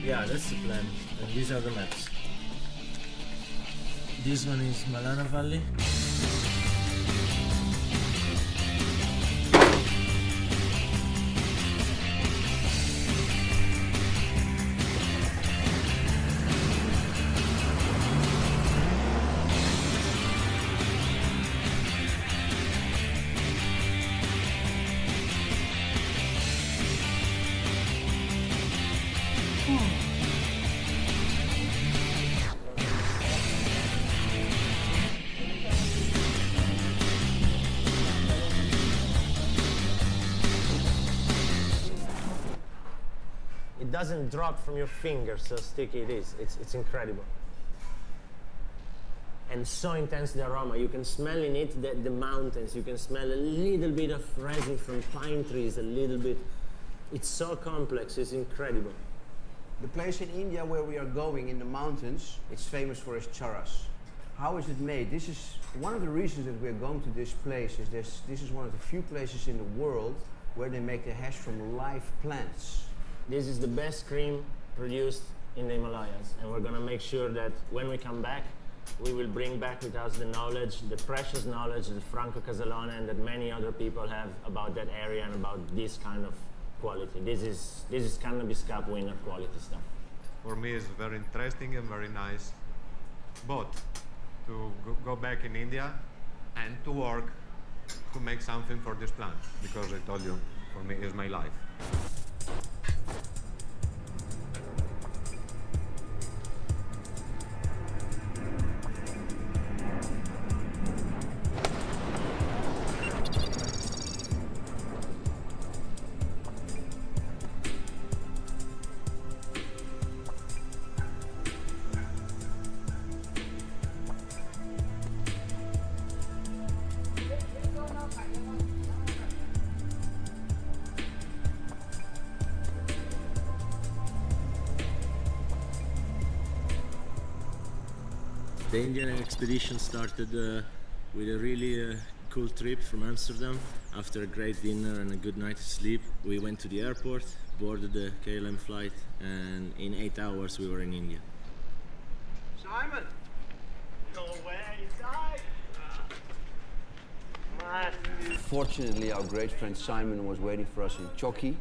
Yeah, that's the plan. And these are the maps. This one is Malana Valley. It doesn't drop from your fingers, so sticky it is. It's incredible. And so intense the aroma. You can smell in it the mountains. You can smell a little bit of resin from pine trees, a little bit. It's so complex, it's incredible. The place in India where we are going in the mountains, it's famous for its charas. How is it made? This is one of the reasons that we're going to this place. Is this is one of the few places in the world where they make the hash from live plants. This is the best cream produced in the Himalayas, and we're gonna make sure that when we come back, we will bring back with us the knowledge, the precious knowledge that Franco Casalona and that many other people have about that area and about this kind of quality. This is Cannabis Cup winner quality stuff. For me, it's very interesting and very nice, both to go back in India and to work to make something for this plant, because I told you, for me, it's my life. The Indian expedition started with a really cool trip from Amsterdam. After a great dinner and a good night's sleep, we went to the airport, boarded the KLM flight, and in 8 hours we were in India. Simon! No way, Ty! Fortunately, our great friend Simon was waiting for us in Choki.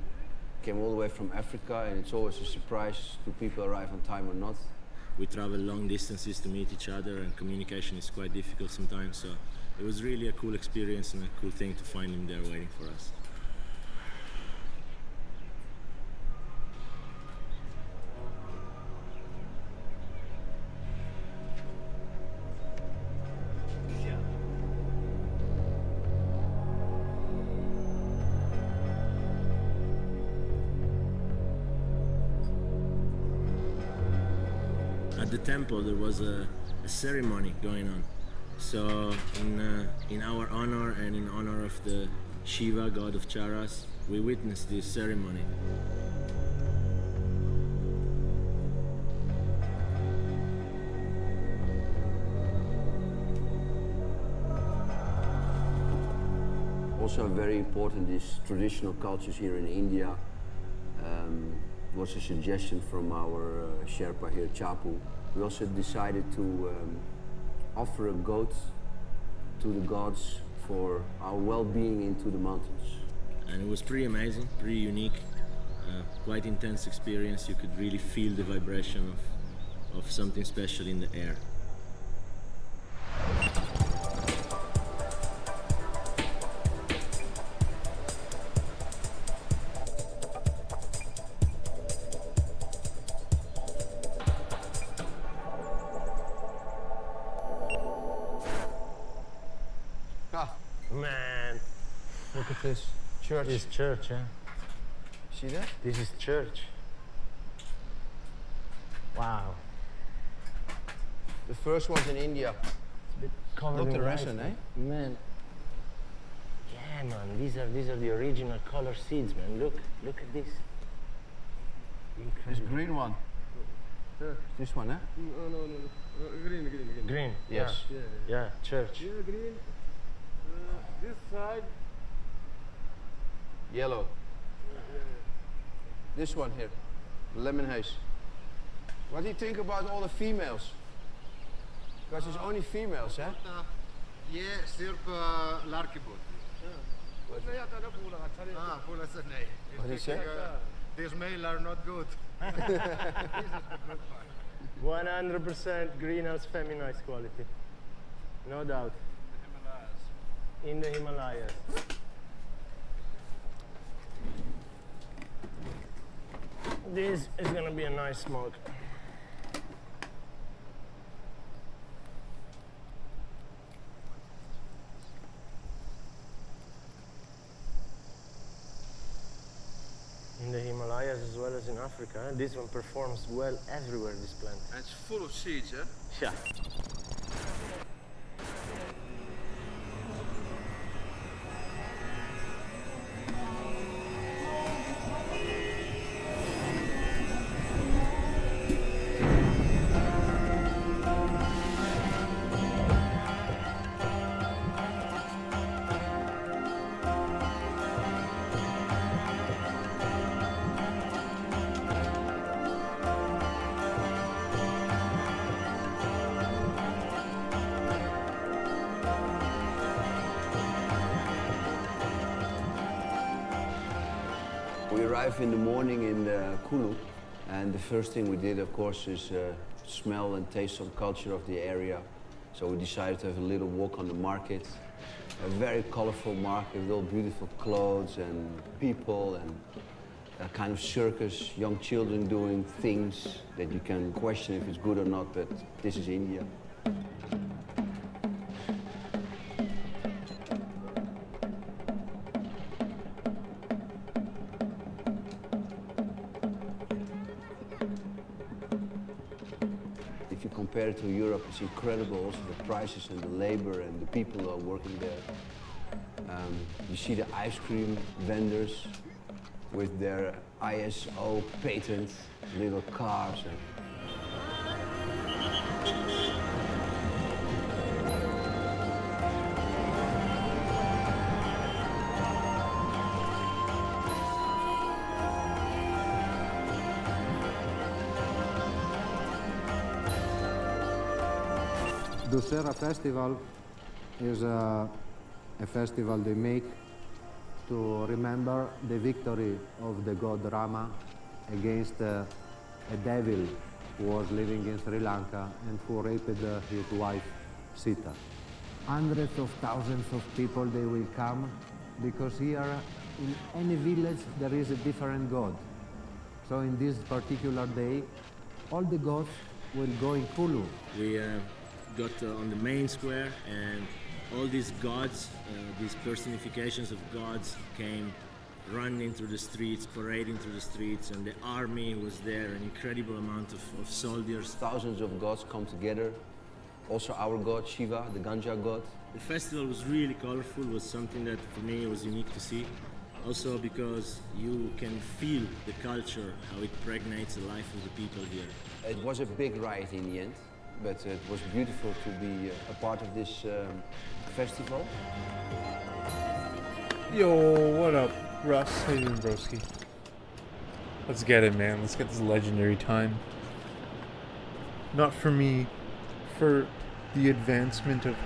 Came all the way from Africa, and it's always a surprise do people arrive on time or not. We travel long distances to meet each other, and communication is quite difficult sometimes, so it was really a cool experience and a cool thing to find him there waiting for us. At the temple there was a ceremony going on. So in our honor and in honor of the Shiva, god of Charas, we witnessed this ceremony. Also very important is traditional cultures here in India. Was a suggestion from our Sherpa here, Chapu. We also decided to offer a goat to the gods for our well-being into the mountains. And it was pretty amazing, pretty unique, quite intense experience. You could really feel the vibration of something special in the air. Man, Look at this church. this is church, huh? See that? This is church. Wow. The first one's in India. It's a bit covered Not in the rice, resin, man. eh? Man. Yeah, man. These are the original color seeds, man. Look at this. This Incredible. green one. This one, eh? No. Green. Green. Yes. Yeah. Church. Yeah, green. This side. Yellow. This one here. Lemon haze. What do you think about all the females? Because it's only females, eh? Yeah, sirp larkibut. Wat nee, ja, dat ook hoe gaat het? Ah, full as a nay. What did he say? These male are not good. This is the good part. 100% greenhouse feminized quality. No doubt. In the Himalayas. This is gonna be a nice smoke. In the Himalayas as well as in Africa, this one performs well everywhere, this plant. And it's full of seeds, hè? Yeah. We arrived in the morning in Kulu, and the first thing we did, of course, is smell and taste some culture of the area. So we decided to have a little walk on the market. A very colorful market with all beautiful clothes and people and a kind of circus, young children doing things that you can question if it's good or not, but this is India. If you compare it to Europe, it's incredible also the prices and the labor and the people who are working there. You see the ice cream vendors with their ISO patent little cars. Dussehra festival is a festival they make to remember the victory of the god Rama against a devil who was living in Sri Lanka and who raped his wife Sita. Hundreds of thousands of people, they will come because here in any village there is a different god. So in this particular day, all the gods will go in Kulu. We got on the main square, and all these gods, these personifications of gods came running through the streets, parading through the streets, and the army was there, an incredible amount of soldiers. Thousands of gods come together. Also our god, Shiva, the Ganja god. The festival was really colorful, was something that for me was unique to see. Also because you can feel the culture, how it pregnates the life of the people here. It was a big riot in the end, but it was beautiful to be a part of this festival. Yo, what up, Russ? How you doing, broski? Let's get it, man. Let's get this legendary time. Not for me, for the advancement of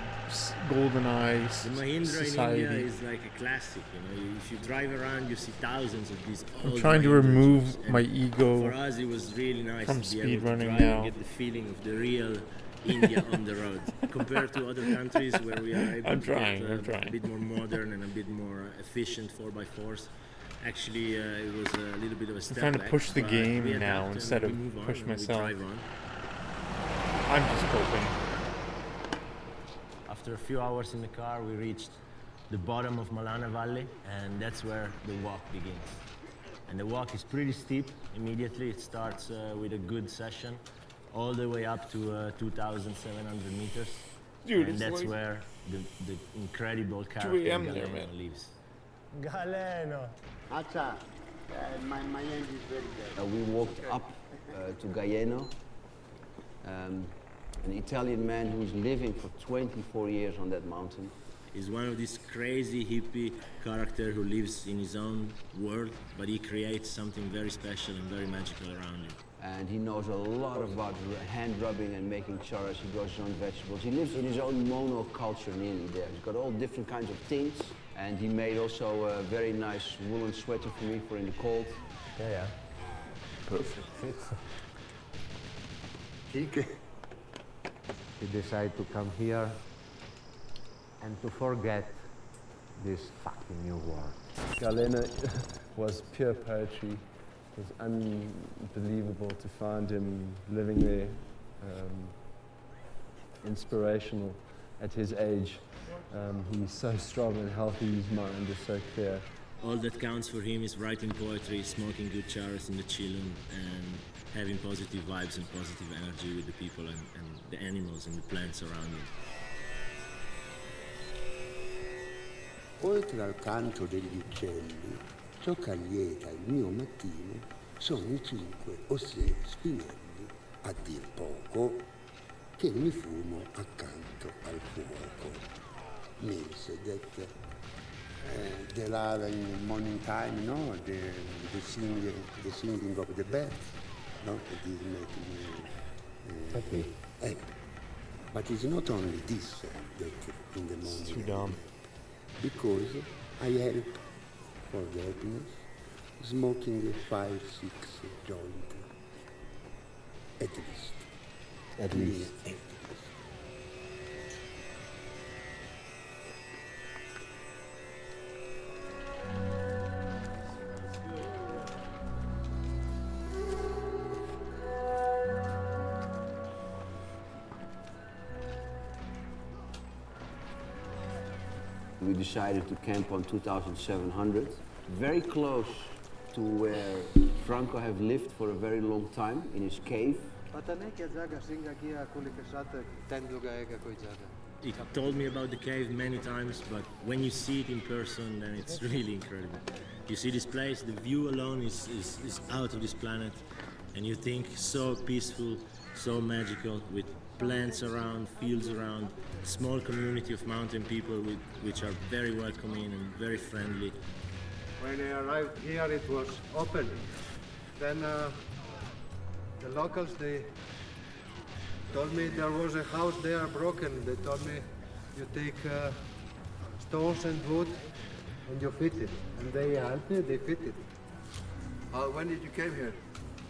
GoldenEye The Mahindra society. in India is like a classic, you know. If you drive around, you see thousands of these old I'm trying to Mahindra remove jeeps, and my ego For us, it was really nice from to be able to speedrunning drive now. and get the feeling of the real India on the road, compared to other countries where we are able I'm to trying, get I'm trying. a bit more modern and a bit more efficient 4x4s. Actually, it was a little bit of a step trying to back, push the but game we adapt now and instead we of move on push and we myself. drive on. I'm just coping. After a few hours in the car, we reached the bottom of Malana Valley, and that's where the walk begins. And the walk is pretty steep. Immediately, it starts with a good session, all the way up to 2,700 meters. Dude, and it's that's like where the incredible 2 character a.m. there, Galeno man. lives. Galeno! Acha, my end is very bad. We walked up to Gyges, an Italian man who's living for 24 years on that mountain. He's one of these crazy hippie character who lives in his own world, but he creates something very special and very magical around him. And he knows a lot about hand rubbing and making charas. He grows his own vegetables. He lives in his own monoculture nearly there. He's got all different kinds of tints. And he made also a very nice woolen sweater for me for in the cold. Yeah. Perfect fit. He decided to come here and to forget this fucking new world. Galena was pure poetry. It was unbelievable to find him living there, inspirational at his age. He's so strong and healthy, his mind is so clear. All that counts for him is writing poetry, smoking good charas in the chillum, and having positive vibes and positive energy with the people and the animals and the plants around him. Oltre al canto degli uccelli, ciò che allieta il mio mattino sono i 5 o 6 spinelli, a dir poco, che mi fumo accanto al fuoco. Means that there are in morning time, no, the singing of the birds, no, it is making me happy. But it's not only this that in the morning. It's too dumb. Because I help for the happiness, smoking 5-6 joints, at least. At least. We decided to camp on 2,700, very close to where Franco have lived for a very long time, in his cave. He told me about the cave many times, but when you see it in person, then it's really incredible. You see this place, the view alone is out of this planet, and you think so peaceful, so magical, with plants around, fields around, small community of mountain people which are very welcoming and very friendly. When I arrived here, it was open. Then the locals, they told me there was a house there broken. They told me you take stones and wood and you fit it. And they helped me, they fit it. When did you came here?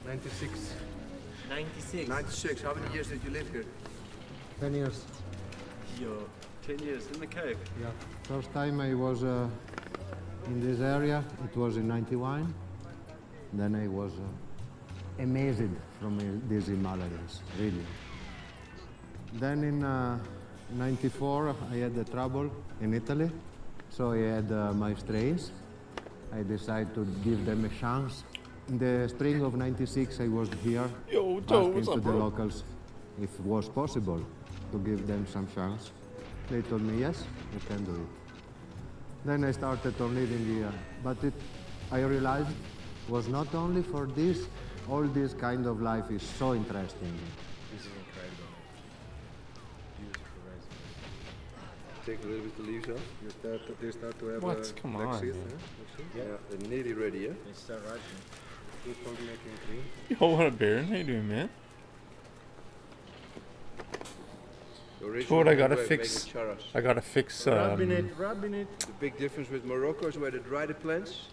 96. 96. 96. How many years did you live here? 10 years. Yo, 10 years in the cave. Yeah. First time I was in this area, it was in 91. Then I was amazed from these Himalayas, really. Then in 94, I had the trouble in Italy. So I had my strains. I decided to give them a chance. In the spring of 96, I was here asking to the locals if it was possible to give them some chance. They told me, yes, you can do it. Then I started on living here. But I realized it was not only for this, all this kind of life is so interesting. This is incredible. Beautiful resin. Take a little bit of the leaves off. They start to have What? Come black on, seeds, man. huh? Yeah, they're nearly ready, yeah? They start ripening. Keep on making green. Yo, what up, Baron? How you doing, man? What I gotta fix? I gotta fix. Rubbing it. The big difference with Morocco is where they dry the plants.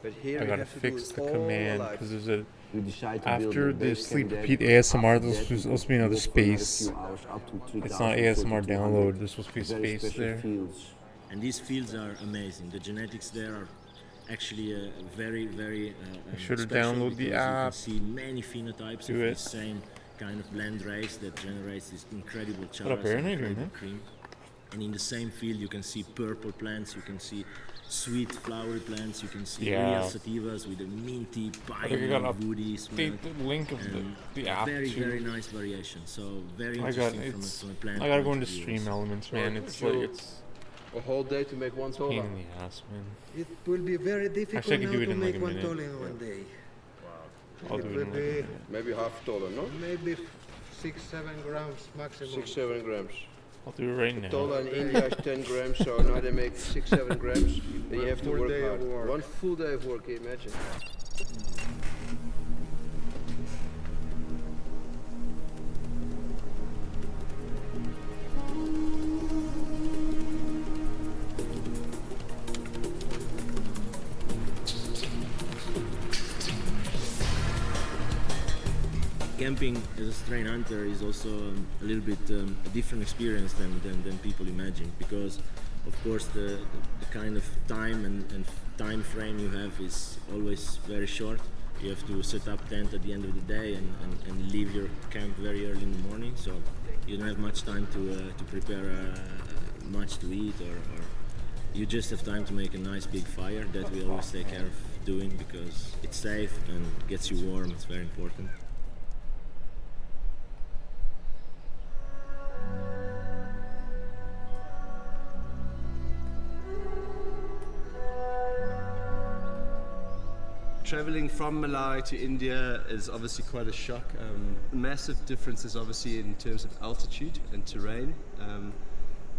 But here I we gotta have to do fix it the all command alive. because there's a. We decided to build After a the base sleep camp there repeat because ASMR, after there's that we supposed to be another walked for another space. few hours up to It's not 3,000, ASMR 4,200. download. There's supposed to be Very space special there. fields. And these fields are amazing. The genetics there are actually very, very should've special downloaded the because app. You can see many phenotypes Do of it. the same kind of blend race that generates this incredible up, charas Aaron? and How you doing, incredible man? cream. And in the same field, you can see purple plants. You can see sweet flowery plants. You can see Yeah. real sativas with a minty, I think I piney, gotta woody smell. update the link of And the app very, too. very nice variation. So very I got interesting it's. from a plant. I gotta go point into of view stream also. elements, man. It's like it's A whole day to make one pain tola. in the ass, man. It will be very difficult Actually, I can now do it to in like make a one minute. tola in one day. I'll It do it will in like a be minute. maybe half tola, no? Maybe 6-7 grams maximum. 6-7 grams. I'll do it right now. Tola in India is 10 grams, so now they make 6-7 grams. Then you have to work hard. One full day of work, can you imagine? Camping as a strain hunter is also a little bit a different experience than people imagine, because of course the kind of time and time frame you have is always very short. You have to set up tent at the end of the day and leave your camp very early in the morning, so you don't have much time to prepare much to eat, or you just have time to make a nice big fire. That we always take care of doing because it's safe and gets you warm. It's very important. Traveling from Malawi to India is obviously quite a shock. Massive differences obviously in terms of altitude and terrain,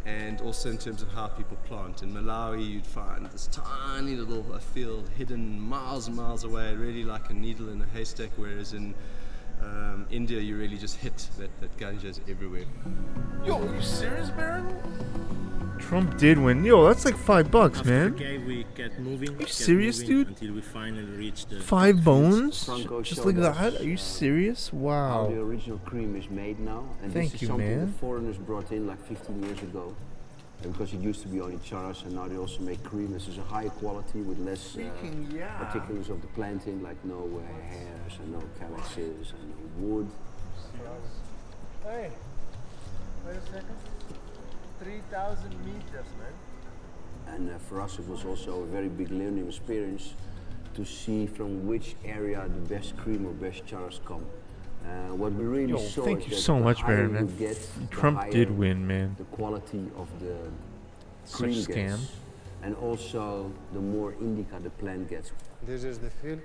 and also in terms of how people plant. In Malawi you'd find this tiny little field hidden miles and miles away, really like a needle in a haystack, whereas in India you really just hit that Gyges everywhere. Yo, are you serious, Baron? Trump did win. Yo, that's like $5, After man. the cave, we kept moving. Are you serious, dude? Until we finally reached the 5 bones? Franco Just showed like us that? Are you serious? how Wow. the original cream is made now. And Thank this is you, something man. the foreigners brought in like 15 years ago. Because it used to be only charas, and now they also make cream. This is a high quality with less particulars of the planting, like no hairs and no calyxes and no wood. Hey, wait a second. 3,000 meters, man. And for us it was also a very big learning experience to see from which area the best cream or best charas come. What we really Yo, saw thank is you that so the much, higher Baron, man. you get, the Trump higher did win, man. the quality of the Such cream scam. gets, and also the more indica the plant gets. This is the field.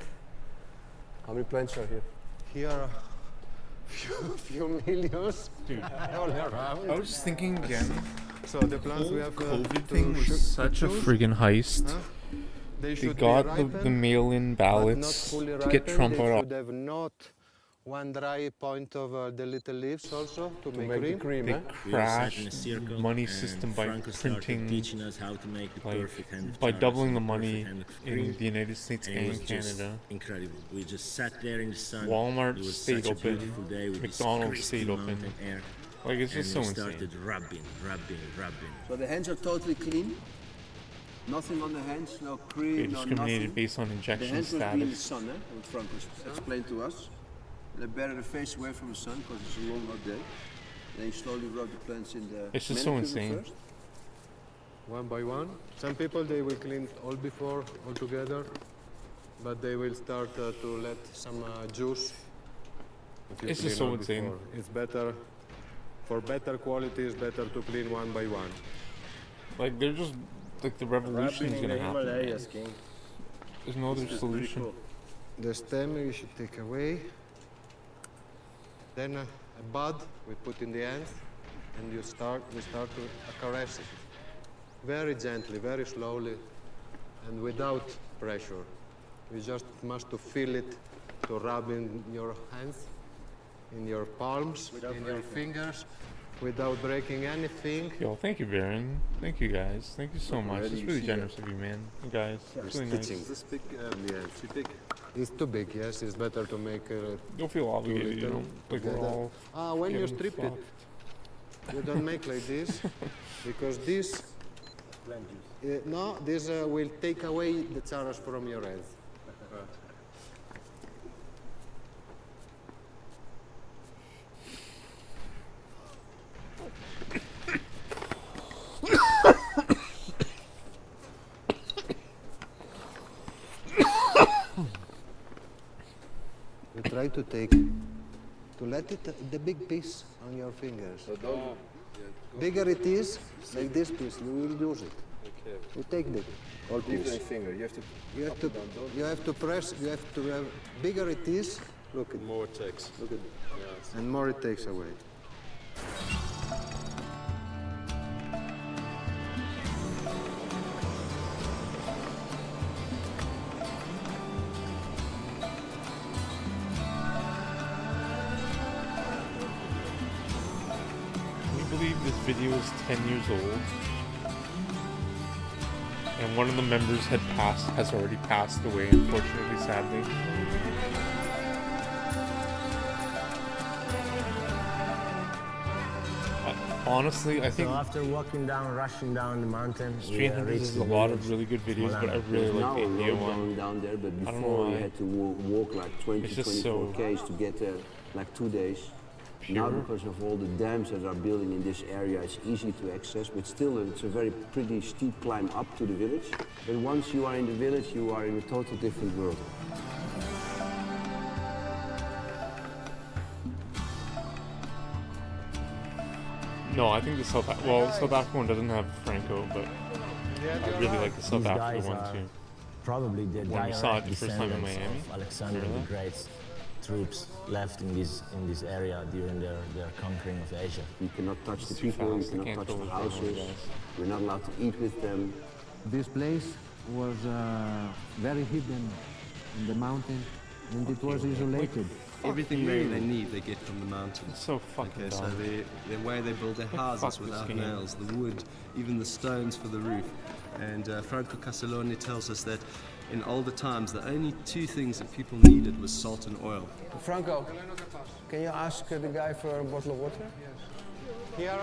How many plants are here? Here are few millions Dude, all around. I was just thinking again. So the plants we have COVID to thing was such a choose. friggin' heist. Huh? They They should got be the ripened, mail-in but not ballots fully to get ripened. Trump They out. should have not one dry point of the little leaves also to make Make the cream. cream, They eh? We all sat in crashed a circle, the money and system by Franco started printing, teaching us how to make the like, perfect hand of by charas doubling and the perfect money hand of in cream. the United States And it was and just Canada. incredible. We just sat there in the sun. Walmart It was stayed such a open. beautiful day with this McDonald's crispy stayed open. mountain air. Like, it's And just we so started insane. rubbing. So the hands are totally clean. Nothing on the hands, no cream, They no discriminated nothing. based on The injection hands must be in the status. sun, what Franco explained to us. They better the face away from the sun because it's a long hot day. Then you slowly rub the plants in the It's just so manicure insane. first. One by one. Some people they will clean all before all together, but they will start to let some juice. If you It's clean just so all insane. before. It's better for better quality. It's better to clean one by one. Like, they're just, like, the revolution is gonna happen. man. King. There's no other solution. The stem you should take away. Then a bud we put in the end, and we start to caress it. Very gently, very slowly, and without pressure. You just must to feel it, to rub in your hands, in your palms, in your fingers, without breaking anything. Yo, thank you, Baron. Thank you, guys. Thank you so much. It's really generous of you, man. You guys, it's really nice. Is this big? Too big. It's too big, yes. It's better to make Don't feel obligated, you little know? Like, we're together. all When you getting strip fucked. it, you don't make like this, because this, no, this will take away the charas from your hands. You try to let it, the big piece on your fingers. Bigger it is, like this piece, you will use it. Okay. You take the whole Leave piece. the finger. You have to. You have to press, you have to have, bigger it is, look at, More it takes. look at, and more it takes away. video is 10 years old, and one of the members has already passed away, unfortunately, sadly. Honestly, I think so after rushing down the mountain, Street Hunters has a lot of really good videos, but I really like the India one. Going down there, but I don't know before why. you had to walk like 20, It's just 24 so k's to get there, like 2 days. pure. Now because of all the dams that are building in this area, it's easy to access, but still it's a very pretty steep climb up to the village. But once you are in the village, you are in a total different world. No, I think the South Africa one doesn't have Franco, but I really like the South These Africa guys one are too. probably the When we saw it direct the first time in descendants Miami. of Alexander Remember the that? Great's troops left in this area during their conquering of Asia. You cannot touch the It's too people, you fast, I cannot can't touch go the with them, houses, guys. you're not allowed to eat with them. This place was very hidden in the mountain, and it was isolated. Everything they need, they get from the mountains. It's so fucking Okay, so dumb. the way they build their houses fuck this without game. nails, the wood, even the stones for the roof. And Franco Casalone tells us that in older times, the only two things that people needed was salt and oil. Franco, can you ask the guy for a bottle of water? Here,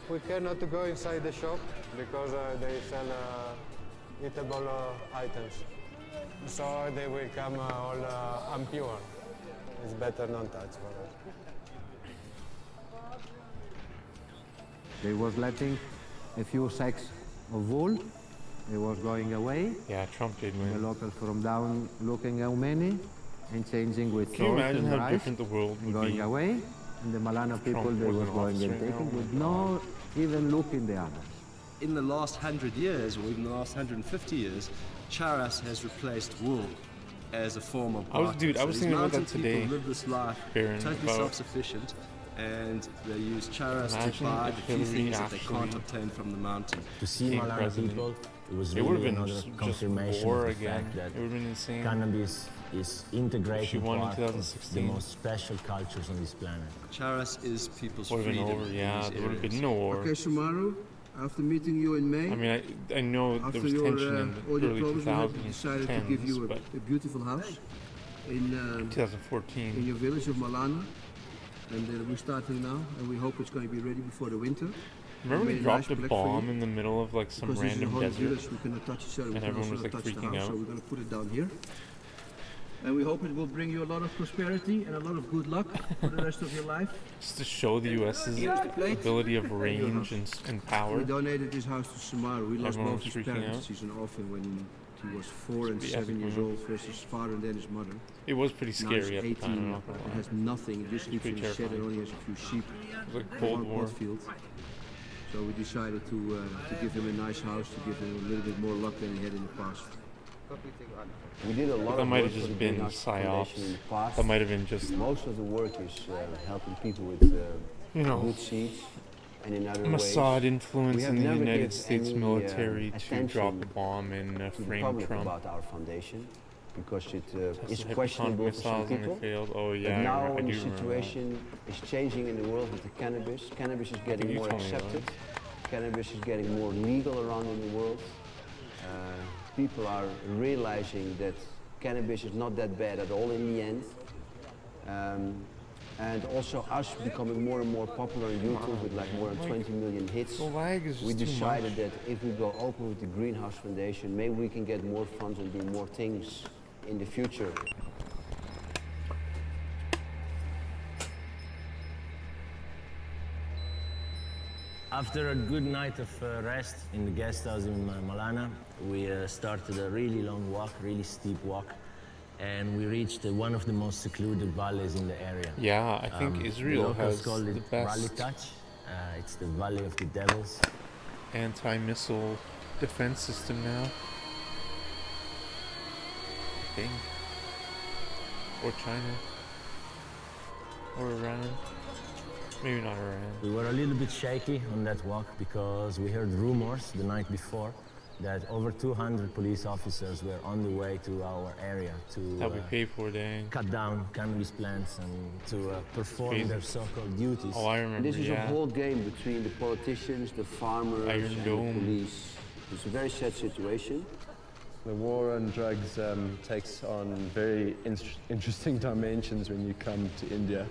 we cannot go inside the shop because they sell eatable items. So they will come all impure. It's better not touch for us. They was letting a few sacks of wool. They was going away. Yeah, Trump did The win. locals from down looking how many and changing with Can you salt imagine and how rice, different the world would going be? away. And the Malana people, they was wasn't going officer and taking now? with no even look in the others. In the last 100 years, or even the last 150 years, charas has replaced wool as a form of barter. I was So these thinking about that mountain today, people live this life Baron, totally about- self-sufficient, and they use charas to Imagine buy if the few Hillary things that they actually can't obtain from the mountain. To see Being Malana president. people, it was It would have really been another just confirmation war of the again. fact that It would have been insane. cannabis is integrated She won in part of the 2016. most special cultures on this planet. Charas is people's Would have been freedom. over, in yeah. these There would have areas. been no war. Okay, Samaru, after meeting you in May, I mean, I know there after was your tension in all the your early problems, we have decided to give 2010s, you but a beautiful house in 2014. your village of Malana. And we're starting now, and we hope it's going to be ready before the winter. Remember We we made dropped nice a black for bomb you, in the middle of like some because this is a random holy desert? village, we cannot touch each other, we And can everyone also was, not like, touch the freaking house, out. so we're going to put it down here. And we hope it will bring you a lot of prosperity and a lot of good luck for the rest of your life. Just to show the US's ability of range and power. We donated this house to Samaru. We lost Everyone both was his freaking parents. out. He's an orphan when he was 4 and Pretty 7 epic years moment. old, first his father and then his mother. It was pretty Now he's scary at the 18, time, I'm not gonna it lie. has nothing, it just sleeps in pretty a shed and terrifying. only has a few sheep. It was like and Cold one War. pot field. So we decided to give him a nice house, to give him a little bit more luck than he had in the past. We did a lot That of might work have for the just been Greenhouse Foundation in the psyops. past. That might have been just, Most of the work is helping people with you know, good seeds and in other Mossad ways. influence We have in the never United give States any, military to attention drop a bomb and to the frame public Trump. about our foundation because it is Tested hypersonic questionable for some missiles and people. they failed. Oh But yeah, now I when do the remember that. situation is changing in the world with the cannabis, cannabis is getting you more told me about accepted. Cannabis is getting more legal around in the world. People are realizing that cannabis is not that bad at all in the end. And also us becoming more and more popular on YouTube with like more than 20 million hits. The lag is just We too decided much. that if we go open with the Greenhouse Foundation, maybe we can get more funds and do more things in the future. After a good night of rest in the guest house in Malana, we started a really long walk, really steep walk, and we reached one of the most secluded valleys in the area. Yeah, I think Israel the locals has call the it best Rally Touch. It's the Valley of the Devils. anti-missile defense system now. I think. Or China. Or Iran. Maybe not Iran. We were a little bit shaky on that walk because we heard rumors the night before that over 200 police officers were on the way to our area to That we pay for, dang. cut down cannabis plants and to perform their so-called duties. Oh, I remember, This is a whole game between the politicians, the farmers, Iron and Dome. the police. It's a very sad situation. The war on drugs takes on very interesting dimensions when you come to India.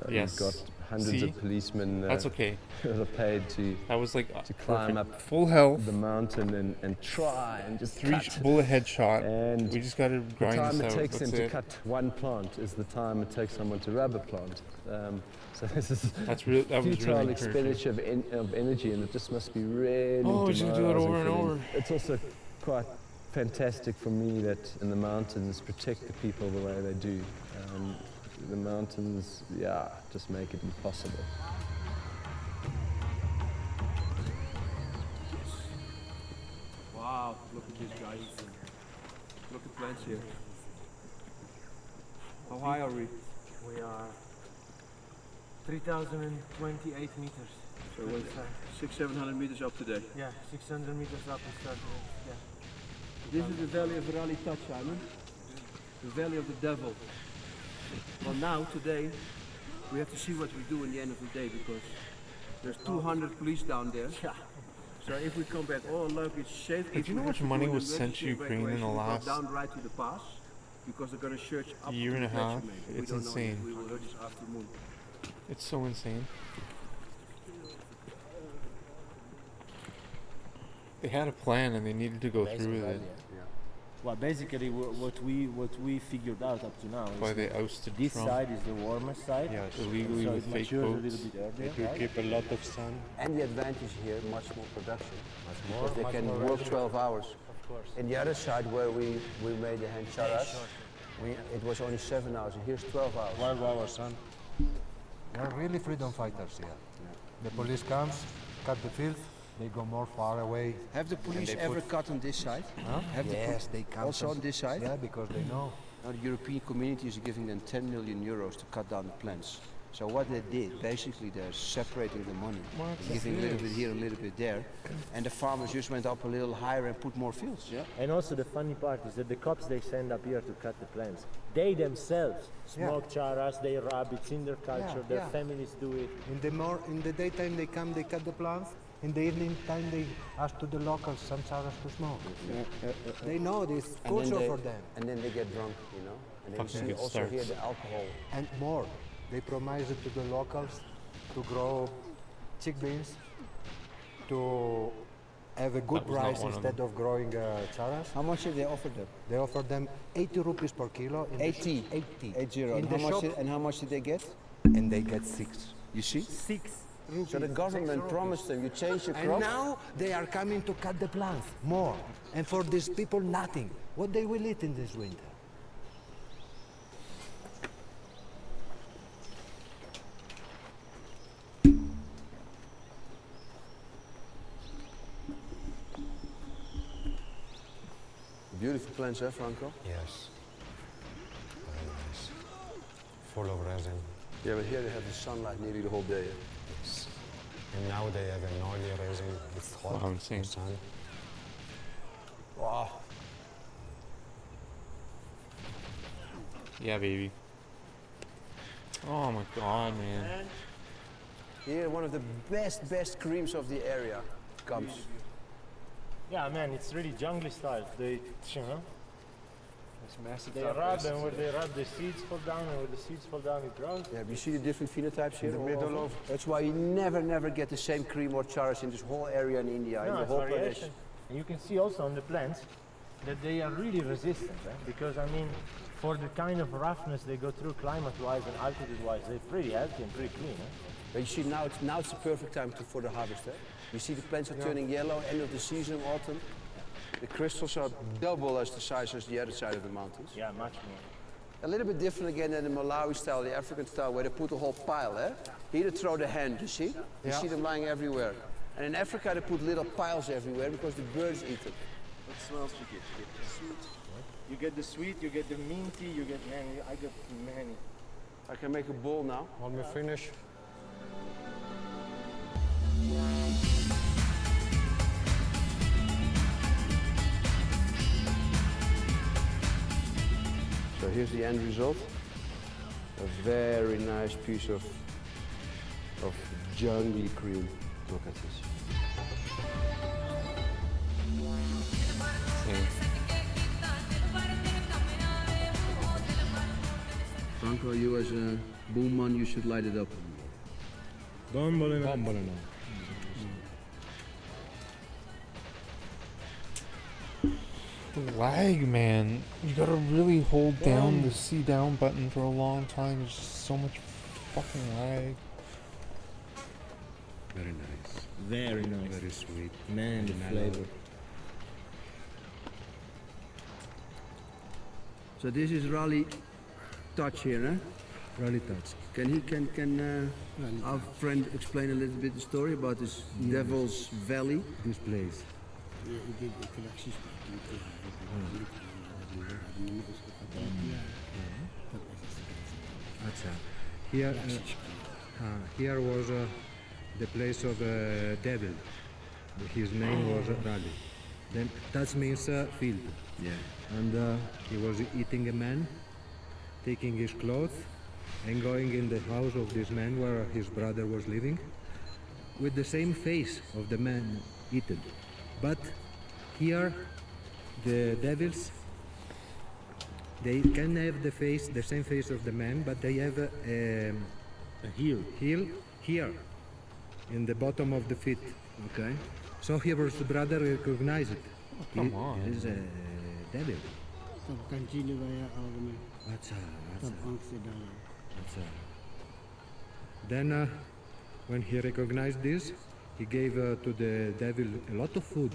Yes. You've got hundreds See? of policemen That's okay. that are paid to That was like to climb perfect. up Full health. the mountain and try and just Three cut. bullet headshot. And We just gotta the grind time this it out. takes them That's to it. cut one plant is the time it takes someone to rub a plant. So this is That was futile really encouraging. expenditure of energy, and it just must be really Oh, we should do that demoralizing over and for them. over. It's also quite fantastic for me that in the mountains protect the people the way they do. The mountains, yeah, just make it impossible. Wow, look at these guys. Look at plants here. How high are we? We are 3,028 meters. So we're 600-700 meters up today. Yeah, 600 meters up we started. Yeah. This is the valley of Rally Touch, Simon. The valley of the devil. Well, now, today, we have to see what we do in the end of the day because there's 200 police down there. Yeah. So if we come back, oh look, it's safe. Did If you we know have much to money do an was sent to emergency Ukraine in the evacuation, we go last down right to the pass because they're going to search up year to and a the glacier half? maybe. It's we don't insane. Know yet. We will hear this afternoon. It's so insane. They had a plan and they needed to go through with it. Well, basically, what we figured out up to now is Why they that ousted this Trump. side is the warmest side. Yes. Illegally so with it fake matures a boats. little bit earlier. They right? keep a lot of sun. And the advantage here, much more production. more, Because they much can more work revenue. 12 hours. Of course. In the other side where we made the hand charas, it was only 7 hours, and here's 12 hours. 12 hours, son. We're really freedom fighters here. The police comes, cut the filth, they go more far away. Have the police ever cut on this side? Huh? Have the Yes, they come. also on this side? Yeah, because they know. Now the European community is giving them 10 million euros to cut down the plants. So what they did, basically they're separating the money, giving a little bit here, a little bit there, and the farmers just went up a little higher and put more fields. Yeah. And also the funny part is that the cops they send up here to cut the plants, they themselves smoke charas, they rub, it's in their culture, their families do it. In the daytime they come, they cut the plants. In the evening time they ask to the locals some charas to smoke. They know this culture for them. And then they get drunk, you know. And then you Fucking see good also starts. here the alcohol. And more. They promise it to the locals to grow chick beans, to have a good That was not price one of instead of growing charas. How much did they offer them? They offer them 80 rupees per kilo. In 80. 80. 80. In And the how, much shop, did, and how much did they get? and they get 6. You see? 6 rupees. So the government promised them, you change your And crop. now they are coming to cut the plants more. And for these people, nothing. What they will eat in this winter? Beautiful plants, eh, Franco? Yes. Very nice. Full of resin. Yeah, but here they have the sunlight nearly the whole day. Yes. And now they have an oily resin. It's hot. Wow, insane. The sun. Wow. Yeah, baby. Oh my god, man. Here, one of the best creams of the area comes. Yeah, man, it's really jungle style. They, you know, It's massive. they rub, and where they rub, the seeds fall down, and where the seeds fall down, it grows. Yeah, you see the different phenotypes here? the all middle over? of- That's why you never get the same cream or charas in this whole area in India, in No, the it's whole variation. Pradesh. And you can see also on the plants that they are really resistant, because I mean, for the kind of roughness they go through climate-wise and altitude-wise, they're pretty healthy and pretty clean. But you see, now it's the perfect time for the harvest. You see the plants are turning yellow, end of the season, autumn. The crystals are double as the size as the other side of the mountains. Yeah, much more. A little bit different again than the Malawi style, the African style, where they put a whole pile, eh? Here they throw the hand, you see? You see them lying everywhere. And in Africa they put little piles everywhere because the birds eat them. What smells you get? You get the sweet. You get the sweet, you get the minty, you get many. I get many. I can make a bowl now. Want me finish? So here's the end result. A very nice piece of jungly cream. Look at this. Franco, you as a boomman, you should light it up. The lag, man. You gotta really hold down the C down button for a long time. There's just so much fucking lag. Very nice. Very nice. Very sweet. Man, the Mellow. flavor. So this is Rally Touch here, eh? Rally touch. Can our friend explain a little bit the story about this Devil's Valley? This place. Here, here was the place of devil. His name was Rally. Then that means field. Yeah. And he was eating a man, taking his clothes and going in the house of this man where his brother was living with the same face of the man eaten. But here the devils, they can have the same face of the man, but they have a heel here in the bottom of the feet. Okay. So here was the brother recognized it. Come on. It is a devil. Then when he recognized this, he gave to the devil a lot of food.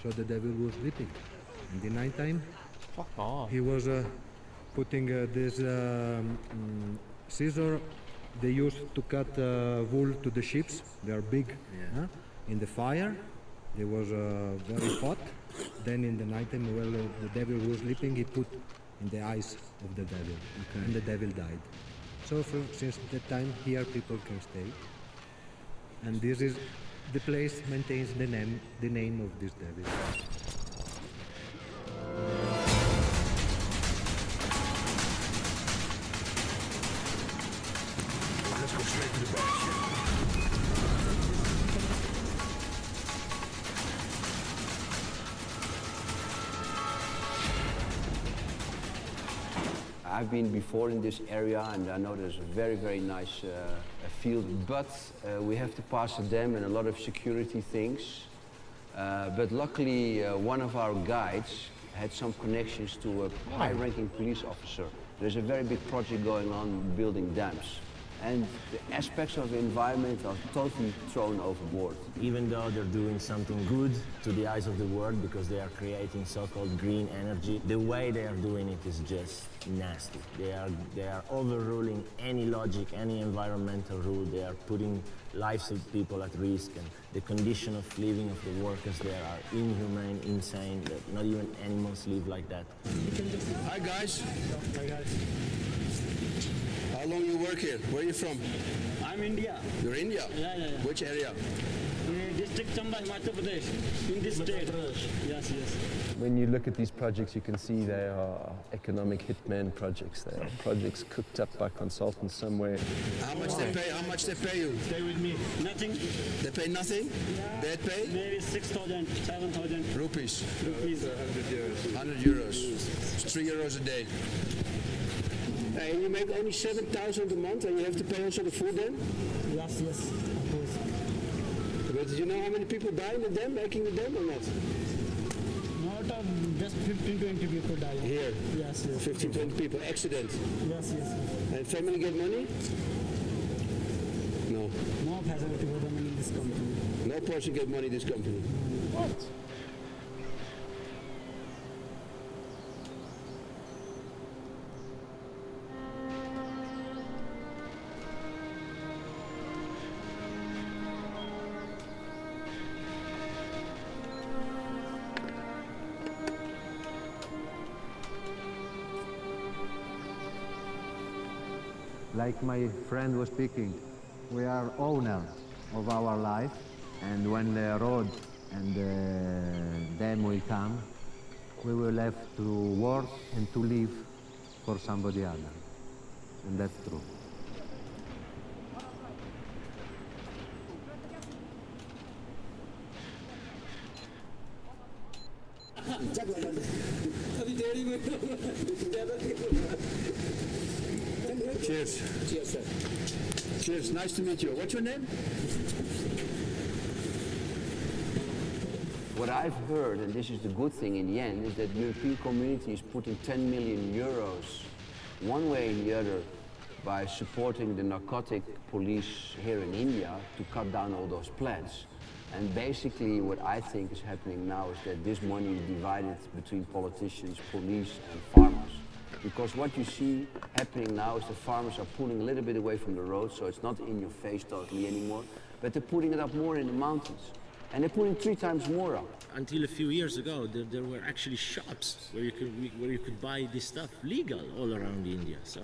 So the devil was sleeping. In the night time, Fuck off. he was putting this scissor they used to cut wool to the sheep. They are big. Yeah. In the fire, it was very hot. Then in the night time, while the devil was sleeping, he put in the eyes of the devil, and the devil died. So since that time, here people can stay. And this is the place maintains the name of this devil. Let's go straight to the barbecue. I've been before in this area and I know there's a very, very nice field, but we have to pass a dam and a lot of security things. But luckily, one of our guides had some connections to a high-ranking police officer. There's a very big project going on building dams. And the aspects of the environment are totally thrown overboard. Even though they're doing something good to the eyes of the world because they are creating so-called green energy, the way they are doing it is just nasty. They are overruling any logic, any environmental rule. They are putting lives of people at risk, and the condition of living of the workers there are inhumane, insane, that not even animals live like that. Hi guys. Hi guys. How long you work here? Where are you from? I'm India. You're India? Yeah. Which area? District Chamba, Himachal Pradesh. In this state. Yes. When you look at these projects, you can see they are economic hitman projects. They are projects cooked up by consultants somewhere. How much they pay? How much they pay you? Stay with me. Nothing. They pay nothing? Yeah. Bad pay? Maybe 6,000, 7,000 Rupees. 100 €100. It's €3 a day. And you make only 7,000 a month and you have to pay also the food then? Yes, of course. But do you know how many people die in the dam, making the dam or not? Not just 15, 20 people die. Here? Yes. 15, 20 people. Accident? Yes. And family get money? No. No facility for them in this company. No person get money in this company. What? Like my friend was speaking, we are owner of our life, and when the road and the dam will come, we will have to work and to live for somebody other. And that's true. Cheers. Cheers, sir. Cheers, nice to meet you. What's your name? What I've heard, and this is the good thing in the end, is that the European community is putting 10 million euros one way or the other by supporting the narcotic police here in India to cut down all those plants. And basically what I think is happening now is that this money is divided between politicians, police and farmers. Because what you see happening now is the farmers are pulling a little bit away from the road, so it's not in your face totally anymore, but they're putting it up more in the mountains. And they're putting 3 times more up. Until a few years ago, there were actually shops where you could buy this stuff legal all around India. So,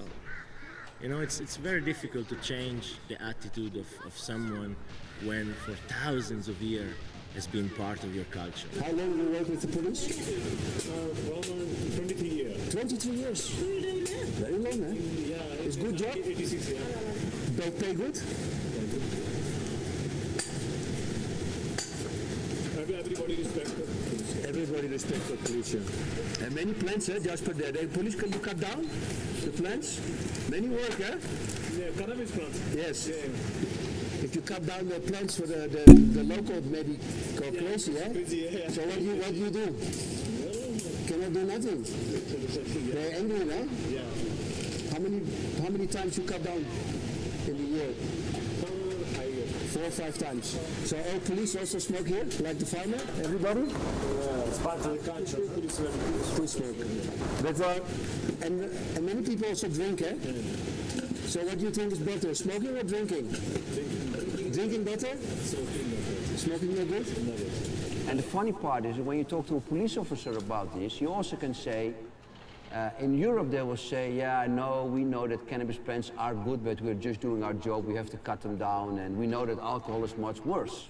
you know, it's very difficult to change the attitude of someone when for thousands of years has been part of your culture. How long do you work with the police? 23 years. 23 years? Very long, eh? Yeah. It's good job? 86, yeah. They pay good? Everybody respects the police. Everybody respects the police, yeah. And many plants, just for the police, can you cut down the plants? Many work, eh? Yeah, cannabis plants. Yes. Yeah. If you cut down the plants for the local, maybe go crazy, eh? Yeah. So what do you do? Cannot do nothing. They're angry, no? Yeah. How many times you cut down in a year? 4 or 5 times. So all police also smoke here, like the farmer? Everybody? Yeah, it's part of the culture. Full smoke. But and many people also drink, eh? Yeah. So what do you think is better, smoking or drinking? Drinking better? Smoking no good? And the funny part is that when you talk to a police officer about this, you also can say, in Europe they will say, yeah, no, we know that cannabis plants are good, but we're just doing our job, we have to cut them down, and we know that alcohol is much worse.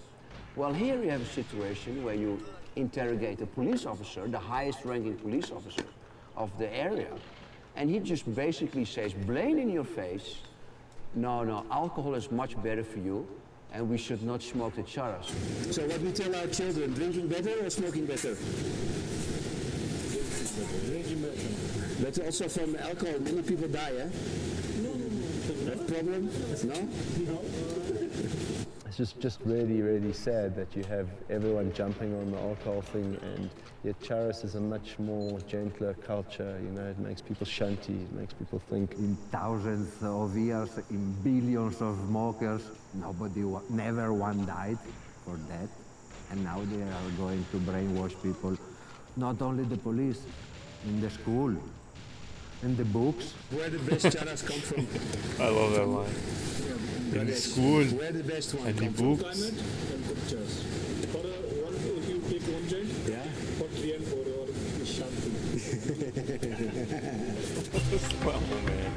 Well, here you have a situation where you interrogate a police officer, the highest ranking police officer of the area, and he just basically says, plain in your face, no, alcohol is much better for you, and we should not smoke the charas. So what we tell our children, drinking better or smoking better? Drinking better. But also from alcohol, many people die, eh? No. That problem? No? No. It's just really sad that you have everyone jumping on the alcohol thing, and yet charas is a much more gentler culture, you know, it makes people shanty, it makes people think. In thousands of years, in billions of smokers, never one died for that. And now they are going to brainwash people, not only the police, in the school, in the books. Where the best charas come from? I love that line. In the school, where the best one and the come books. Climate and pictures. For one, if you take one joint, yeah. for 3 and 4 or shanti. Well, man.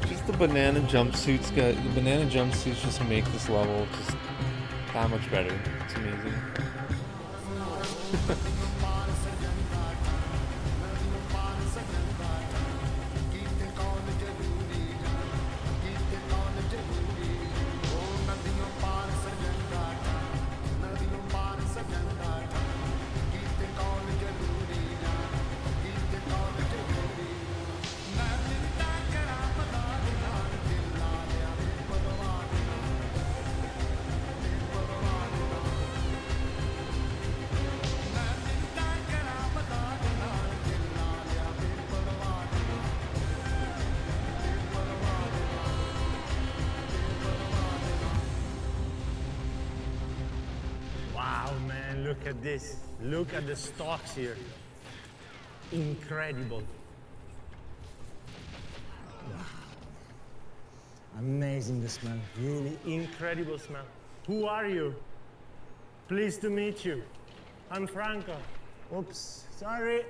Just the banana jumpsuits, guys. The banana jumpsuits just make this level just that much better. It's amazing. Wow, man, look at this. Look at the stalks here. Incredible. Wow. Amazing the smell. Really incredible smell. Who are you? Pleased to meet you. I'm Franco. Oops, sorry.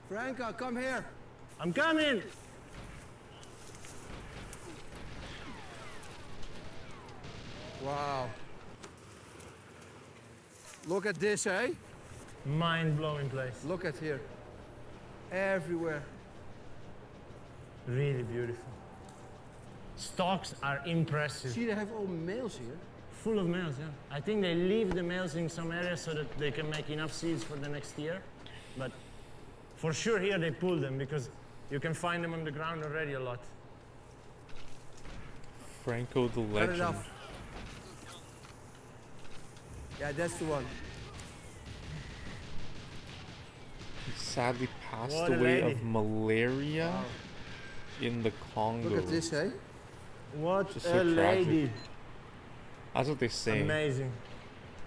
Franco, come here. I'm coming. Wow. Look at this, eh? Mind-blowing place. Look at here. everywhere. Really beautiful. Stocks are impressive. See, they have all males here. Full of males, yeah. I think they leave the males in some areas so that they can make enough seeds for the next year. But for sure here they pull them because you can find them on the ground already a lot. Franco the Cut it legend. off. Yeah, that's the one. He sadly passed What a away lady. of malaria in the Congo. Look at this, eh? What Just a so tragic. lady. That's what they say. Amazing.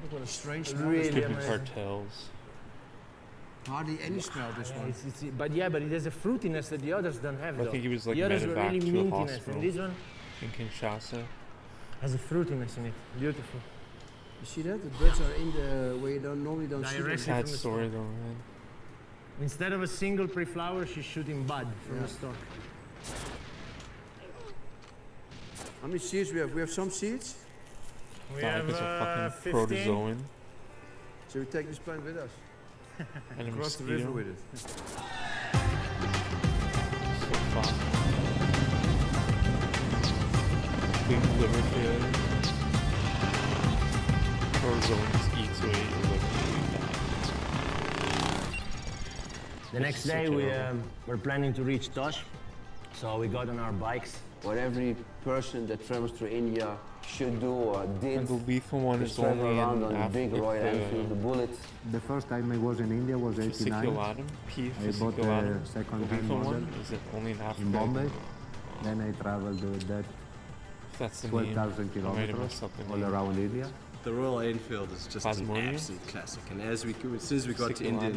Look what a strange smell. Really this Could one be amazing. cartels. Hardly any smell, this Yeah, one. but it has a fruitiness that the others don't have. I though. think he was like the others were medevac really to a mintiness, hospital and this one in Kinshasa. has a fruitiness in it. Beautiful. You see that? The birds are in the where you normally don't see them. Directly Sad from the story stalk. though, man. Instead of a single pre-flower, she's shooting bud from the stalk. How many seeds we have? We have some seeds. We Not have like it's a fucking 15. protozoan. So we take this plant with us. And a Cross the mosquito. river with it. So fun. Big liver failure. Protozoan just eats away your liver. The next So day terrible. we're planning to reach Tosh, so we got on our bikes. What every person that travels through India should do or did. And the lethal one is is travel only around in on the big Royal Enfield, the Bullet. The first time I was in India was 89. fasciculatum. P. I bought a fasciculatum. second-hand The lethal model one is it only in Africa? in Bombay. Then I traveled with that That's the 12,000 name. I might have kilometers messed up the all name. around India. The Royal Enfield is just an Plasmodium? absolute classic. And as soon as we got to India,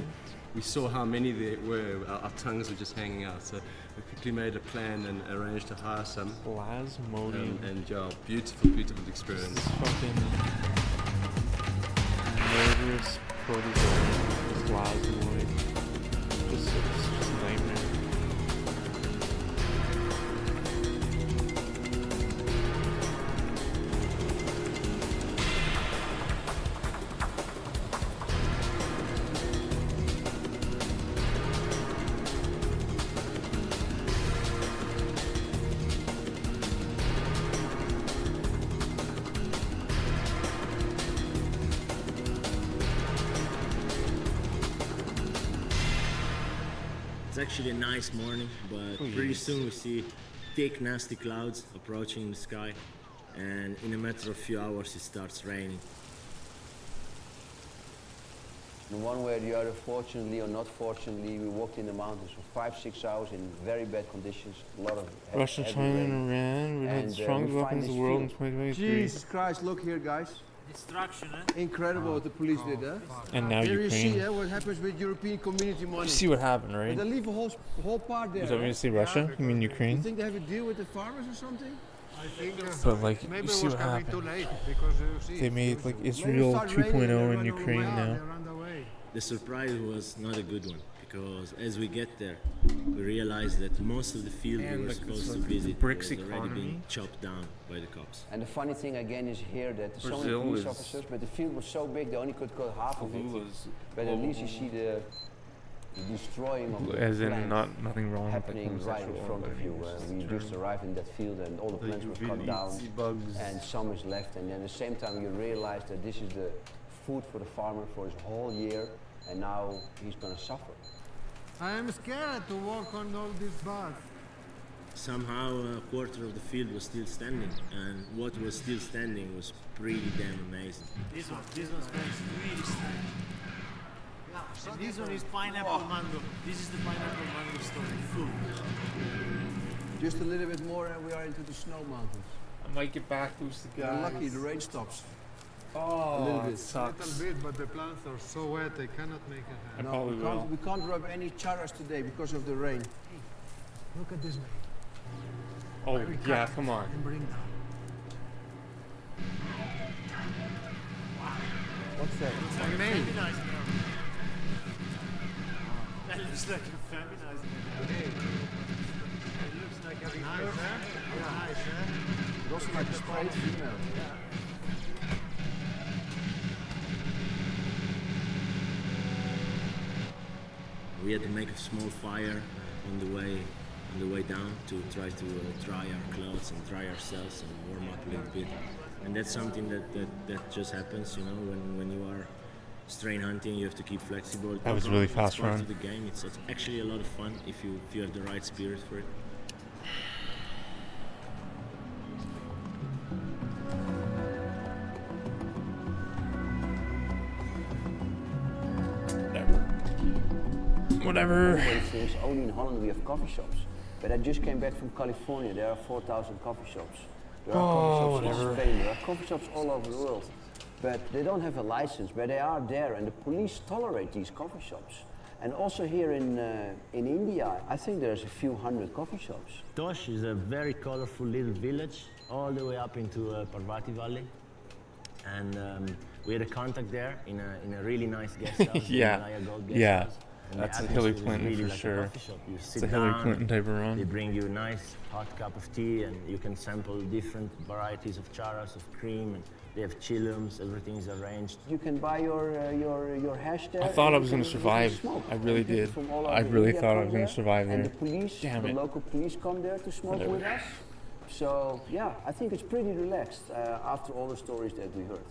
we saw how many there were. Our tongues were just hanging out. So we quickly made a plan and arranged to hire some. Plasmodium. And yeah, beautiful, beautiful experience. Fucking murderous protozoan. Plasmoid. Just a nightmare. It's actually a nice morning, but pretty soon we see thick, nasty clouds approaching in the sky, and in a matter of few hours it starts raining. In one way or the other, fortunately or not fortunately, we walked in the mountains for 5-6 hours in very bad conditions. A lot of Russia, heavy China, rain. and Iran would have And, the strongest we weapons find in the this world in field. 2023. Jesus Christ, look here, guys. Destruction, eh? Incredible what the police did, huh? And now Here you see Ukraine. what happens with European community money. You see what happened, right? But they leave a whole part there. Is that when you say Russia? You mean You Ukraine? think they have a deal with the farmers or something? I think But like, maybe you it see was what coming too happened. late because you see. They made like Maybe Israel start raining and 2.0 they in run Ukraine away. now. They ran away. The surprise was not a good one, because as we get there, we realized that most of the field we And were like, supposed it's to like the visit BRICS was already being economy. chopped down by the cops. And the funny thing again is here that so many Brazil police is- officers, but the field was so big they only could go half of it. Lula's But at least you see the destroying of the as in plant nothing wrong with like happening right in homosexual, front but I of mean, you. it's just We a just term. arrived in that field and all the plants were cut down bugs. and some is left, and then at the same time you realize that this is the food for the farmer for his whole year, and now he's gonna suffer. I am scared to walk on all these bars. Somehow a quarter of the field was still standing, and what was still standing was pretty damn amazing. This one smells really strange. And this one is pineapple mango. This is the pineapple mango story. Full. Just a little bit more and we are into the snow mountains. I might get back those the We're guys. lucky the rain stops. Oh, a little bit. it sucks. Little bit, but the plants are so wet they cannot make it I happen. probably will. We can't rub any charas today because of the rain. Look at this man. Oh yeah, come on. And bring down. What's that? It's like a feminized mirror. That looks like a feminized mirror. It looks like a Nice, reverse. huh? Yeah. Nice, huh? It also like a straight female. We had to make a small fire on the way down to try to dry our clothes and dry ourselves and warm up a little bit. And that's something that just happens, you know, when you are strain hunting. You have to keep flexible. That was really fast it's part run. of the game. It's actually a lot of fun if you have the right spirit for it. Whatever. Things, only in Holland we have coffee shops. But I just came back from California. There are 4,000 coffee shops. There are coffee shops in Spain. There are coffee shops all over the world. But they don't have a license, but they are there, and the police tolerate these coffee shops. And also here in India, I think there's a few hundred coffee shops. Tosh is a very colorful little village, all the way up into Parvati Valley. And we had a contact there in a really nice guest house. Yeah, Himalaya Gold guest yeah. house. And That's the a Hillary atmosphere is Clinton really for like sure. A coffee shop. You sit It's a Hillary down, Clinton type of run. They bring you a nice hot cup of tea, and you can sample different varieties of charas, of cream, and they have chillums. Everything's arranged. You can buy your hash there. I thought I was going gonna to survive. I really did. I really thought I was gonna survive there. And the police, the local police come there to smoke with us. So yeah, I think it's pretty relaxed after all the stories that we heard.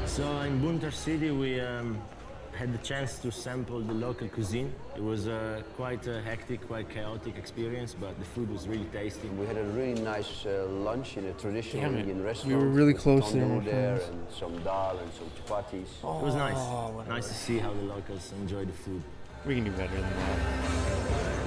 So in Buntar City, we had the chance to sample the local cuisine. It was quite a hectic, quite chaotic experience, but the food was really tasty. We had a really nice lunch in a traditional Indian restaurant. We were really with close tandoor there. and some dal and some chapatis. It was nice. Nice to see how the locals enjoy the food. We can do better than that.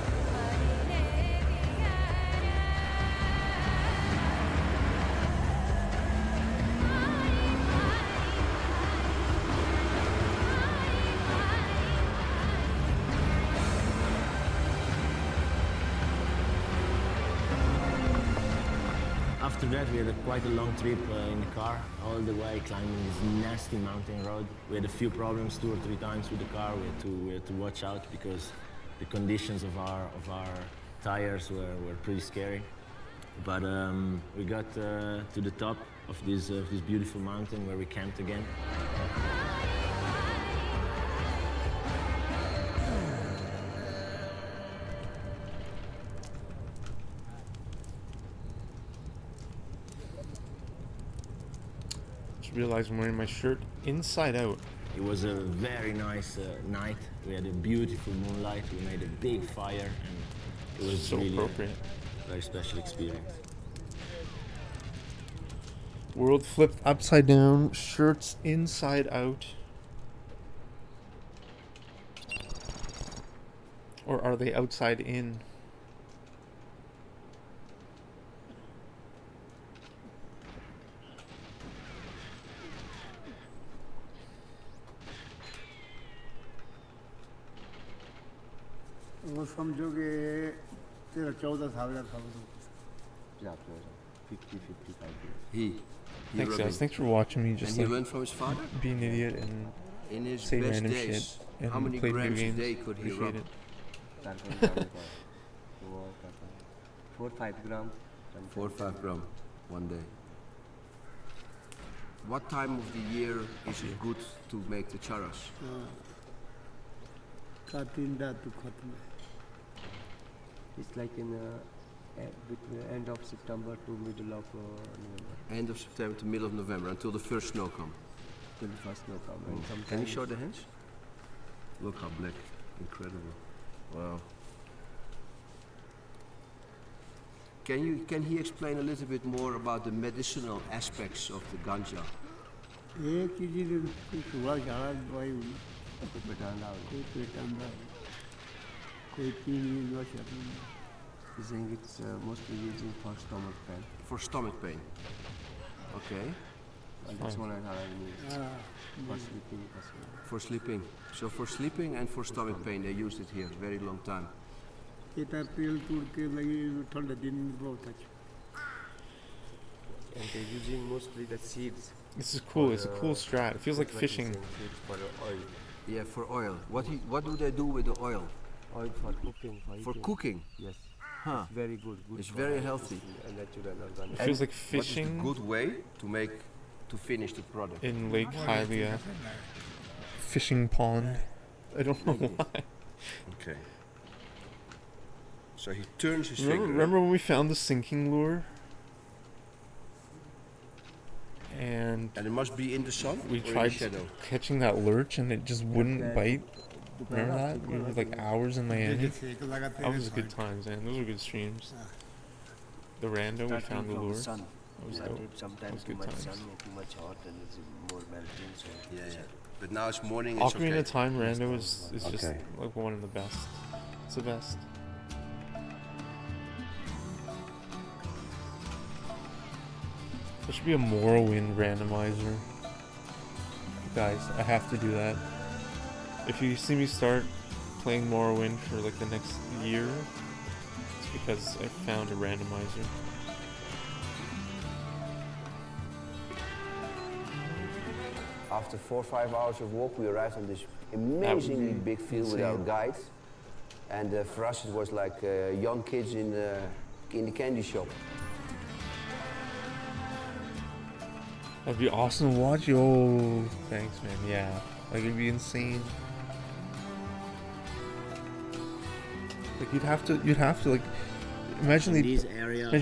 After that, we had quite a long trip in the car, all the way climbing this nasty mountain road. We had a few problems 2 or 3 times with the car. We had to watch out because the conditions of our tires were pretty scary. But we got to the top of this beautiful mountain where we camped again. Realize I'm wearing my shirt inside out. It was a very nice night. We had a beautiful moonlight. We made a big fire, and it was So really appropriate. a very special experience. World flipped upside down, shirts inside out. Or are they outside in? वो समझो कि तेरा 14 साल का था वो। 50-55 years. Thanks guys, thanks for watching me just And he like learned from his father? be an idiot and In his say best random days, shit and how many play video grams a games. day could he Appreciate rub? it. 4-5 gram. 4-5 gram one day. What time of the year is it good to make the charas? It's like in between end of September to middle of November. End of September to middle of November, until the first snow comes. Till the first snow comes. And Can you sometimes- show the hands? Look how black. Incredible. Wow. Can he explain a little bit more about the medicinal aspects of the ganja? एक ही चीज़ सुबह झाड़ा दवाई हुई कोई पेटाना कोई पेटाना कोई पीनी दवा शक्ल He's saying it's mostly using for stomach pain. For stomach pain. Okay. And this one I have used for sleeping as well. For sleeping. So for sleeping and for stomach pain, they used it here very long time. इतना तेल तूड़ के लगी ठंडे दिन में बहुत अच्छा And they're using mostly the seeds. This is cool. It's a cool strat. It feels like fishing. Seeds for the oil. Yeah, for oil. What do they do with the oil? Oil for cooking. For eating. cooking? Yes. Huh. Very good. It's very healthy. It feels like fishing. What is the good way to finish the product? In Lake Hylia. Fishing pond. I don't know why. Okay. So he turns his finger. Remember when we found the sinking lure? And it must be in the sun. We or tried in the shadow? catching that lurch and it just wouldn't bite. Remember that? We were like hours in Miami. That was good times, man. Those were good streams. The rando, we found the lure. That was dope. That was good times. Too much hot and it's more melting. So yeah. But now it's morning. Ocarina of Time rando is just like one of the best. It's the best. There should be a Morrowind randomizer. Guys, I have to do that. If you see me start playing Morrowind for like the next year, it's because I found a randomizer. After 4 or 5 hours of walk, we arrived on this amazingly big field with our guide. And for us, it was like young kids in the candy shop. That'd be awesome to watch. Yo, thanks, man. Yeah, like it'd be insane. Like you'd have to like imagine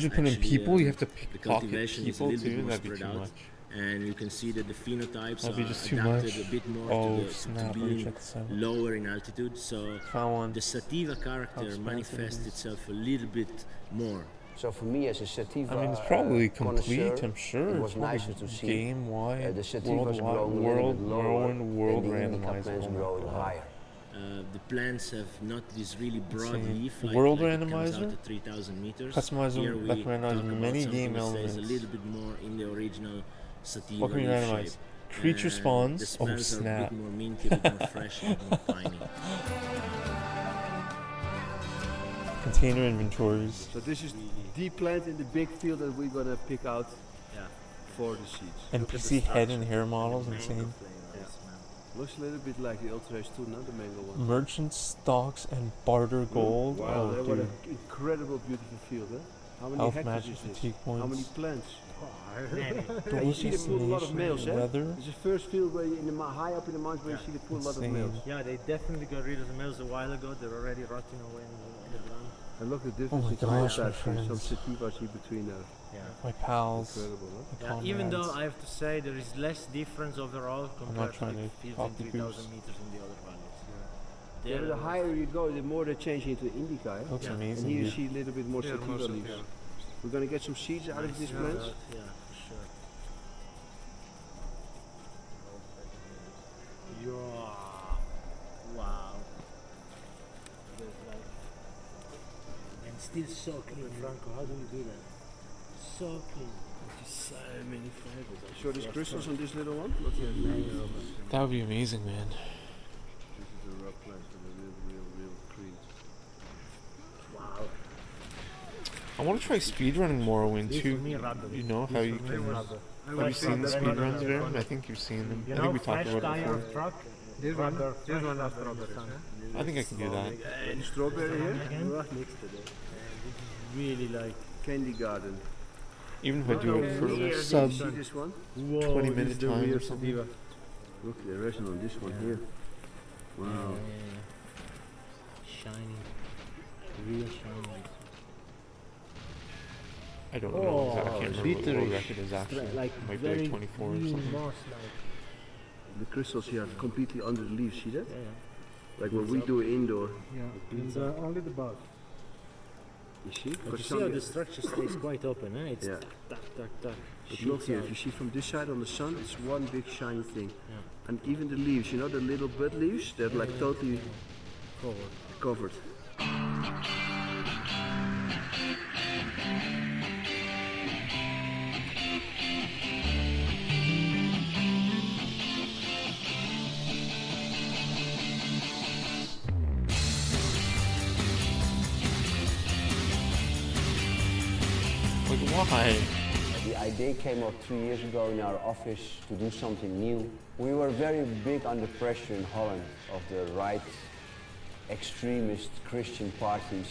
putting people. You have to pick pocket people too. That'd be too much. And you can see that the phenotypes That'd be are just too adapted much. a bit more to being snap. lower in altitude. So the sativa character manifests itself a little bit more. So for me as a sativa I mean, it's probably complete, I'm sure. It was nicer to see game-wide, the sativas growing lower and the indica plants growing higher. The plants have not this really broad leaf like World it comes randomizer, out at 3,000 meters. customizer, Here we like randomize talk about many something game that stays elements. a little bit more in the original sativa What can you leaf randomize? shape. Creature And spawns? The Oh, smells are a snap. bit more minty, a bit more fresh, and more piney. Container inventories. So this is the plant in the big field that we're gonna pick out for the seeds. NPC head and hair models, insane. Looks a little bit like the Ultra H2, not the mango one. Merchant stocks and barter gold. Wow, Oh, what dude. an incredible, beautiful field, huh? How many Health hectares match is this? fatigue How many points. plants? Delicious You see they pull a lot of nation males, eh? weather. It's the first field where you, high up in the mountains where you see they pull a lot of Insane. males. Yeah, they definitely got rid of the males a while ago. They're already rotting away in the ground. And look at the Oh difference my in gosh, my height some friends. sativas here between there. My pals. Incredible, huh? my Yeah, even though comrades. I have to say there is less difference overall compared to trying the to fields copy in 3,000 goose. meters in the other valleys. Yeah, There the higher you go, the more they change into indica. Eh? Looks amazing, And here you yeah. see a little bit more sativa leaves. We're gonna get some seeds out of these plants. Yeah, for sure. Wow. There's like, and still so clean, Franco. How do you do that? So clean. So many fibers. Show these crystals on this little one. That would be amazing, man. This is the rough plants and the real cream. Wow. I want to try speedrunning Morrowind This too. for me, rubber. You know how you can. Have you seen the speedruns, Baron? I think you've seen them. You I know, think we talked fresh about tire it before. of truck. This one has strawberries. I think I can do that. And strawberry here. Right next to that. Really like Candy garden. Even if I do it for a sub See this one? 20-minute time or something. Look, they're resting on this one here. Wow. shiny, real shiny. I don't know. I can't remember what the world record is actually. Like Might be like 24 or something. The crystals here are completely under the leaves, see that? Yeah. Like what we do indoor. Yeah, it's only the bud. You see? But you see how the structure stays quite open, eh? It's Yeah. tuck, tuck, tuck. But look here, if you see from this side on the sun, it's one big shiny thing. Yeah. And even the leaves, you know, the little bud leaves, they're like totally covered. Like, why? The idea came up 3 years ago in our office to do something new. We were very big under pressure in Holland of the right extremist Christian parties.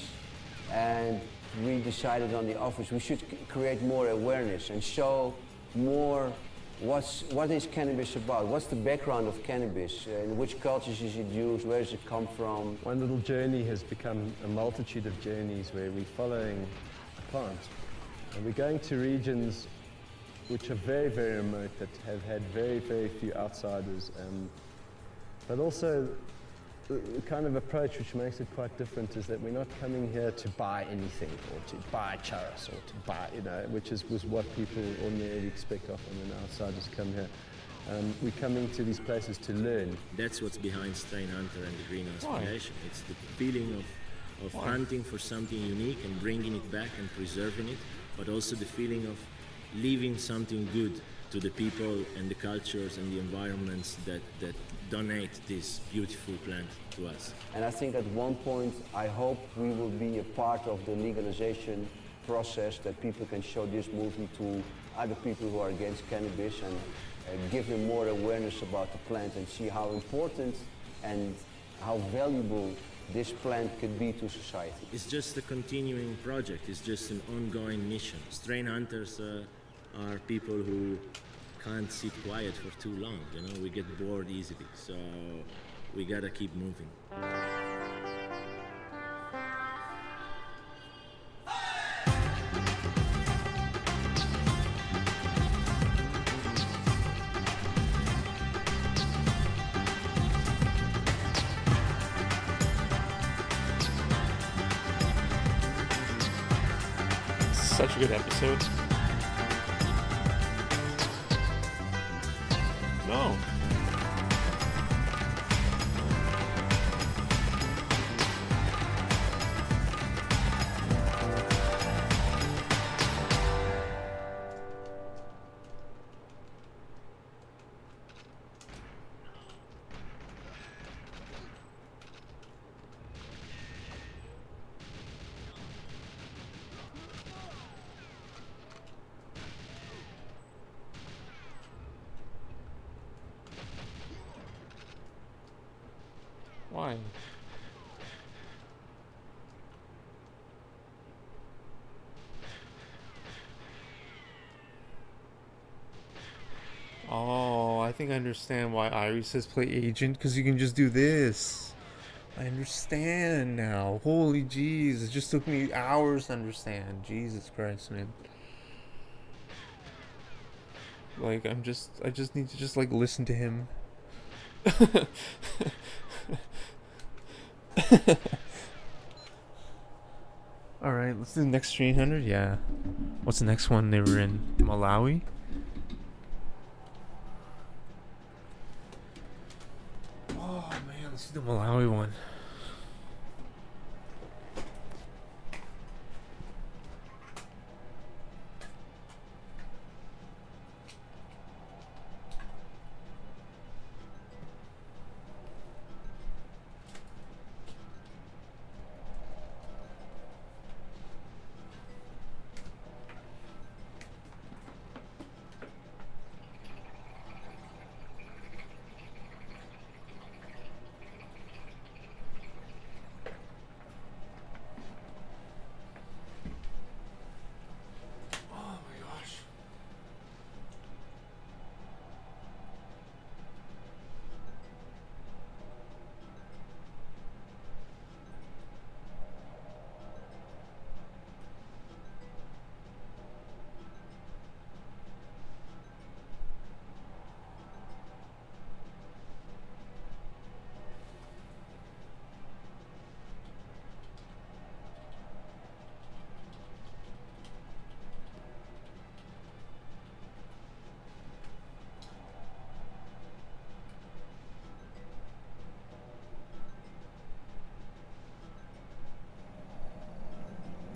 And we decided on the office we should create more awareness and show more what is cannabis about, what's the background of cannabis, in which cultures is it used, where does it come from. One little journey has become a multitude of journeys where we're following a plant. And we're going to regions which are very, very remote, that have had very, very few outsiders. But also, the kind of approach which makes it quite different is that we're not coming here to buy anything or to buy charas or to buy, which was what people ordinarily expect of when outsiders come here. We're coming to these places to learn. That's what's behind Strain Hunter and the Greenhouse Foundation. It's the feeling of hunting for something unique and bringing it back and preserving it, but also the feeling of leaving something good to the people and the cultures and the environments that donate this beautiful plant to us. And I think at one point, I hope we will be a part of the legalization process, that people can show this movie to other people who are against cannabis and give them more awareness about the plant and see how important and how valuable this plant could be to society. It's just a continuing project, it's just an ongoing mission. Strain Hunters are people who can't sit quiet for too long, we get bored easily, so we gotta keep moving. Such a good episode. No. Why? Oh, I think I understand why Irie says play agent, because you can just do this. I understand now. Holy jeez, it just took me hours to understand. Jesus Christ, man. Like, I just need to just, like, listen to him. Alright, let's do the next 300. Yeah. What's the next one? They were in Malawi? Oh man, let's do the Malawi one.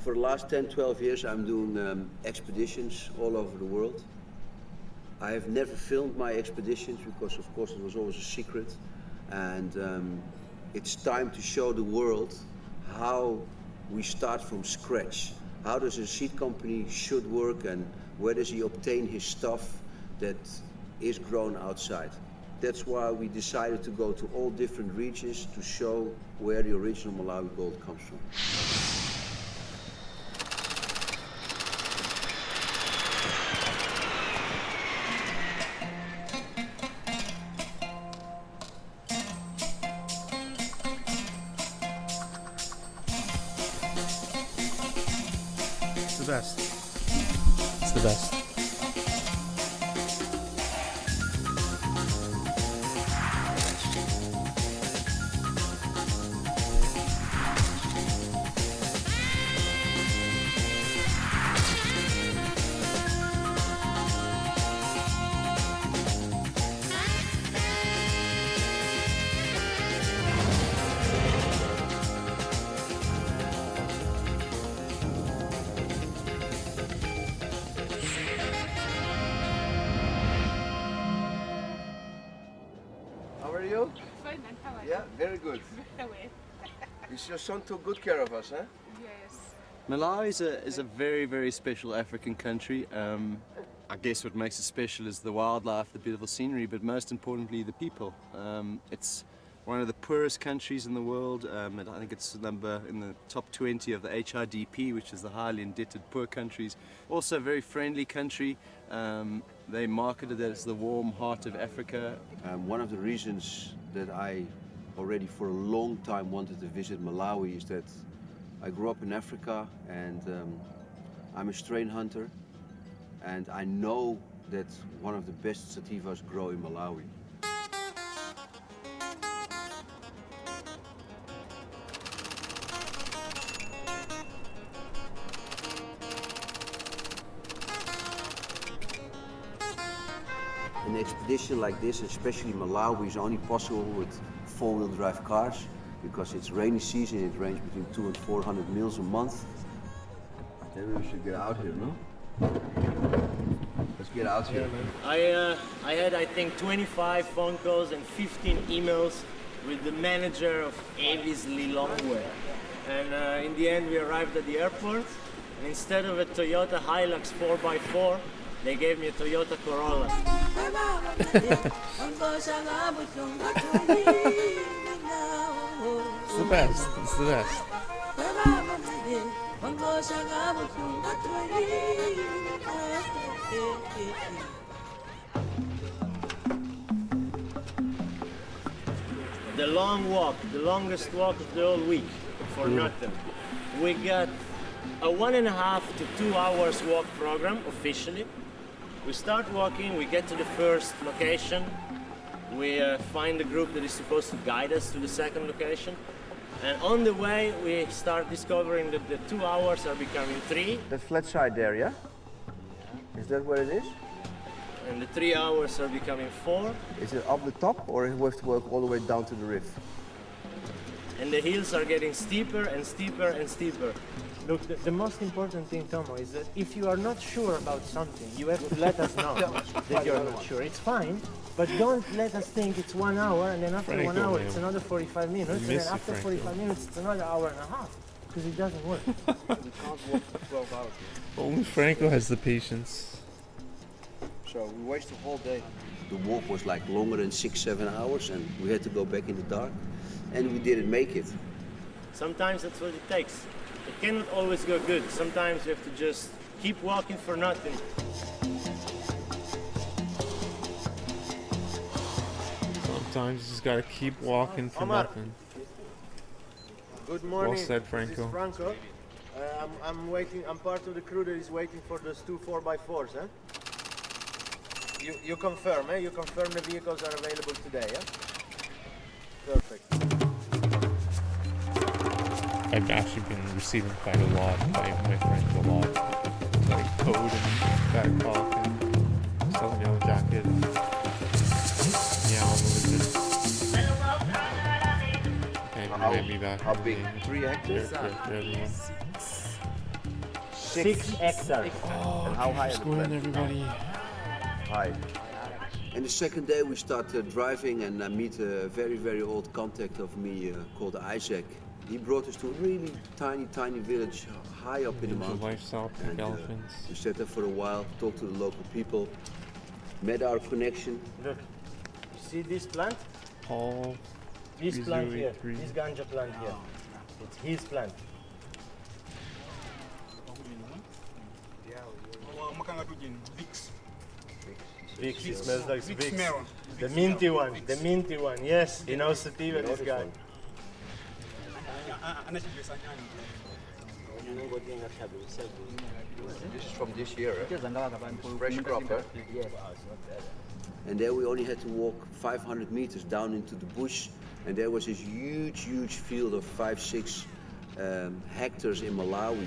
For the last 10, 12 years, I'm doing expeditions all over the world. I have never filmed my expeditions because, of course, it was always a secret. And it's time to show the world how we start from scratch. How does a seed company should work, and where does he obtain his stuff that is grown outside. That's why we decided to go to all different regions to show where the original Malawi gold comes from. the best. It's the best. How are you? Fine, and how are Yeah, very good. Very well. Is your son took good care of us, huh? Yes. Malawi is a very, very special African country. I guess what makes it special is the wildlife, the beautiful scenery, but most importantly, the people. It's one of the poorest countries in the world, and I think it's number in the top 20 of the HIDP, which is the highly indebted poor countries. Also a very friendly country. They marketed it as the warm heart of Africa. One of the reasons that I already for a long time wanted to visit Malawi is that I grew up in Africa and I'm a strain hunter, and I know that one of the best sativas grow in Malawi. An expedition like this, especially Malawi, is only possible with four-wheel drive cars because it's rainy season. It rains between 200 and 400 mils a month. Maybe we should get out here, no? Let's get out here. I had, I think, 25 phone calls and 15 emails with the manager of Avis Lilongwe. And in the end, we arrived at the airport, and instead of a Toyota Hilux 4x4, they gave me a Toyota Corolla. It's the best. It's the best. The long walk, the longest walk of the whole week, for nothing. We got a 1.5 to 2 hours walk program officially. We start walking, we get to the first location, we find the group that is supposed to guide us to the second location, and on the way we start discovering that the 2 hours are becoming 3. That flat side there, yeah? Is that where it is? And the 3 hours are becoming 4. Is it up the top or we have to walk all the way down to the rift? And the hills are getting steeper and steeper and steeper. Look, the most important thing, Tomo, is that if you are not sure about something, you have to let us know that you're not sure. It's fine, but don't let us think it's 1 hour, and then after 1 hour it's another 45 minutes, and then after 45 minutes it's another hour and a half, because it doesn't work. We can't walk for 12 hours. Only Franco has the patience. So we waste the whole day. The walk was like longer than 6-7 hours, and we had to go back in the dark, and we didn't make it. Sometimes that's what it takes. It cannot always go good. Sometimes you have to just keep walking for nothing. Sometimes you just gotta keep walking for Omar. nothing. Good morning. Well said, This Franco. is Franco. I'm waiting. I'm part of the crew that is waiting for those 2 4x4s. Eh? You confirm, eh? You confirm the vehicles are available today, yeah? Perfect. I've actually been receiving quite a lot by my friends a lot. Like Code and Fat Cock and Southern Yellow Jacket. Yeah, I'm okay, maybe back. How big? 3 hectares? Everyone. 6 hectares. Oh, And how high keep are the going, plants? everybody. High. And the second day we start driving and meet a very, very old contact of me called Aztec. He brought us to a really tiny, tiny village high up in the mountains. Lifestyle pink elephants. We sat there for a while, talked to the local people, met our connection. Look, you see this plant? Paul. This plant here, 3083. this ganja plant here. It's his plant. Vicks, it smells like Vicks. The minty one, yes. He knows sativa, this guy. This is from this year, eh? Fresh crop, eh? Yes. And there we only had to walk 500 meters down into the bush, and there was this huge field of 5-6 hectares in Malawi.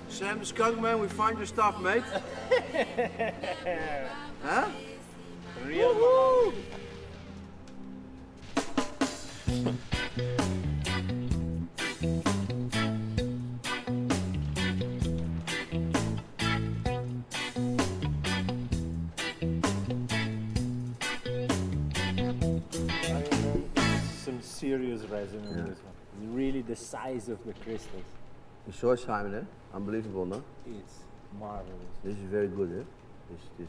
Sam the skunk man, we find your stuff, mate. Huh? Real Malawi. Some serious resin on this one. Really the size of the crystals. You saw it, Simon, eh? Unbelievable, no? It's marvelous. This is very good, eh?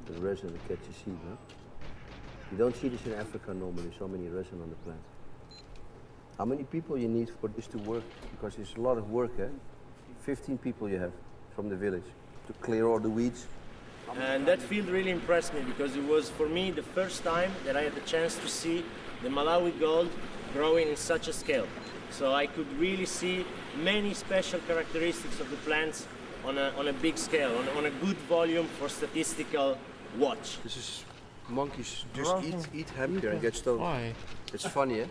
The resin that catches seed, no? You don't see this in Africa normally, so many resin on the plant. How many people you need for this to work? Because it's a lot of work, eh? 15 people you have from the village to clear all the weeds. And that field really impressed me because it was, for me, the first time that I had the chance to see the Malawi gold growing in such a scale. So I could really see many special characteristics of the plants on a big scale, on a good volume for statistical watch. This is monkeys just eat hemp here and get stoned. Why? It's funny, eh?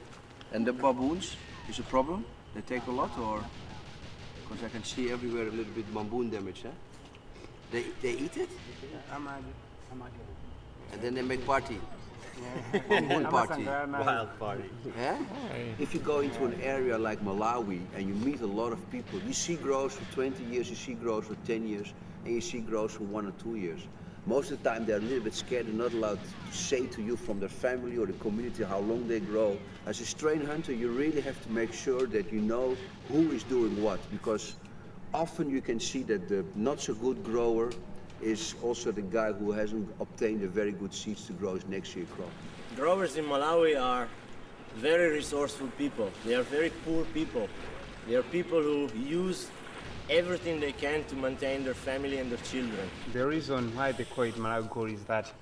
And the baboons is a problem? They take a lot, or? Because I can see everywhere a little bit baboon damage, eh? They eat it? And then they make party. Baboon party. Wild party. Yeah? If you go into an area like Malawi and you meet a lot of people, you see grows for 20 years, you see grows for 10 years, and you see grows for 1 or 2 years. Most of the time they're a little bit scared, they're not allowed to say to you from their family or the community how long they grow. As a strain hunter, you really have to make sure that you know who is doing what, because often you can see that the not so good grower is also the guy who hasn't obtained the very good seeds to grow his next year crop. Growers in Malawi are very resourceful people. They are very poor people. They are people who use everything they can to maintain their family and their children. The reason why they call it Malawi gold is that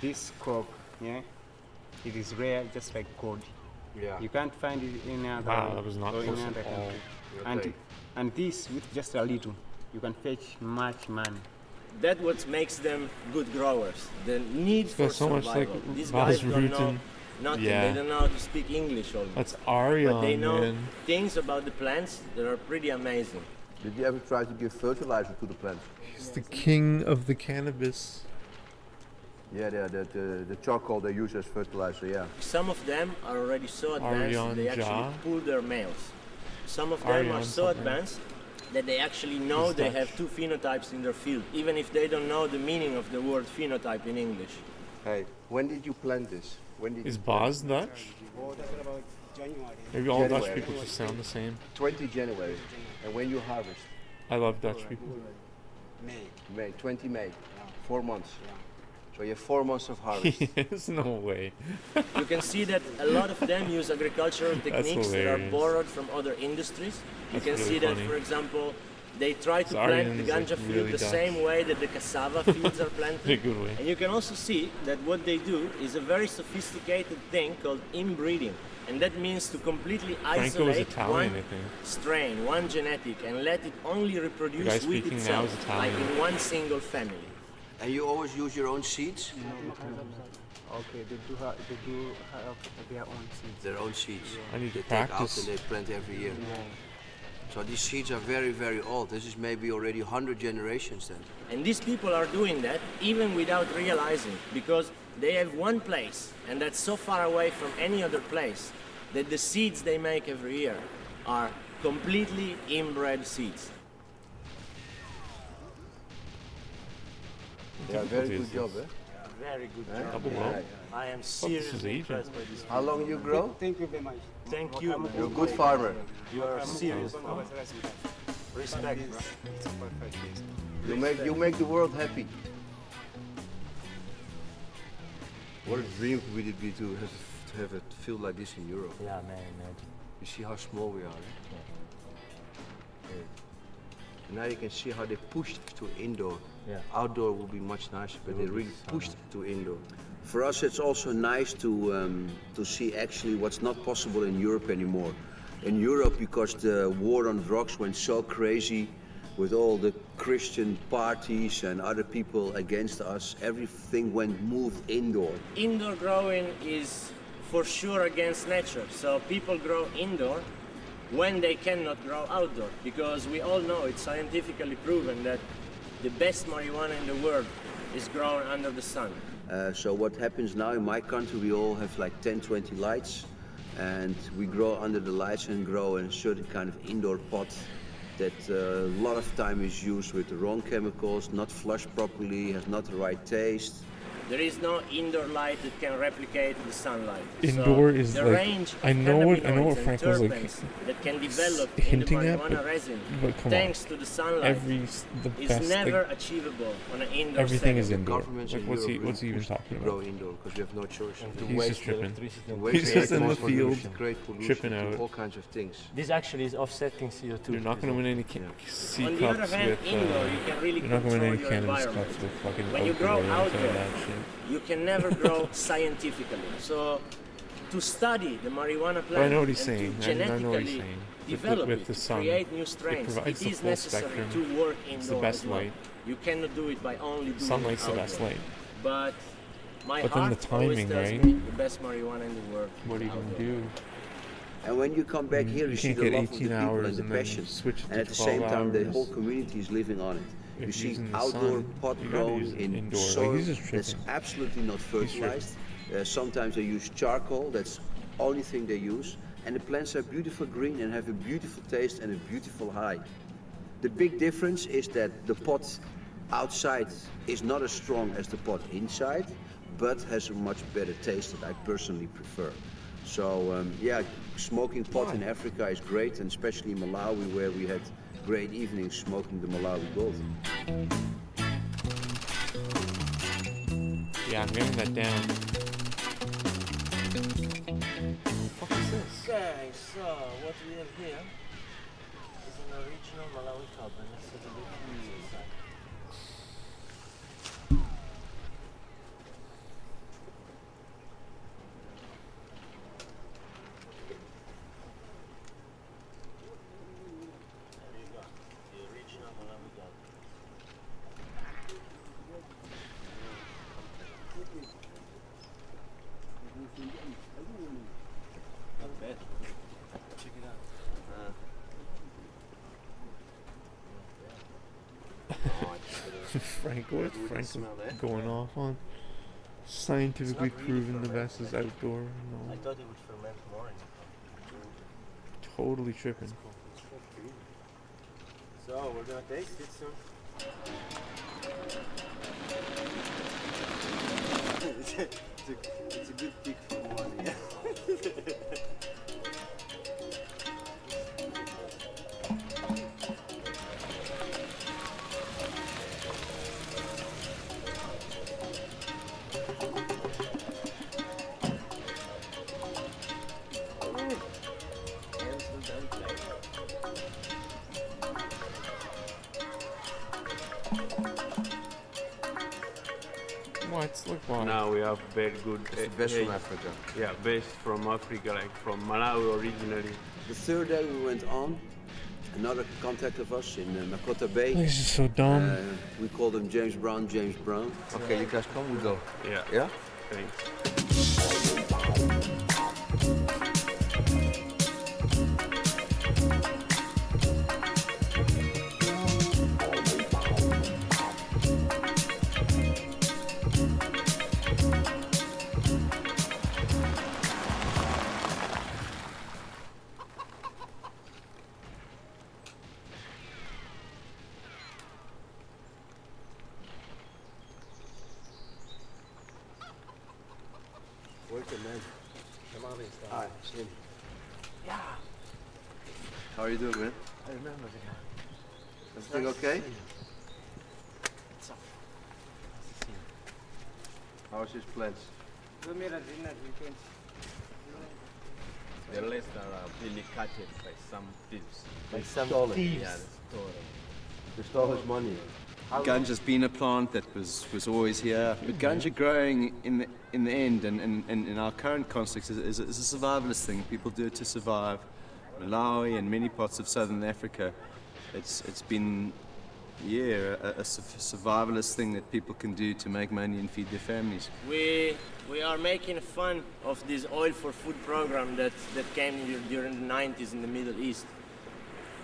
this crop, yeah, it is rare, just like gold. Yeah. You can't find it in other That was not or in close other at all. country. And this, with just a little, you can fetch much money. That's what makes them good growers. The need for Got so much survival. like These guys don't know Basrooten. nothing. Yeah. They don't know how to speak English almost. That's Arion, But they know man. things about the plants that are pretty amazing. Did you ever try to give fertilizer to the plants? He's the king of the cannabis. Yeah, the charcoal they use as fertilizer, yeah. Some of them are already so advanced that they Arion actually Ja? pull their males. Some of them are Arion so something. advanced that they actually know He's they Dutch. have two phenotypes in their field, even if they don't know the meaning of the word phenotype in English. Hey, when did you plant this? When did Is you plant Boz Dutch? Maybe all Dutch January. people just sound the same. 20 January. And when you harvest? I love Dutch people. May, 20 May. 4 months. So you have 4 months of harvest. There's no way. You can see that a lot of them use agricultural techniques that are hilarious. borrowed from other industries. You That's can really see that, funny. for example, they try to This plant Arion the is, like, ganja field really the Dutch. same way that the cassava fields are planted. In a good way. And you can also see that what they do is a very sophisticated thing called inbreeding. And that means to completely Franco is isolate Italian, one I think. strain, one genetic, and let it only The reproduce guy with speaking now itself, is like Italian. in one single family. And you always use your own seeds? Okay, they do have their own seeds. Their own seeds. I need to they take out practice. and they plant every year. So these seeds are very, very old. This is maybe already 100 generations then. And these people are doing that even without realizing, because they have one place, and that's so far away from any other place, that the seeds they make every year are completely inbred seeds. Yeah, very good job, eh? Very good Eh? job. Double Yeah. well. I am this is seriously Asian. impressed by this. How long you grow? Thank you very much. Thank you. man. You're a good farmer. You are serious. Respect, bro. You make the world happy. What a dream would it be to have a field like this in Europe. Yeah, man, imagine. You see how small we are. Eh? And now you can see how they pushed to indoor. Yeah. Outdoor would be much nicer, but they really pushed to indoor. For us, it's also nice to see actually what's not possible in Europe anymore. In Europe, because the war on drugs went so crazy, with all the Christian parties and other people against us, everything moved indoor. Indoor growing is for sure against nature. So people grow indoor when they cannot grow outdoor, because we all know it's scientifically proven that the best marijuana in the world is grown under the sun. So what happens now in my country, we all have like 10, 20 lights, and we grow under the lights and grow in a certain kind of indoor pot that a lot of time is used with the wrong chemicals, not flushed properly, has not the right taste. There is no indoor light that can replicate the sunlight. Indoor so is the like range of I know what cannabinoids Frank and was like terpenes that can develop in the hinting at, marijuana resin, but come thanks on. to the sunlight, The is best, never like, achievable on an indoor everything is setting. indoor. Governments Like, in what's he Europe really even push talking to about? grow indoor because you have no choice. He's just tripping. The He's just in the field, great pollution, tripping to out. all kinds of things. This actually is offsetting CO2. You're not going to win any C On the other cups hand, with. indoor you can really You're not going to control win any your cannabis environment. cups with fucking When you grow outdoor outdoor, that shit. you can never grow scientifically. So to study the marijuana plant I know what he's and saying. to I know what he's genetically saying. develop with it, the to sun, create new strains, provides it the is full necessary spectrum. to work indoor It's the best as well. light. You cannot do it by only doing Sunlight's it the best outdoor. light. But my But then heart the always timing, tells right? me the best marijuana in the world. What are you going to do? And when you come back here, you see can't the get love of the 18 people hours and the and then passion. switch it And to at the same 12 time, the hours. whole community is living on it. You If see using the outdoor sun, pot you gotta grown use it in indoor. Like, soil he's just that's tripping. absolutely not fertilized. Sometimes they use charcoal, that's the only thing they use. And the plants are beautiful green and have a beautiful taste and a beautiful high. The big difference is that the pot outside is not as strong as the pot inside, but has a much better taste that I personally prefer. So yeah, smoking pot in Africa is great, and especially in Malawi, where we had great evenings smoking the Malawi gold. Yeah, I'm getting that down. What the fuck is this? Okay, so what we have here is an original Malawi cup, and this is a bit inside. There you go, the original Malawi cup. Not bad. Check it out. Frank, what is Frank going off on? Scientifically proven the best is outdoor. I No, thought it would ferment more in the cup. totally tripping. So we're gonna taste it soon. It's a good pick for the morning. What? Look what? Now we have very good. It's the best from Africa. Yeah, best from Africa, like from Malawi originally. The third day we went on, another contact of us in Nakota Bay. This is so dumb. We called him James Brown. Okay, you guys come, we go. Yeah. Yeah? Thanks. Welcome, man. Hi, Slim. Yeah. How are you doing, man? I remember the guy. Everything okay? What's up? How's his plans? We made a dinner, we can. The rest are really cutted by some thieves. By some Stolen. thieves. Yeah, they stole them. They stole his money. Ganja's been a plant that was always here, but ganja growing in the end and in our current context is a survivalist thing. People do it to survive. Malawi and many parts of southern Africa, it's been a survivalist thing that people can do to make money and feed their families. We are making fun of this oil for food program that came during the 90s in the Middle East,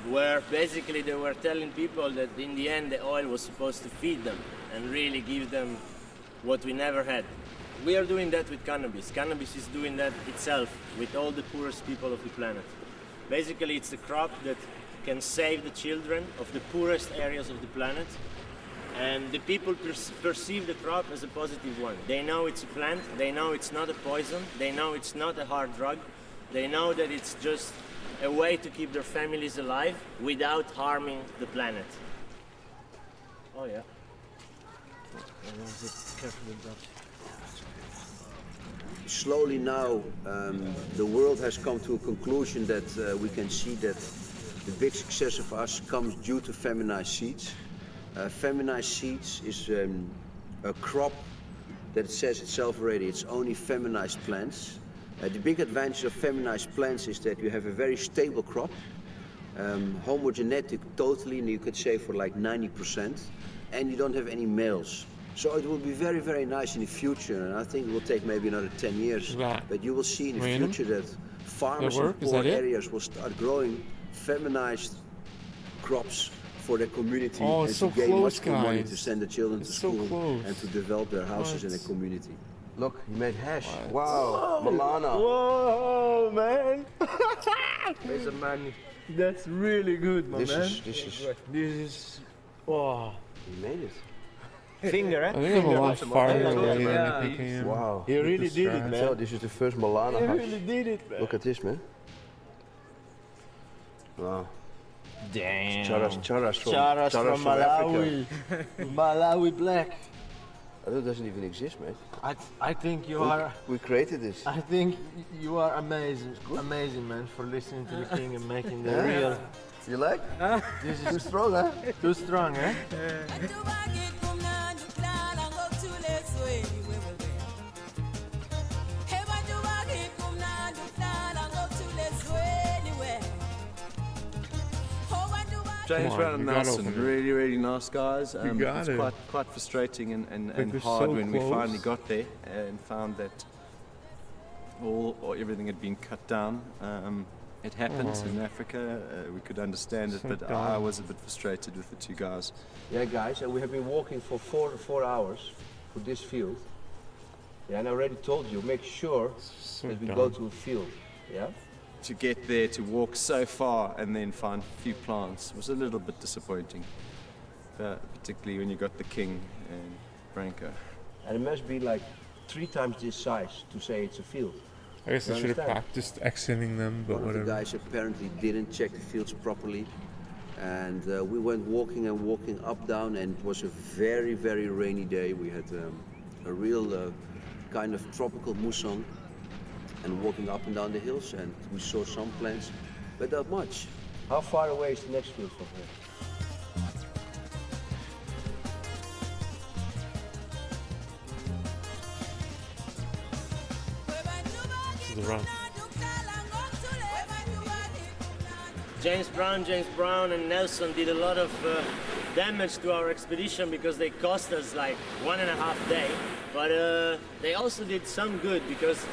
where basically they were telling people that in the end the oil was supposed to feed them and really give them what we never had. We are doing that with cannabis. Cannabis is doing that itself with all the poorest people of the planet. Basically, it's a crop that can save the children of the poorest areas of the planet, and the people perceive the crop as a positive one. They know it's a plant, they know it's not a poison, they know it's not a hard drug, they know that it's just a way to keep their families alive without harming the planet. Oh yeah. Careful with that. Slowly now, the world has come to a conclusion that we can see that the big success of us comes due to feminized seeds. Feminized seeds is a crop that says itself already, it's only feminized plants. The big advantage of feminized plants is that you have a very stable crop, homogenetic totally, and you could say for like 90%, and you don't have any males. So it will be very, very nice in the future, and I think it will take maybe another 10 years. But you will see in the future that farmers in poor areas will start growing feminized crops for their community and to gain much more money to send the children to school and to develop their houses in the community. Look, he made hash. Wow, Malana. Whoa, man. There's a man. That's really good, man. This is. Wow. He made it. Finger, eh? I think I'm a lot farther away than he became. Wow. He really did it, man. So this is the first Malana He hash. really did it, man. Look at this, man. Wow. Damn. Charas from Malawi. Malawi black. That doesn't even exist, mate. I think you are. We created this. I think you are amazing, man, for listening to the king and making the real. You like? This is too strong, huh? Too strong, eh? James Brown and Nelson, really, really nice guys. It's it. quite frustrating and hard so when we close. finally got there and found that everything had been cut down. It happens in Africa. We could understand it, but I was a bit frustrated with the two guys. Yeah, guys, and we have been walking for four hours for this field. Yeah, and I already told you, make sure that we go to a field. Yeah. To get there, to walk so far and then find a few plants was a little bit disappointing, particularly when you got the king and Branco. And it must be like 3 times this size to say it's a field. I guess I should have practiced exiting them, but One whatever. of the guys apparently didn't check the fields properly, and we went walking and walking up, down, and it was a very, very rainy day. We had a real kind of tropical mousson, and walking up and down the hills, and we saw some plants, but not much. How far away is the next field from here? This is the run. James Brown and Nelson did a lot of damage to our expedition because they cost us like 1.5 days. But they also did some good because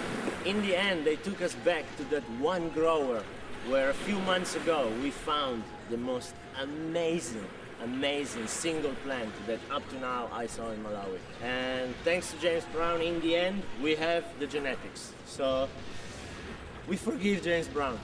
in the end they took us back to that one grower where a few months ago we found the most amazing single plant that up to now I saw in Malawi. And thanks to James Brown, in the end we have the genetics. So we forgive James Brown.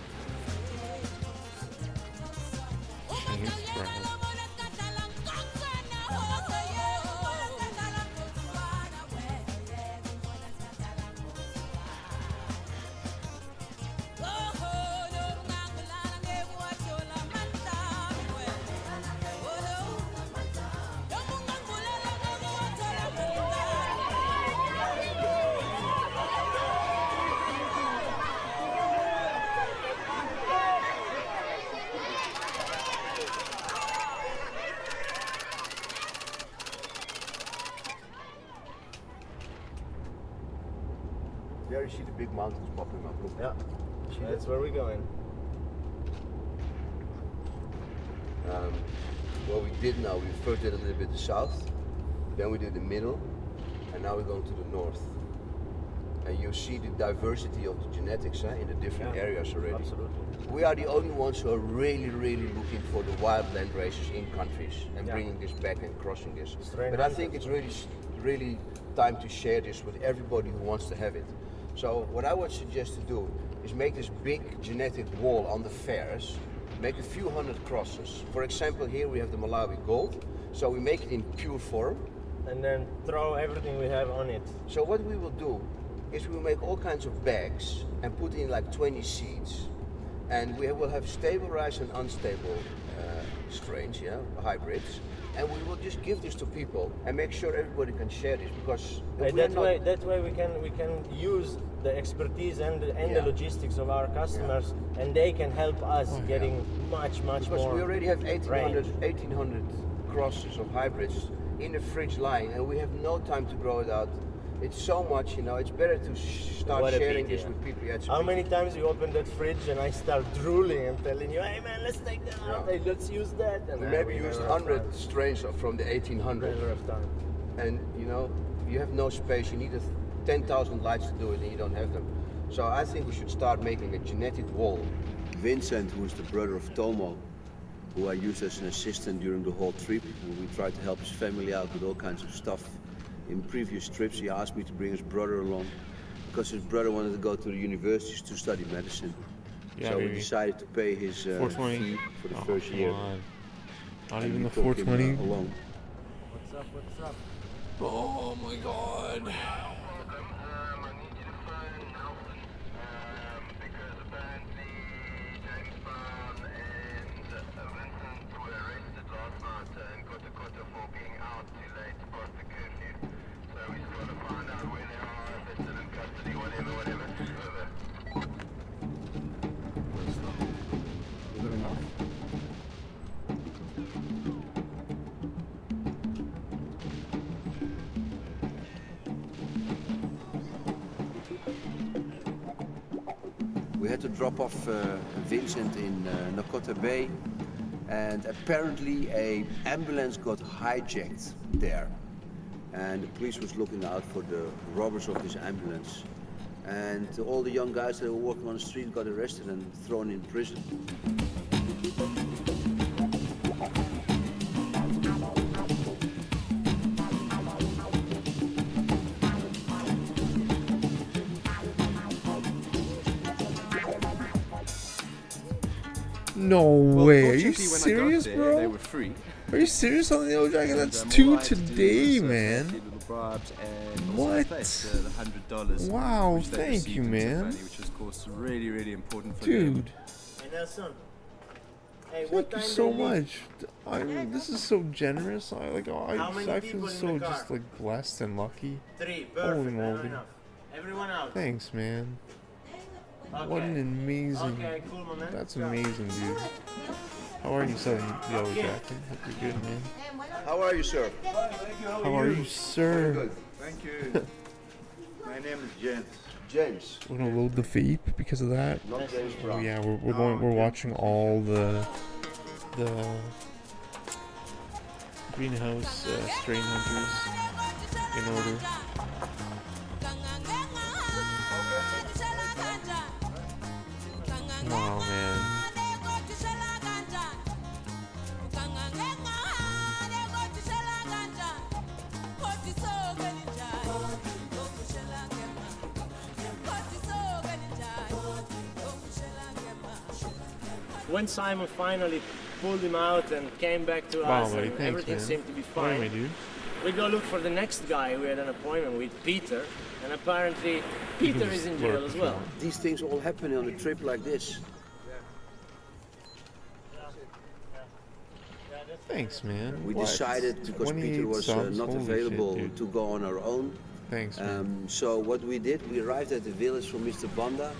There you see the big mountains popping up. Look. Yeah. That's where we're going. What we did now, we first did a little bit the south, then we did the middle, and now we're going to the north. And you see the diversity of the genetics in the different areas already. Absolutely. We are the only ones who are really looking for the wildland races in countries and bringing this back and crossing this. But I think it's really time to share this with everybody who wants to have it. So what I would suggest to do is make this big genetic wall on the fairs, make a few hundred crosses. For example, here we have the Malawi Gold, so we make it in pure form. And then throw everything we have on it. So what we will do is we will make all kinds of bags and put in like 20 seeds. And we will have stabilized and unstable strains, hybrids. And we will just give this to people and make sure everybody can share this, because that way we can use the expertise and the logistics of our customers, and they can help us getting much because more. We already have 1800 crosses of hybrids in the fridge lying, and we have no time to grow it out. It's so much, it's better to start sharing this with people. Yeah, how many times you open that fridge and I start drooling and telling you, hey man, let's take that out, hey, let's use that. And we maybe used 100 strains from the 1800s. And you have no space, you need 10,000 lights to do it and you don't have them. So I think we should start making a genetic wall. Vincent, who is the brother of Tomo, who I used as an assistant during the whole trip, we tried to help his family out with all kinds of stuff. In previous trips, he asked me to bring his brother along because his brother wanted to go to the universities to study medicine. Yeah, so baby. we decided to pay his fee for the first year. Not and even we the took 420. him, along. What's up? Oh my god. We had to drop off Vincent in Nakota Bay, and apparently an ambulance got hijacked there. And the police was looking out for the robbers of this ambulance. And all the young guys that were walking on the street got arrested and thrown in prison. No way. Are you fortunately, when I got serious, there, bro? they were free. Are you serious on the old jacket? That's And, two all I had to do today, was, man. pay little bribes and What? also pledge, the $100. Wow, which they thank received you, in man. Tiffany, which was, of course, really important for Dude. them. Hey Nelson. Hey, Thank you so much. This is so generous. How many I people feel in so the car? just like blessed and lucky. 3, Holy perfect, moly. enough. Everyone out. Thanks, man. Okay. What an amazing. Okay, cool, my man. That's amazing, dude. How are you, Southern Yellow Okay. Jacket? Hope you're good, man. How are you, sir? How are you, sir? Good. Thank you. My name is James. James. We're gonna load the vape because of that. Not James Oh Brown. yeah, we're watching all the greenhouse strain hunters in order. Wow, man. When Simon finally pulled him out and came back to Wow, us, buddy, and thanks, everything man. seemed to be What am I, fine, dude? we go look for the next guy. We had an appointment with Peter, and apparently Peter is in jail as well. These things all happen on a trip like this. Thanks, man. We What? decided, because 28 Peter was subs? not Holy available shit, dude. to go on our own. Thanks, man. So what we did, we arrived at the village from Mr. Banda.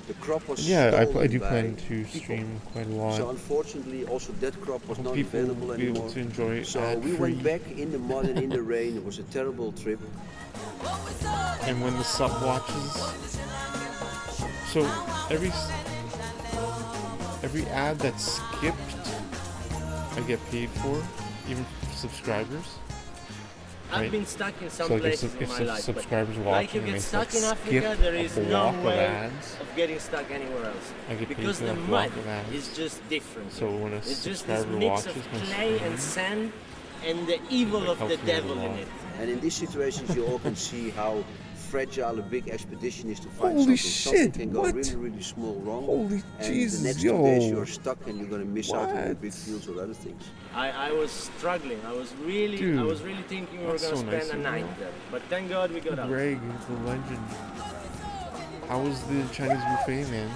The crop was Yeah, stolen I do by plan to people. stream quite a lot. So unfortunately, also that crop was Hope not people available will be able anymore. to enjoy it so we ad-free. went back in the mud and in the rain. It was a terrible trip. And when the sub watches, so every ad that's skipped, I get paid for, even for subscribers. I've been stuck in some so places if in my life, subscribers but watching like you and get they stuck in skip Africa, there is a no block of way ads, of getting stuck anywhere else. I get paid Because for the that block mud of ads. is just different. So when a it's just this subscriber mix of watches my clay and stream, sand and the evil of the helps me out a devil in lot. it. And in these situations, you all can see how fragile a big expedition is to find Holy something. Something shit, can go what? really, really small wrong. Holy and Jesus, the next yo. 2 days you're stuck and you're going to miss out on the What? big fields or other things. I was struggling. I was really thinking we were that's going to so spend nice a of night you. there. But thank God we got out. Greg, the legend. How was the Chinese buffet, man?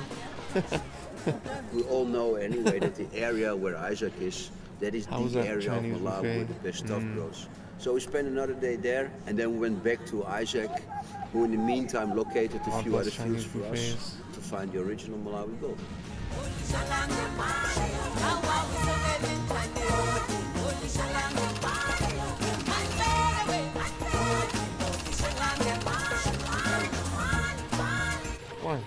We all know anyway that the area where Isaac is, that is How was the that area Chinese of Malawi where buffet? the best stuff grows. So we spent another day there, and then we went back to Isaac, who in the meantime located a few bless other fields Chinese for buffets. us to find the original Malawi gold. Why?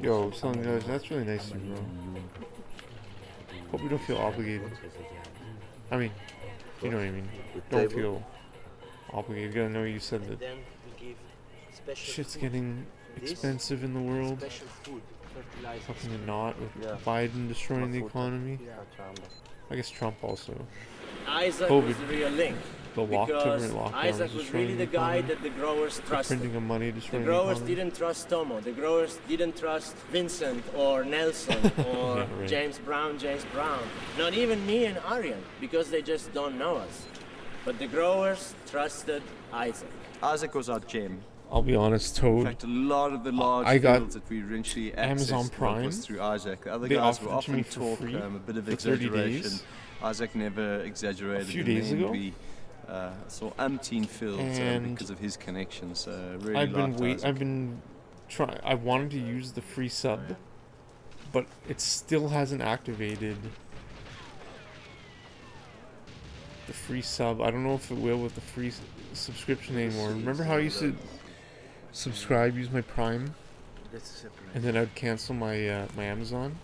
Yo, son, guys, that's really nice of you, bro. Hope you don't feel obligated. I mean, you know what I mean. Don't feel obligated. You gotta know you said that Then we give special shit's food. getting This expensive in the world. Special food, fertilizers. Something to not with Biden destroying the economy. I guess Trump also. Isaac COVID. was the real link. The Because lockdown Isaac was really the guy that the growers The trusted. printing of money The destroying growers economy. didn't trust Tomo. The growers didn't trust Vincent or Nelson or Yeah, right. James Brown. Not even me and Aryan, because they just don't know us. But the growers trusted Isaac. Isaac was our gem. I'll be honest, In Toad. fact, a lot of the large I got fields that we eventually Amazon accessed Prime. was through Isaac. The other They guys offered will it to me often for talk free a bit of for 30 exaggeration. days. Isaac never exaggerated. A few In days the end, ago. we saw umpteen fields And because of his connections. Really I've been trying. I wanted to use the free sub, but it still hasn't activated the free sub. I don't know if it will with the free subscription anymore. Remember how I used to subscribe, use my Prime, and then I'd cancel my my Amazon?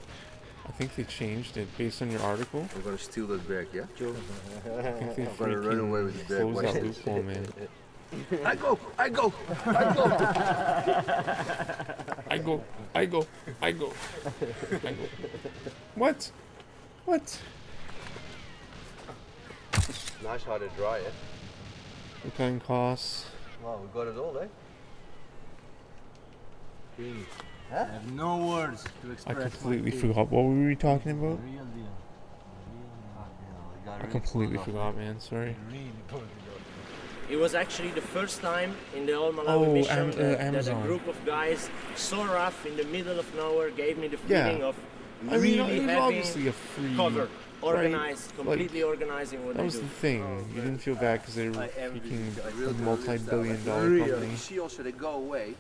I think they changed it based on your article. We're going to steal that back, yeah? I think they I'm going to run away with the bag. closed that loophole, man. I go! I go. What? Nice how they dry it. Recurring costs. Wow, we got it all, eh? I have no words to I express. completely forgot. What were we talking about? Real deal. I completely forgot, man. Sorry. It was actually the first time in the whole Malawi Oh, mission that a Amazon. group of guys so rough in the middle of nowhere gave me the Yeah. feeling of I mean, really it was having obviously a free cover, organized, right? completely organizing what That they was do. the thing. You didn't feel bad because they were freaking a multi-billion-dollar You company. see also they go away,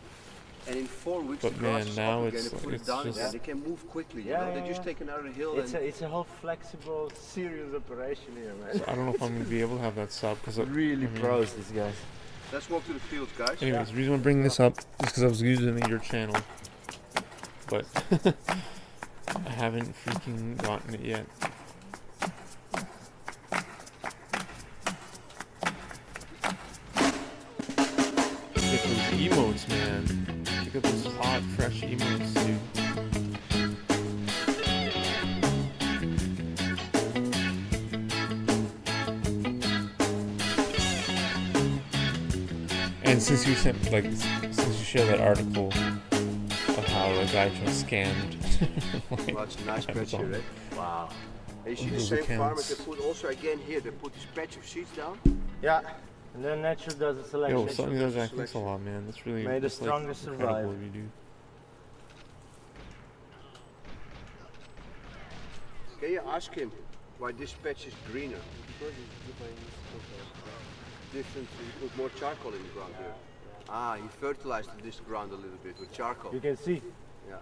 and in 4 weeks But the grass man, is now up again, it's- they put it it's down just- again. They can move quickly, you know? They just take another hill It's and... a whole flexible, serious operation here, man. So I don't know if I'm gonna be able to have that sub because Really pros, these guys. Let's walk to the fields, guys. Anyways, the reason I'm bringing this up is because I was using your channel, but I haven't freaking gotten it yet. Get those emotes, man. Check out those hot, fresh emotes, dude. And since you sent, like, since you shared that article of how a guy just scammed, like, Well, it's a nice patch Amazon. here, right? Wow. And you see the Those same accounts. farmers, they put also again here, they put this patch of seeds down. Yeah, and then nature does a selection. Yo, something does that. Thanks a lot, man. That's really May the that's, like, strongest incredible survive. what you do. Can you ask him why this patch is greener? Different, you put more charcoal in the ground here. Ah, he fertilized this ground a little bit with charcoal. You can see. Yeah.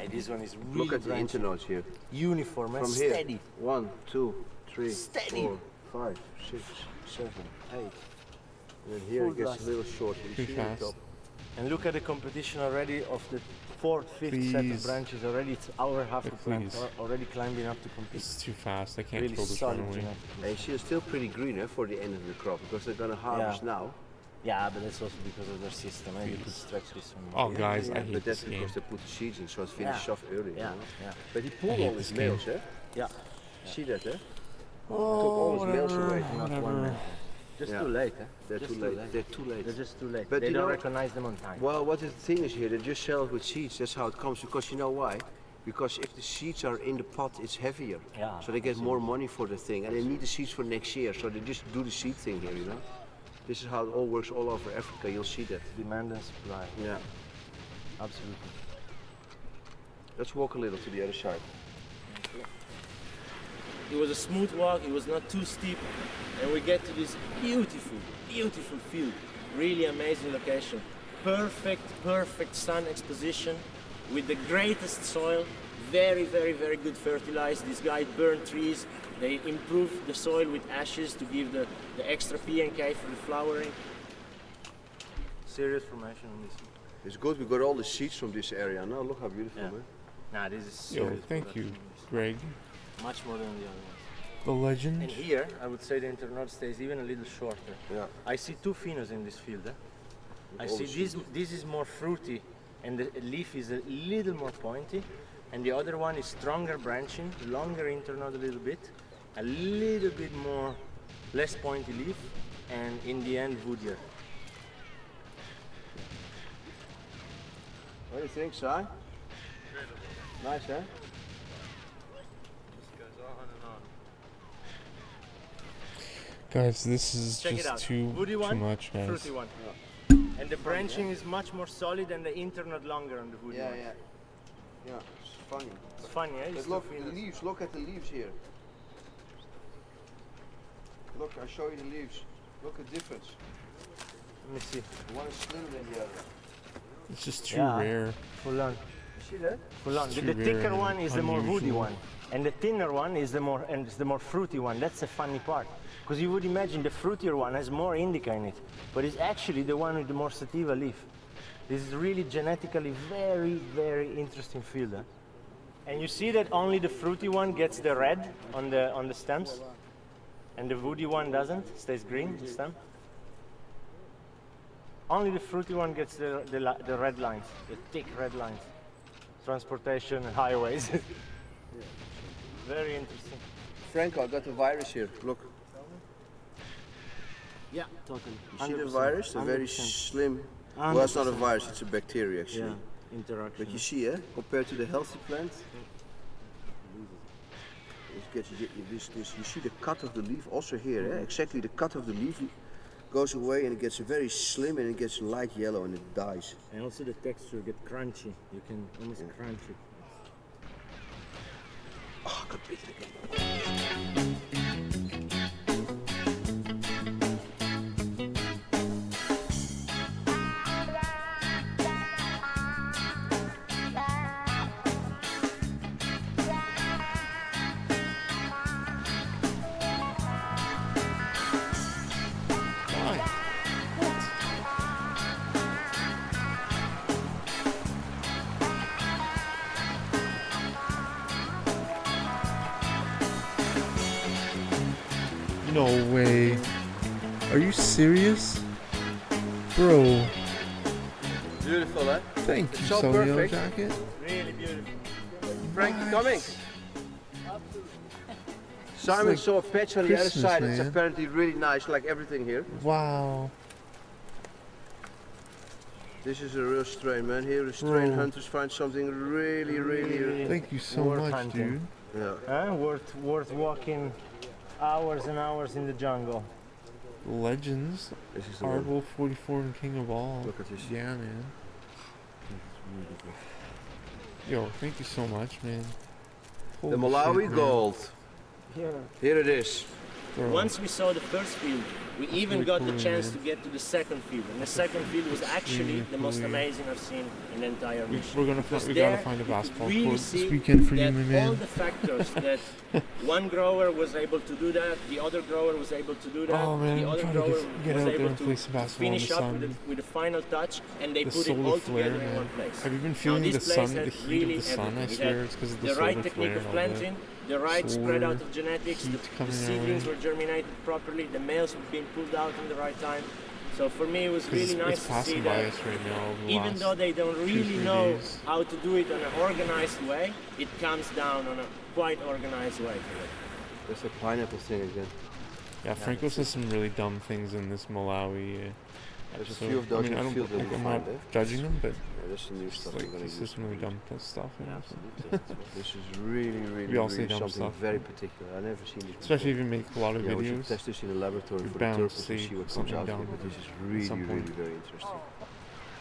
This one is really Look at the branching. internodes here. Uniform and From steady. here. 1, 2, 3, Steady. 4, 5, 6, 7, 8. And then here Full it gets blast. a little short. You Pretty see on fast. top. And look at the competition already of the 4th, 5th set of Please. branches. Already it's our half Yeah, the plant please. already climbing up to compete. This is too fast. I can't Really throw this solid right away. genetic. And you see it's still pretty green for the end of the crop because they're going to harvest now. Yeah, but that's also because of their system. Eh? You could stretch this one. Oh, guys, I hate But that's this game. because they put the seeds in, so it finishes off early. Yeah, You know? yeah. But he I pulled hate all his this game. males, eh? Yeah. See that, eh? Oh, Took all his males whatever, away. Not whatever. one man. Just Yeah. too late, eh? They're Just too late. They're too late. They're just too late. But They you don't know- recognize them on time. Well, what the thing is here, they just sell it with seeds. That's how it comes. Because you know why? Because if the seeds are in the pot, it's heavier. Yeah, So they get more money for the thing. And they need the seeds for next year. So they just do the seed thing here, you know? This is how it all works all over Africa. You'll see that. Demand and supply. Yeah. Absolutely. Let's walk a little to the other side. It was a smooth walk, it was not too steep, and we get to this beautiful, beautiful field. Really amazing location. Perfect sun exposition with the greatest soil. Very, very, very good fertilized. These guys burn trees. They improve the soil with ashes to give the extra P and K for the flowering. Serious formation on this one. It's good. We got all the seeds from this area. Now look how beautiful, Yeah. man. Nah, this is Yo, serious thank you, production on this. Greg. Much more than the other ones. The legend. And here, I would say the internode stays even a little shorter. Yeah. I see two phenos in this field. I all see the this is more fruity, and the leaf is a little more pointy, and the other one is stronger branching, longer internode a little bit, a little bit more, less pointy leaf, and in the end, woodier. What do you think, Si? Nice, huh? Guys, this is Check it out. just too Woody too one, much, guys. fruity one. And the branching is much more solid and the internode longer on the woody Yeah, one. yeah. Yeah, it's funny. It's funny, eh? But It's look, two the phenos. leaves. Look at the leaves here. Look, I'll show you the leaves. Look at the difference. Let me see. One is slimmer than the other. It's just too Yeah. rare. Full on. You see that? Full on. It's The too thicker rare one and is the more woody unusual. one, and the thinner one is the more fruity one. That's the funny part, because you would imagine the fruitier one has more indica in it, but it's actually the one with the more sativa leaf. This is really genetically very, very interesting field. Huh? And you see that only the fruity one gets the red on the stems, and the woody one doesn't. Stays green the stem. Only the fruity one gets the red lines, the thick red lines. Transportation and highways. Very interesting. Franco, I got the virus here. Look. Yeah, totally. You see the virus? The very 100%. slim. Well, it's not a virus, it's a bacteria actually. Yeah, interaction. But you see, compared to the healthy plant, it gets you see the cut of the leaf also here. Exactly the cut of the leaf goes away and it gets very slim and it gets light yellow and it dies. And also the texture gets crunchy. You can almost crunch it. Oh, I got bitten again. No way. Are you serious? Bro. Beautiful, eh? Thank It's you, so Solio perfect. Jacket. Really beautiful. Frank, you coming? Simon like saw a patch on the other Christmas, side. It's man. apparently really nice, like everything here. Wow. This is a real strain, man. Here the strain Bro. hunters find something really. Thank you so Worth much, hunting. dude. Yeah. Worth walking hours and hours in the jungle. Legends. This is the one. Hardwell 44 and King of All. Look at this. Yeah, man. Yo, thank you so much, man. The Holy Malawi shit, man. gold. Yeah. Here it is. Bro. Once we saw the first field, We even really got cool, the chance man. to get to the second field, and the second field was actually the most amazing I've seen in the entire mission. We're gonna Because we gotta there find a you could basketball really court this see weekend for you, that my man. all the factors that one grower was able to do that, the other grower was able to do that, Oh, man, the I'm other trying to grower get was out there able and to play some basketball in finish the up sun. with the final touch, and they The put it solar all flare, together in man. one place. Have you been Now, feeling this the place sun, had the heat really of the sun? I everything. It swear had it's because of the the solar right technique flare of and all planting, the the right spread solar out of genetics, heat the coming our seedlings way. were germinated properly, the males were being pulled out in the right time. So for me, it was 'Cause really it's nice to see passing by that us right now over the even last though they don't 2-3 really know days. how to do it in an organized way, it comes down on a quite organized way. There's a pineapple thing again. Yeah, Franco says some really dumb things in this Malawi There's a episode. few of those I mean, in I the don't, field that like, we I'm find, not eh? judging them, but Yeah, there's some new stuff like, we're gonna this use. is some really dumb stuff. You Yeah, know, absolutely. This is really, really, We all say really dumb something stuff. very particular. I've never seen this Especially if before. you make a lot of Yeah, we should videos, test this in the laboratory you're for the bound to turtles and say see what comes something out dumb here. But this is at really, some really point. very interesting.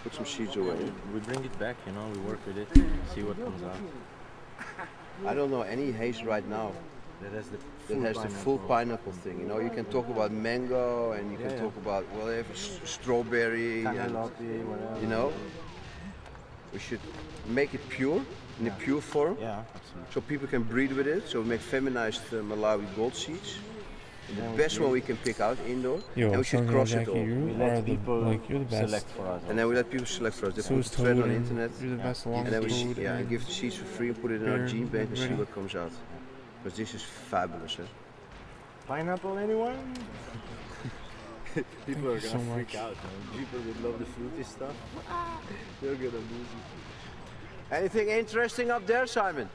Put some seeds away. We bring it back, you know, we work with it, see what comes out. I don't know any haze right now That has the that has the full pineapple thing. You know, you can talk about mango and you can Yeah, yeah. talk about, well, they have strawberry and, Cantaloupe, whatever. you know. We should make it pure, in a pure form. Yeah, absolutely. So people can breed with it. So we make feminized Malawi gold seeds. The best one we can pick out indoor. Yo, and we should Sonia, cross it Jackie, all. you We are let the people like you're the best. select for us. And then we let people select for us. They So put is the thread on Toad, the and internet. you're the best along And then we with Toad and give the seeds for free and put it in our Bear gene bank and see ready. what comes out. Because this is fabulous, eh? Pineapple, anyone? People are you gonna so freak much. out, man. People that love the fruity stuff, they're gonna lose it. Anything interesting up there, Simon?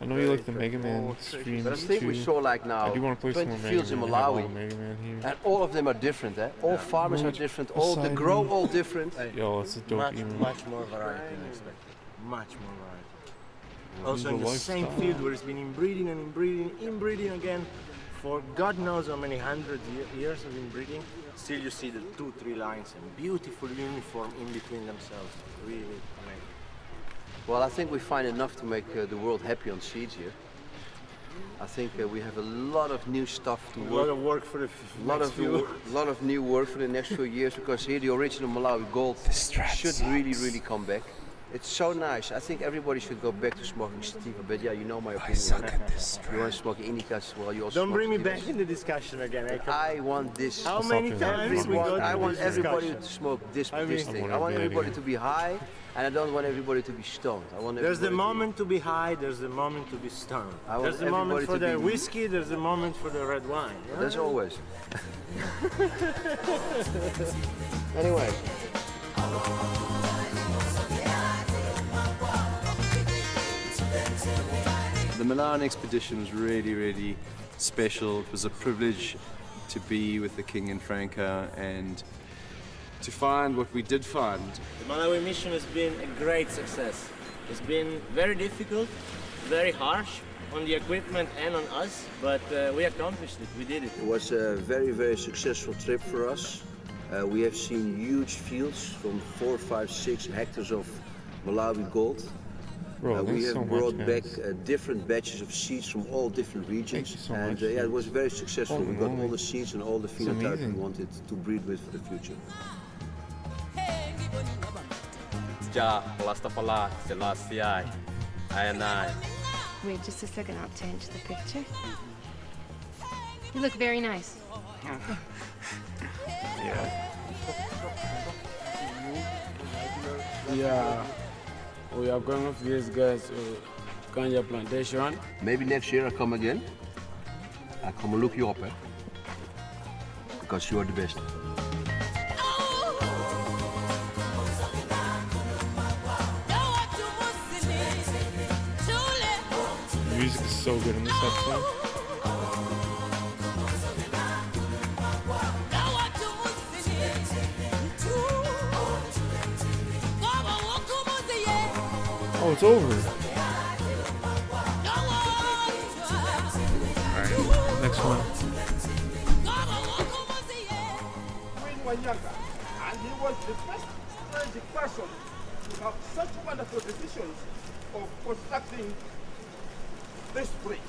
I know you like the Mega Man streams But I think we too. saw like now I do want to play some 20 more fields Mega in Man. I have all Malawi. the Mega Man here. And all of them are different, eh? All farmers are Right different, all the beside grow me. all different. Yo, it's a dope Much, email. much more variety than expected. Much more variety. Also These in are the same lifestyle. field where it's been inbreeding and inbreeding again for God knows how many years of inbreeding, still you see the 2-3 lines and beautiful uniform in between themselves. Really amazing. Well, I think we find enough to make the world happy on seeds here. I think we have a lot of new stuff to A work. lot of work for the lot of new work for the next few years because here the original Malawi gold should really come back. It's so nice. I think everybody should go back to smoking sativa. But yeah, you know my opinion. You want to smoke indicas, well, you also Don't smoke bring me sativas. back in the discussion again. Eh? I want this. How many times we go I through want this everybody discussion? to smoke this, I this mean- thing. I I wanna want be everybody here. to be high, and I don't want everybody to be stoned. I want There's the everybody to be- moment to be high, there's the moment to be stoned. I want There's the moment everybody for to the be- whiskey, there's the moment for the red wine. you know? That's always. Anyway. The Milan expedition was really, really special. It was a privilege to be with the King and Franca and to find what we did find. The Malawi mission has been a great success. It's been very difficult, very harsh on the equipment and on us, but we accomplished it, we did it. It was a very successful trip for us. We have seen huge fields from 4, 5, 6 hectares of Malawi gold. Bro, We thanks have so much, brought back guys. different batches of seeds from all different regions. Thank you so and much, yeah, it dude. was very successful. Holy We got all moly. the seeds and all the It's phenotype we amazing. wanted to breed with for the future. Ja, Rastafari, Selassie, I and I. Wait just a second, I'll change the picture. You look very nice. Yeah, we are going with these guys to Ganja Plantation. Maybe next year I come again. I come and look you up, eh? Because you are the best. The music is so good in this episode. Oh, it's over. Alright, next one. Wanyanga, and he was the first strategic person to have such wonderful decisions of constructing this bridge.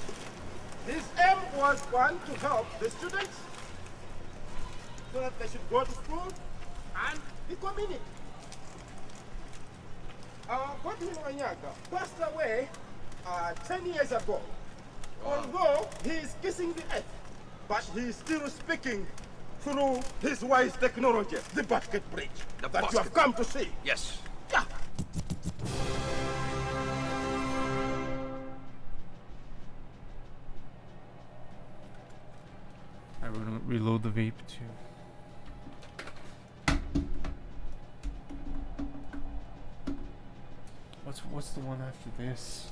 His aim was one to help the students so that they should go to school and the community. Godwin Wanyaga passed away 10 years ago. Although he is kissing the earth, but he is still speaking through his wise technology, the basket bridge that you have come to see. Yes. Yeah. I would reload the vape too. What's the one after this?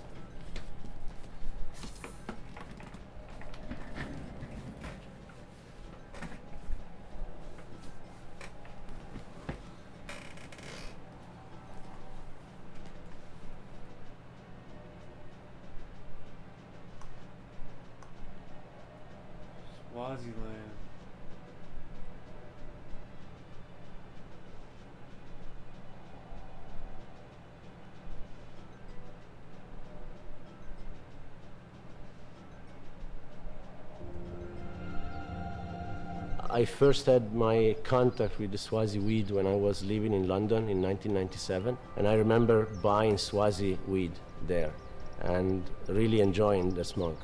Swaziland. I first had my contact with the Swazi weed when I was living in London in 1997, and I remember buying Swazi weed there and really enjoying the smoke.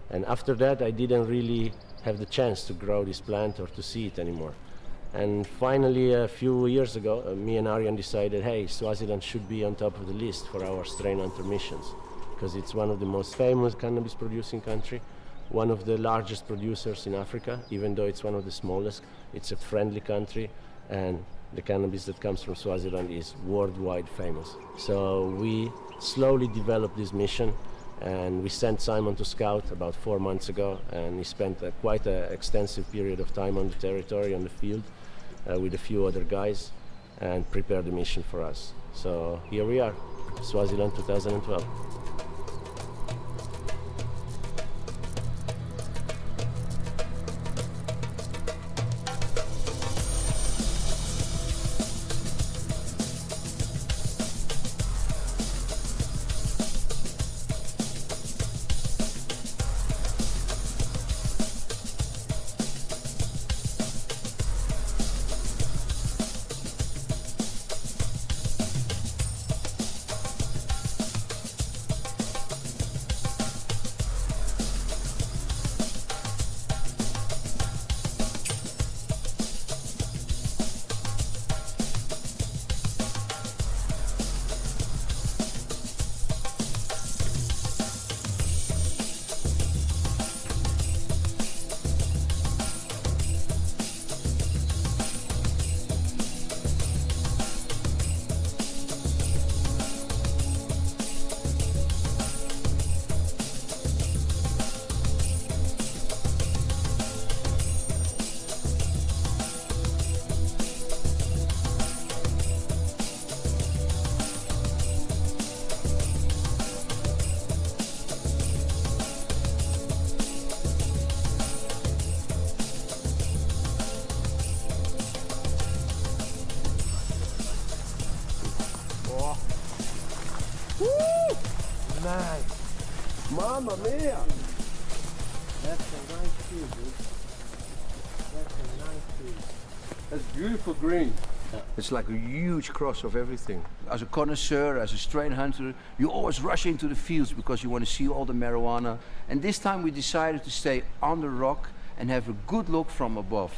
And after that, I didn't really have the chance to grow this plant or to see it anymore. And finally, a few years ago, me and Aryan decided, hey, Swaziland should be on top of the list for our strain hunter missions, because it's one of the most famous cannabis producing country, one of the largest producers in Africa, even though it's one of the smallest. It's a friendly country, and the cannabis that comes from Swaziland is worldwide famous. So we slowly developed this mission, and we sent Simon to scout about 4 months ago, and he spent quite an extensive period of time on the territory, on the field, with a few other guys, and prepared the mission for us. So here we are, Swaziland 2012. Mamma mia! That's a nice field, dude. That's a nice field. That's beautiful green. It's like a huge cross of everything. As a connoisseur, as a strain hunter, you always rush into the fields because you want to see all the marijuana. And this time we decided to stay on the rock and have a good look from above.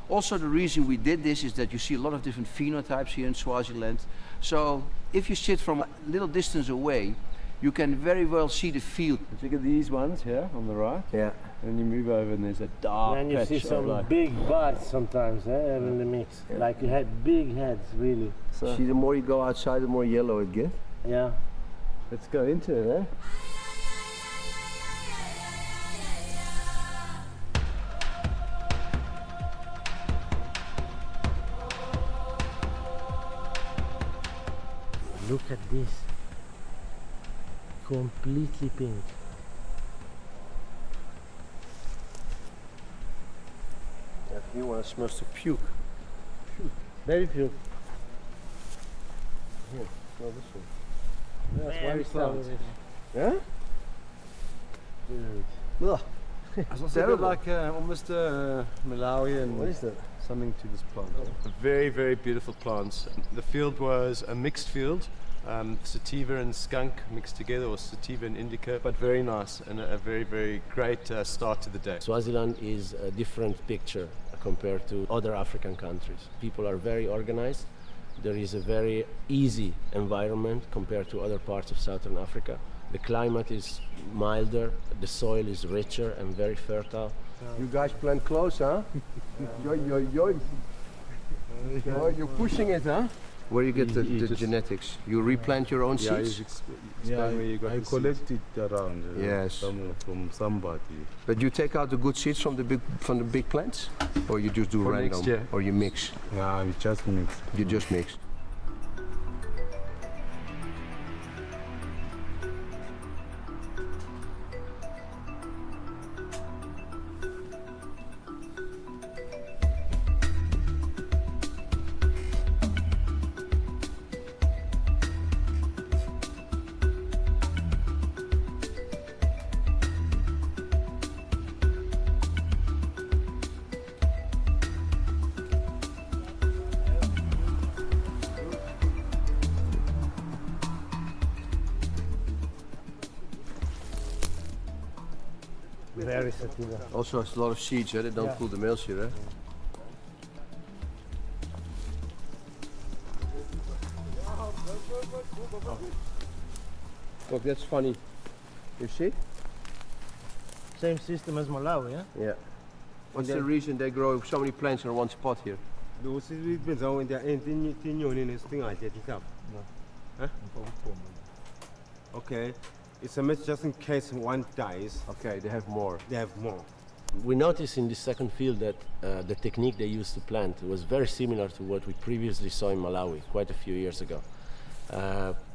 Also, the reason we did this is that you see a lot of different phenotypes here in Swaziland. So if you sit from a little distance away, you can very well see the field. Look at these ones here on the right. Yeah. And you move over and there's a dark And you patch see some of big buds sometimes in the mix. Yeah. Like you had big heads, really. So see, the more you go outside, the more yellow it gets. Yeah. Let's go into it, eh? Look at this. Completely pink. If you want to smell to puke. Very puke. Here, smell this one. That's why we start with it. Yeah? Ugh. It's also Terrible. like almost Malawian. What is that? Something to this plant. Very, very beautiful plants. The field was a mixed field, sativa and skunk mixed together, or sativa and indica, but very nice and a very, very great start to the day. Swaziland is a different picture compared to other African countries. People are very organized. There is a very easy environment compared to other parts of Southern Africa. The climate is milder, the soil is richer and very fertile. You guys plant close, huh? You're pushing it, huh? Where you get the genetics? You replant your own seeds? I collect it around. Yes. From somebody. But you take out the good seeds from the big plants, or you just do For random, next year. or you mix? Yeah, we just mix. You just mix. Very sativa. Also, it's a lot of seeds, they don't pull the males here, eh? Look, that's funny. You see? Same system as Malawi, yeah? Yeah. What's the reason they grow so many plants in one spot here? Okay, it's a mess just in case one dies. Okay, they have more. They have more. We noticed in this second field that the technique they used to plant was very similar to what we previously saw in Malawi quite a few years ago.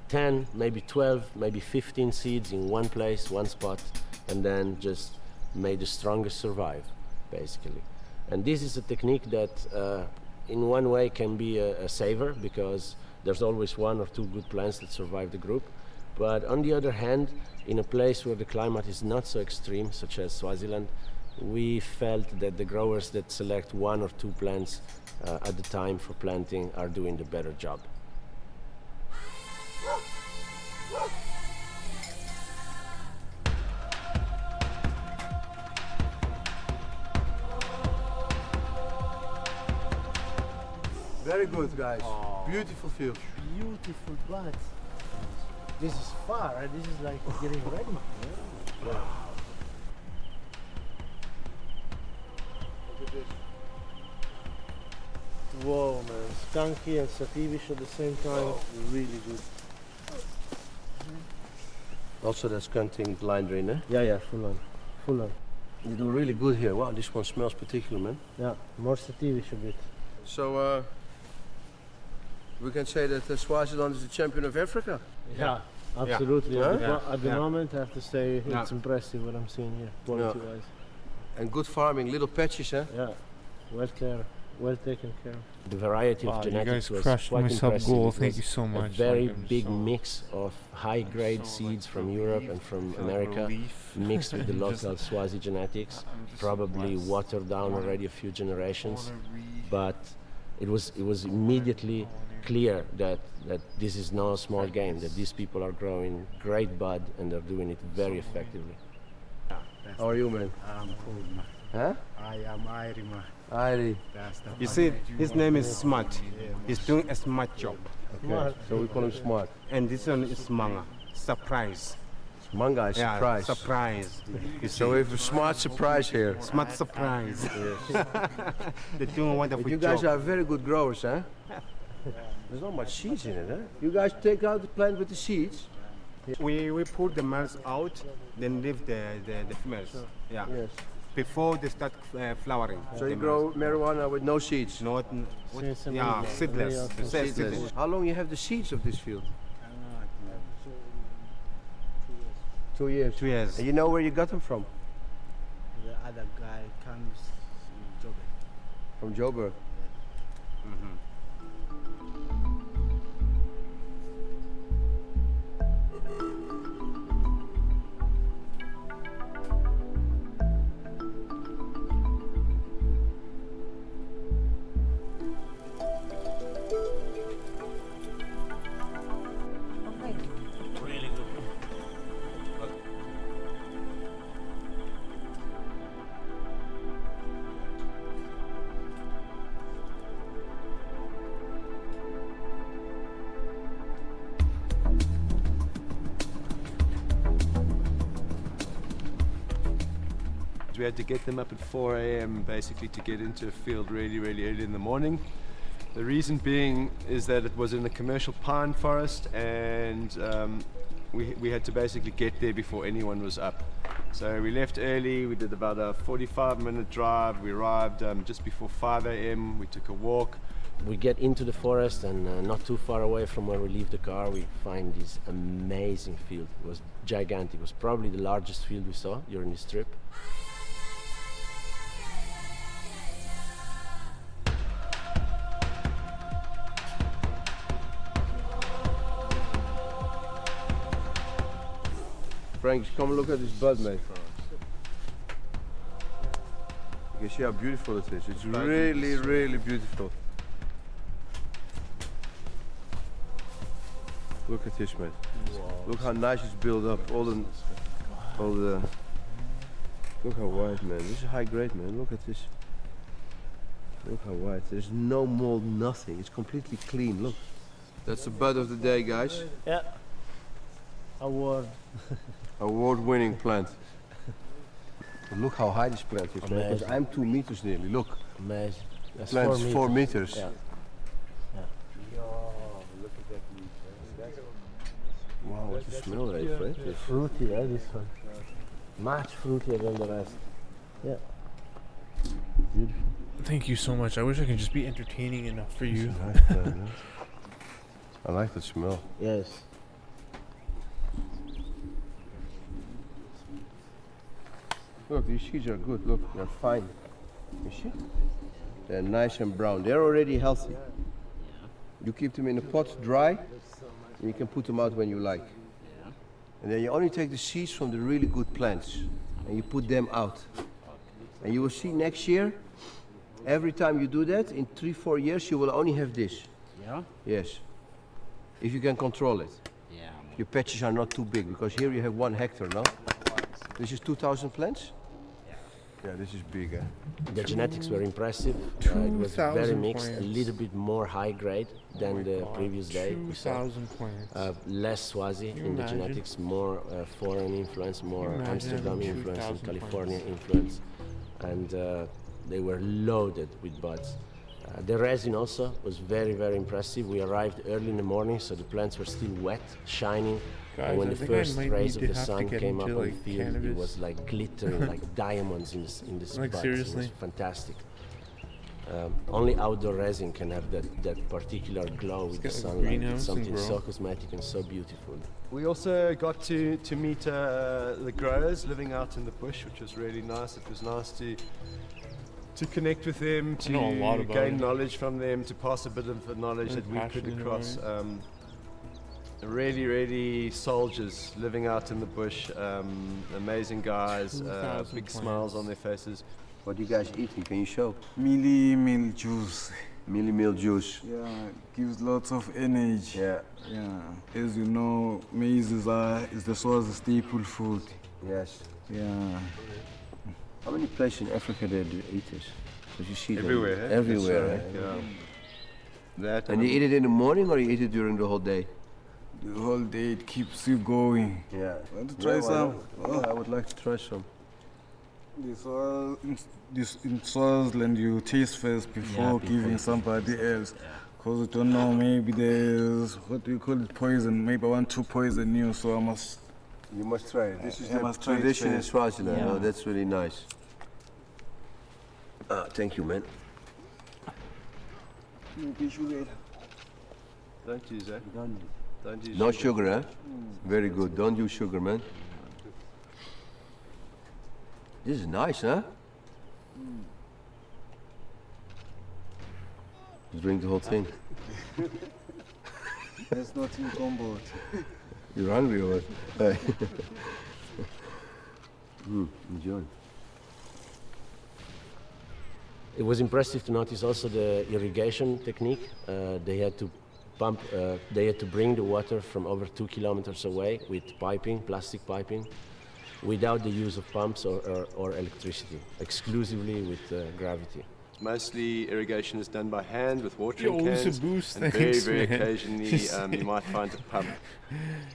10, maybe 12, maybe 15 seeds in one place, one spot, and then just made the strongest survive, basically. And this is a technique that in one way can be a saver, because there's always one or two good plants that survive the group. But on the other hand, in a place where the climate is not so extreme, such as Swaziland, we felt that the growers that select one or two plants at the time for planting are doing the better job. Very good, guys. Beautiful field. Beautiful plants. This is far, right? This is like getting ready. Wow. Look at this. Whoa, man. Skunky and sativish at the same time. Really good. Also, that's skunking blind drain, eh? Yeah, yeah, full on. Full on. You do really good here. Wow, this one smells particular, man. Yeah, more sativish a bit. So, we can say that Swaziland is the champion of Africa. Yeah, absolutely. Yeah. At the moment, I have to say it's impressive what I'm seeing here, quality-wise. And good farming, little patches, eh? Yeah, well taken care of. The variety of genetics was quite impressive. Goal. It Thank was you so much. A very big mix of high-grade seeds from Europe and from America, mixed with the local Swazi genetics, probably watered down already a few generations, but it was immediately clear that this is no small game, that these people are growing great bud and they're doing it very effectively. How are you, man? I'm cool, man. Huh? I am Irie, man. Irie. You see, his name is Smart. He's doing a smart job. Okay, so we call him Smart. And this one is Manga. Surprise. Manga is surprise. Surprise. So we have a smart surprise here. Smart surprise. Yes. They're doing a wonderful But you job. guys are very good growers, huh? There's not much seeds in it, huh? You guys take out the plant with the seeds? We pull the males out, then leave the females. Yeah. Yes. Before they start flowering. So you grow marijuana with no seeds? Yeah, seedless. Seedless. How long you have the seeds of this field? 2 years. 2 years. And you know where you got them from? The other guy comes in Joburg. From Joburg. we had to get them up at 4 a.m. basically to get into a field really early in the morning. The reason being is that it was in the commercial pine forest, and we had to basically get there before anyone was up. So we left early, we did about a 45-minute drive, we arrived just before 5 a.m, we took a walk. We get into the forest, and not too far away from where we leave the car, we find this amazing field. It was gigantic. It was probably the largest field we saw during this trip. Frank, come look at this bud, mate. You can see how beautiful it is. It's really beautiful. Look at this, mate. Wow. Look how nice it's built up. All the. Look how wide, man. This is high grade, man. Look at this. Look how wide. There's no mold, nothing. It's completely clean. Look. That's the bud of the day, guys. Yeah. Award-winning plant. Look how high this plant is, man. Because I'm 2 meters nearly. Look. Amazing. That's Plant's 4 meters. Yeah. Wow, what's the smell like, Frank? Fruity, this one. Much fruitier than the rest. Yeah. Beautiful. Thank you so much. I wish I could just be entertaining enough for you. Nice plant, I like the smell. Yes. Look, these seeds are good. Look, they're fine. You see? They're nice and brown. They're already healthy. You keep them in a pot dry, and you can put them out when you like. And then you only take the seeds from the really good plants, and you put them out. And you will see next year, every time you do that, in 3-4 years, you will only have this. Yeah? Yes. If you can control it. Yeah. Your patches are not too big, because here you have 1 hectare, no? This is 2,000 plants? Yeah, this is big, eh? The genetics were impressive. It was very mixed, a little bit more high grade than the previous day. 2,000 plants. Less Swazi in the genetics, more foreign influence, more Amsterdam influence and California influence. And they were loaded with buds. The resin also was very impressive. We arrived early in the morning, so the plants were still wet, shining. Guys, and when the first rays of the sun came up on the field, cannabis. it was like glittering, like diamonds in this Like buds. seriously? It was fantastic. Only outdoor resin can have that particular glow with the sunlight. It's something so cosmetic and so beautiful. We also got to meet the growers living out in the bush, which was really nice. It was nice to connect with them, to gain knowledge from them, to pass a bit of the knowledge that we could across. Really soldiers living out in the bush, amazing guys, big smiles on their faces. What are you guys eating? Can you show? Mealy meal juice. Mealy meal juice. Yeah, gives lots of energy. Yeah. As you know, maize is the Swazi staple food. Yes. Yeah. How many places in Africa do you eat this? Because you see everywhere. Them everywhere. Right, yeah. That and you eat it in the morning or you eat it during the whole day? The whole day it keeps you going. Yeah. Want to try some? Yeah, I would like to try some. In Swaziland, you taste first before giving somebody else. Because you don't know, maybe there's, what do you call it, poison. Maybe I want to poison you, so I must... You must try it. This is the tradition in Swaziland. Yeah. Oh, that's really nice. Thank you, man. Don't use that. Don't use no sugar, eh? Very good. Don't use sugar, man. This is nice, huh? Drink the whole thing. There's nothing combo. You're hungry or what? Enjoy. It was impressive to notice also the irrigation technique. They had to pump. They had to bring the water from over 2 kilometers away with piping, plastic piping, without the use of pumps or electricity, exclusively with gravity. Mostly irrigation is done by hand with watering Yo, cans, Boost, and thanks, very man. occasionally you might find a pump.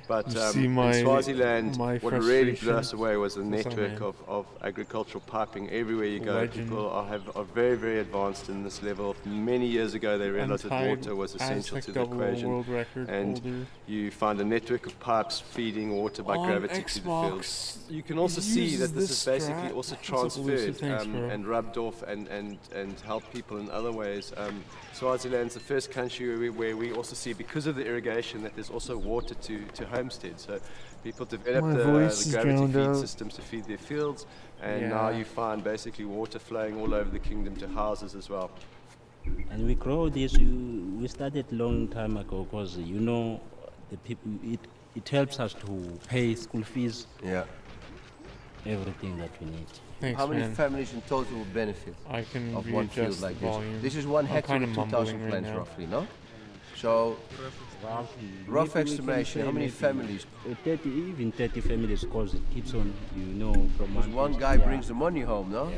But You see my- in Swaziland, my what really blew frustration? us away was the What's up, network man? of agricultural piping. Everywhere you go, Legend. people are very, very advanced in this level. Many years ago, they realized that Untied water was essential Aztec to the double equation. world record And holder. you find a network of pipes feeding water by On gravity to the Xbox, fields. You can also it see uses that this this is basically strat. also What's up, Lucy? transferred Thanks, bro. and rubbed off and help people in other ways. Swaziland's the first country where we also see, because of the irrigation, that there's also water to homestead. So people developed My the voice is gravity drowned feed out. systems to feed their fields, and Yeah. now you find basically water flowing all over the kingdom to houses as well. And we grow this. We started long time ago because the people. It helps us to pay school fees. Yeah. Everything that we need. Thanks, How many man. families in total will benefit I can of one field readjust like the this? volume. This is 1 I'm hectare kinda of 2,000 mumbling right plants now. roughly, no? So, rough estimation, how many families? 30, even 30 families, because it keeps on, from Because one guy brings the money home, no?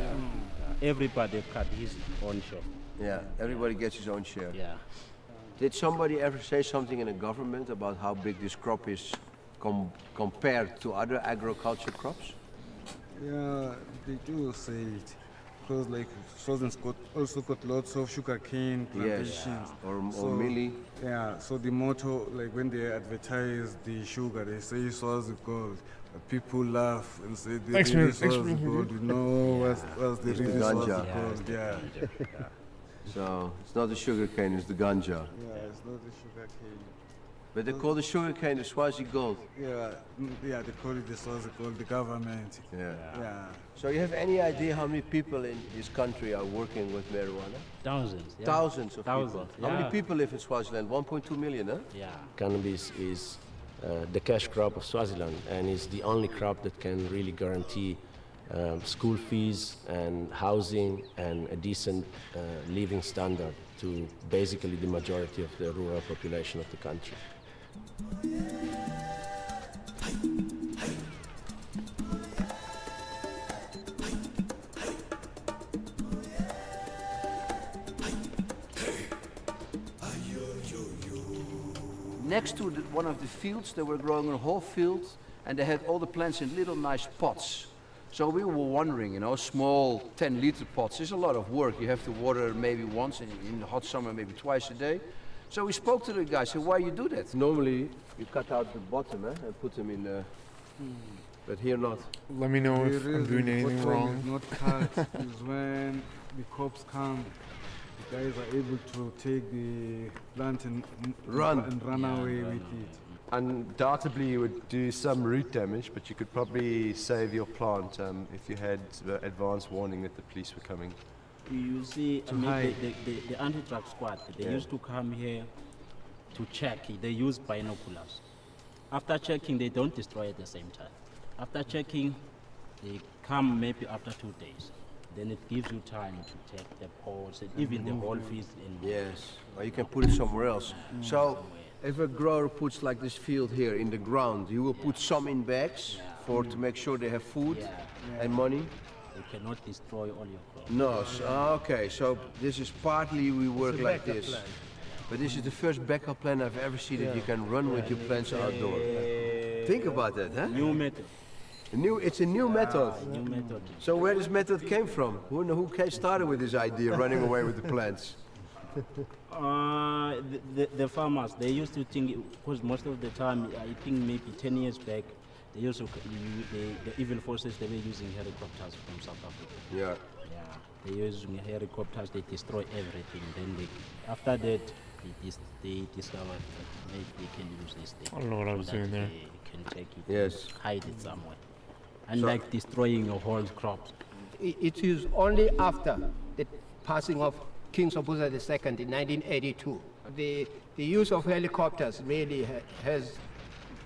Everybody cut his own share. Yeah, everybody gets his own share. Yeah. Did somebody ever say something in the government about how big this crop is compared to other agriculture crops? Yeah, they do say it. Because like Swaziland's also got lots of sugarcane plantations. or millie. Yeah, so the motto, like when they advertise the sugar, they say Swazi gold. But people laugh and say they Thanks, really man. Thanks, Swazi man. gold. You know what's the It's the really Swazi ganja. gold? Yeah. So, it's not the sugar cane, it's the ganja. Yeah, it's not the sugar cane. But they call the sugar cane the Swazi gold. Yeah, they call it the Swazi gold, the government. Yeah. Yeah. So you have any idea how many people in this country are working with marijuana? Thousands. Yeah. Thousands of Thousands, people. How yeah. many people live in Swaziland? 1.2 million, huh? Yeah. Cannabis is the cash crop of Swaziland, and is the only crop that can really guarantee school fees and housing and a decent living standard to basically the majority of the rural population of the country. Next to one of the fields, they were growing a whole field, and they had all the plants in little nice pots. So we were wondering, small 10-liter pots. It's a lot of work. You have to water maybe once, in the hot summer maybe twice a day. So we spoke to the guy, said, why you do that? Normally, you cut out the bottom and put them in the... But here not. Let me know if The I'm doing reason anything bottom wrong. is not cut is when the cops come, the guys are able to take the plant and run away with it. Undoubtedly, you would do some root damage, but you could probably save your plant if you had advance warning that the police were coming. You see, To hide. the anti-drug squad, they Yeah. used to come here to check. They use binoculars. After checking, they don't destroy at the same time. After checking, they come maybe after 2 days. Then it gives you time to check the pods and even the whole field. Yes, or you can put it somewhere else. So, if a grower puts like this field here in the ground, you will put some in bags to make sure they have food and money? You cannot destroy all your crops. No, okay, so this is partly we work It's a like backup this. plan. But this is the first backup plan I've ever seen that you can run with your plants outdoor. Think about that, huh? New method. It's a new method. New method. So where this method came from? Who started with this idea, running away with the plants? The farmers, they used to think, because most of the time, I think maybe 10 years back, they used to, the evil forces, they were using helicopters from South Africa. Yeah. Yeah, they using helicopters, they destroy everything. Then after that, they discovered that maybe they can use this thing. I don't know what I was so that doing there. They can take it, Yes. hide it somewhere. And like destroying your whole crops. It is only after the passing of King Sobhuza II in 1982. The use of helicopters really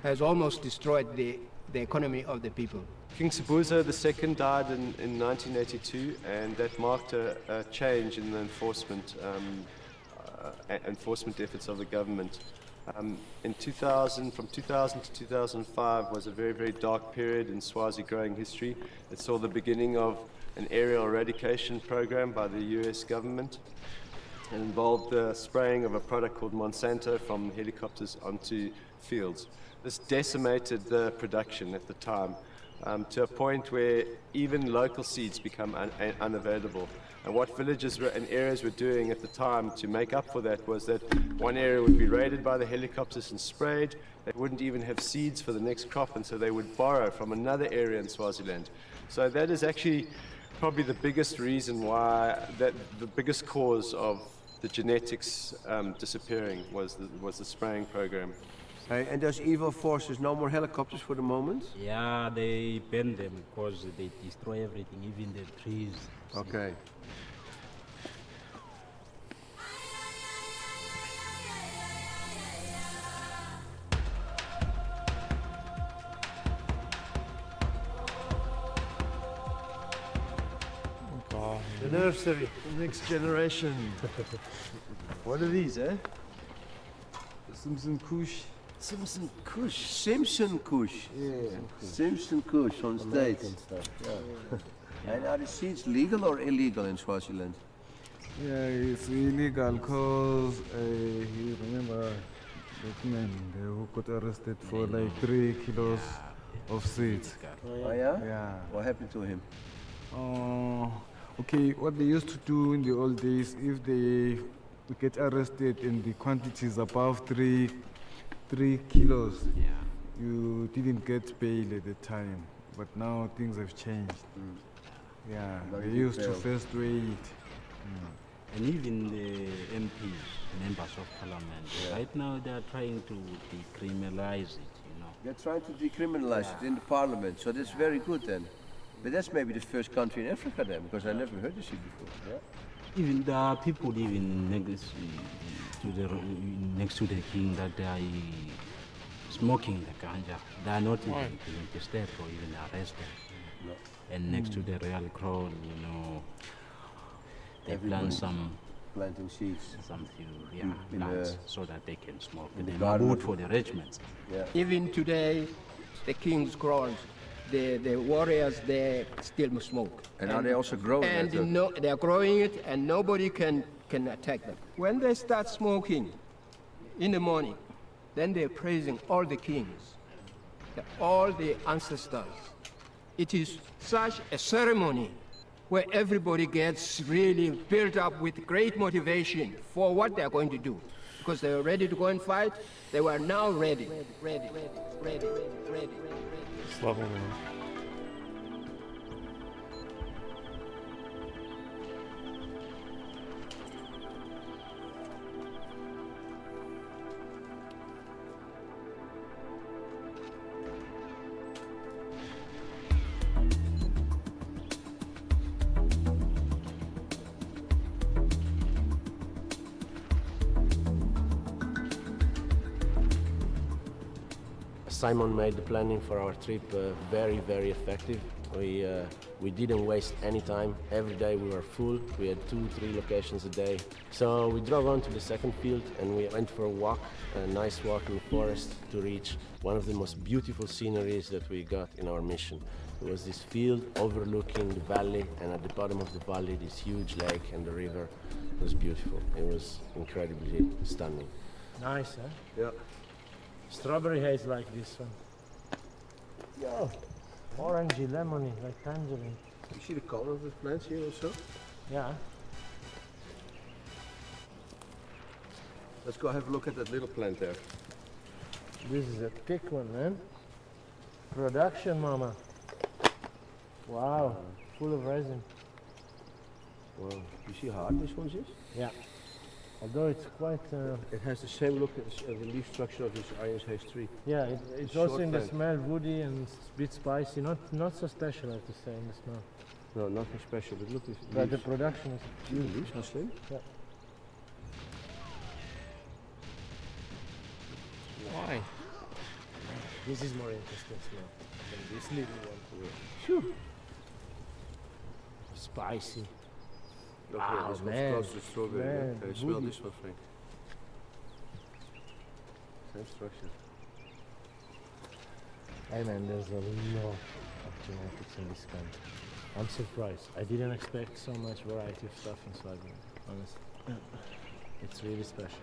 has almost destroyed the economy of the people. King Sobhuza II died in 1982, and that marked a change in the enforcement efforts of the government. In 2000, from 2000 to 2005 was a very, very dark period in Swazi growing history. It saw the beginning of an aerial eradication program by the US government. It involved the spraying of a product called Monsanto from helicopters onto fields. This decimated the production at the time to a point where even local seeds become unavailable. And what villages and areas were doing at the time to make up for that was that one area would be raided by the helicopters and sprayed. They wouldn't even have seeds for the next crop, and so they would borrow from another area in Swaziland. So that is actually probably the biggest reason why, the biggest cause of the genetics disappearing was the spraying program. And those evil forces, no more helicopters for the moment? Yeah, they ban them because they destroy everything, even the trees. Okay. The nursery, the next generation. What are these, eh? Simpson Kush. Simpson Kush. Simpson Kush. Yeah. Simpson Kush on stage. Yeah. And are the seeds legal or illegal in Swaziland? Yeah, it's illegal because you remember that man who got arrested for like 3 kilos of seeds. Oh yeah? Yeah. What happened to him? Okay, what they used to do in the old days, if they get arrested and the quantity is above 3 kilos, you didn't get bail at the time. But now things have changed. Yeah, they used to first wait. And even the MPs, members of parliament, right now they are trying to decriminalize it, you know. They're trying to decriminalize it in the parliament, so that's very good then. But that's maybe the first country in Africa then, because I never heard this before. Yeah? Even there are people living next to the king that they are smoking the ganja. They are not even disturbed or even arrested. No. And next to the royal crown, you know, they plant some planting seeds, some few plants so that they can smoke. in the They are garden good of- for the regiments. Yeah. Even today, the king's crowns, the warriors, they still smoke. And are they also growing And it? no, they are growing it, and nobody can attack them. When they start smoking in the morning, then they're praising all the kings, all the ancestors. It is such a ceremony where everybody gets really built up with great motivation for what they're going to do. Because they were ready to go and fight, they were now ready. Slava man. Simon made the planning for our trip very, very effective. We didn't waste any time. Every day we were full. We had 2-3 locations a day. So we drove on to the second field and we went for a walk, a nice walk in the forest to reach one of the most beautiful sceneries that we got in our mission. It was this field overlooking the valley, and at the bottom of the valley this huge lake and the river. It was beautiful. It was incredibly stunning. Nice, huh? Yeah. Strawberry haze like this one. Yo, orangey, lemony, like tangerine. You see the color of the plants here also? Yeah. Let's go have a look at that little plant there. This is a thick one, man. Production, mama. Wow, full of resin. Wow. You see how hard this one is? Yeah. Although it's quite... it has the same look as the leaf structure of this Iron's Haze tree. Yeah, it's also in the smell woody and a bit spicy. Not so special, I have to say, in the smell. No, nothing special, but look at But the production is beautiful. Leaves, how slim? Yeah. Why? This is more interesting smell than this little one. Phew. Spicy. Look Wow, here, this one's man. close to strawberry. Man, Okay, smell woody. this one, Frank. Same structure. Hey man, there's a lot of genetics in this country. I'm surprised. I didn't expect so much variety of stuff in Swaziland, honestly. It's really special.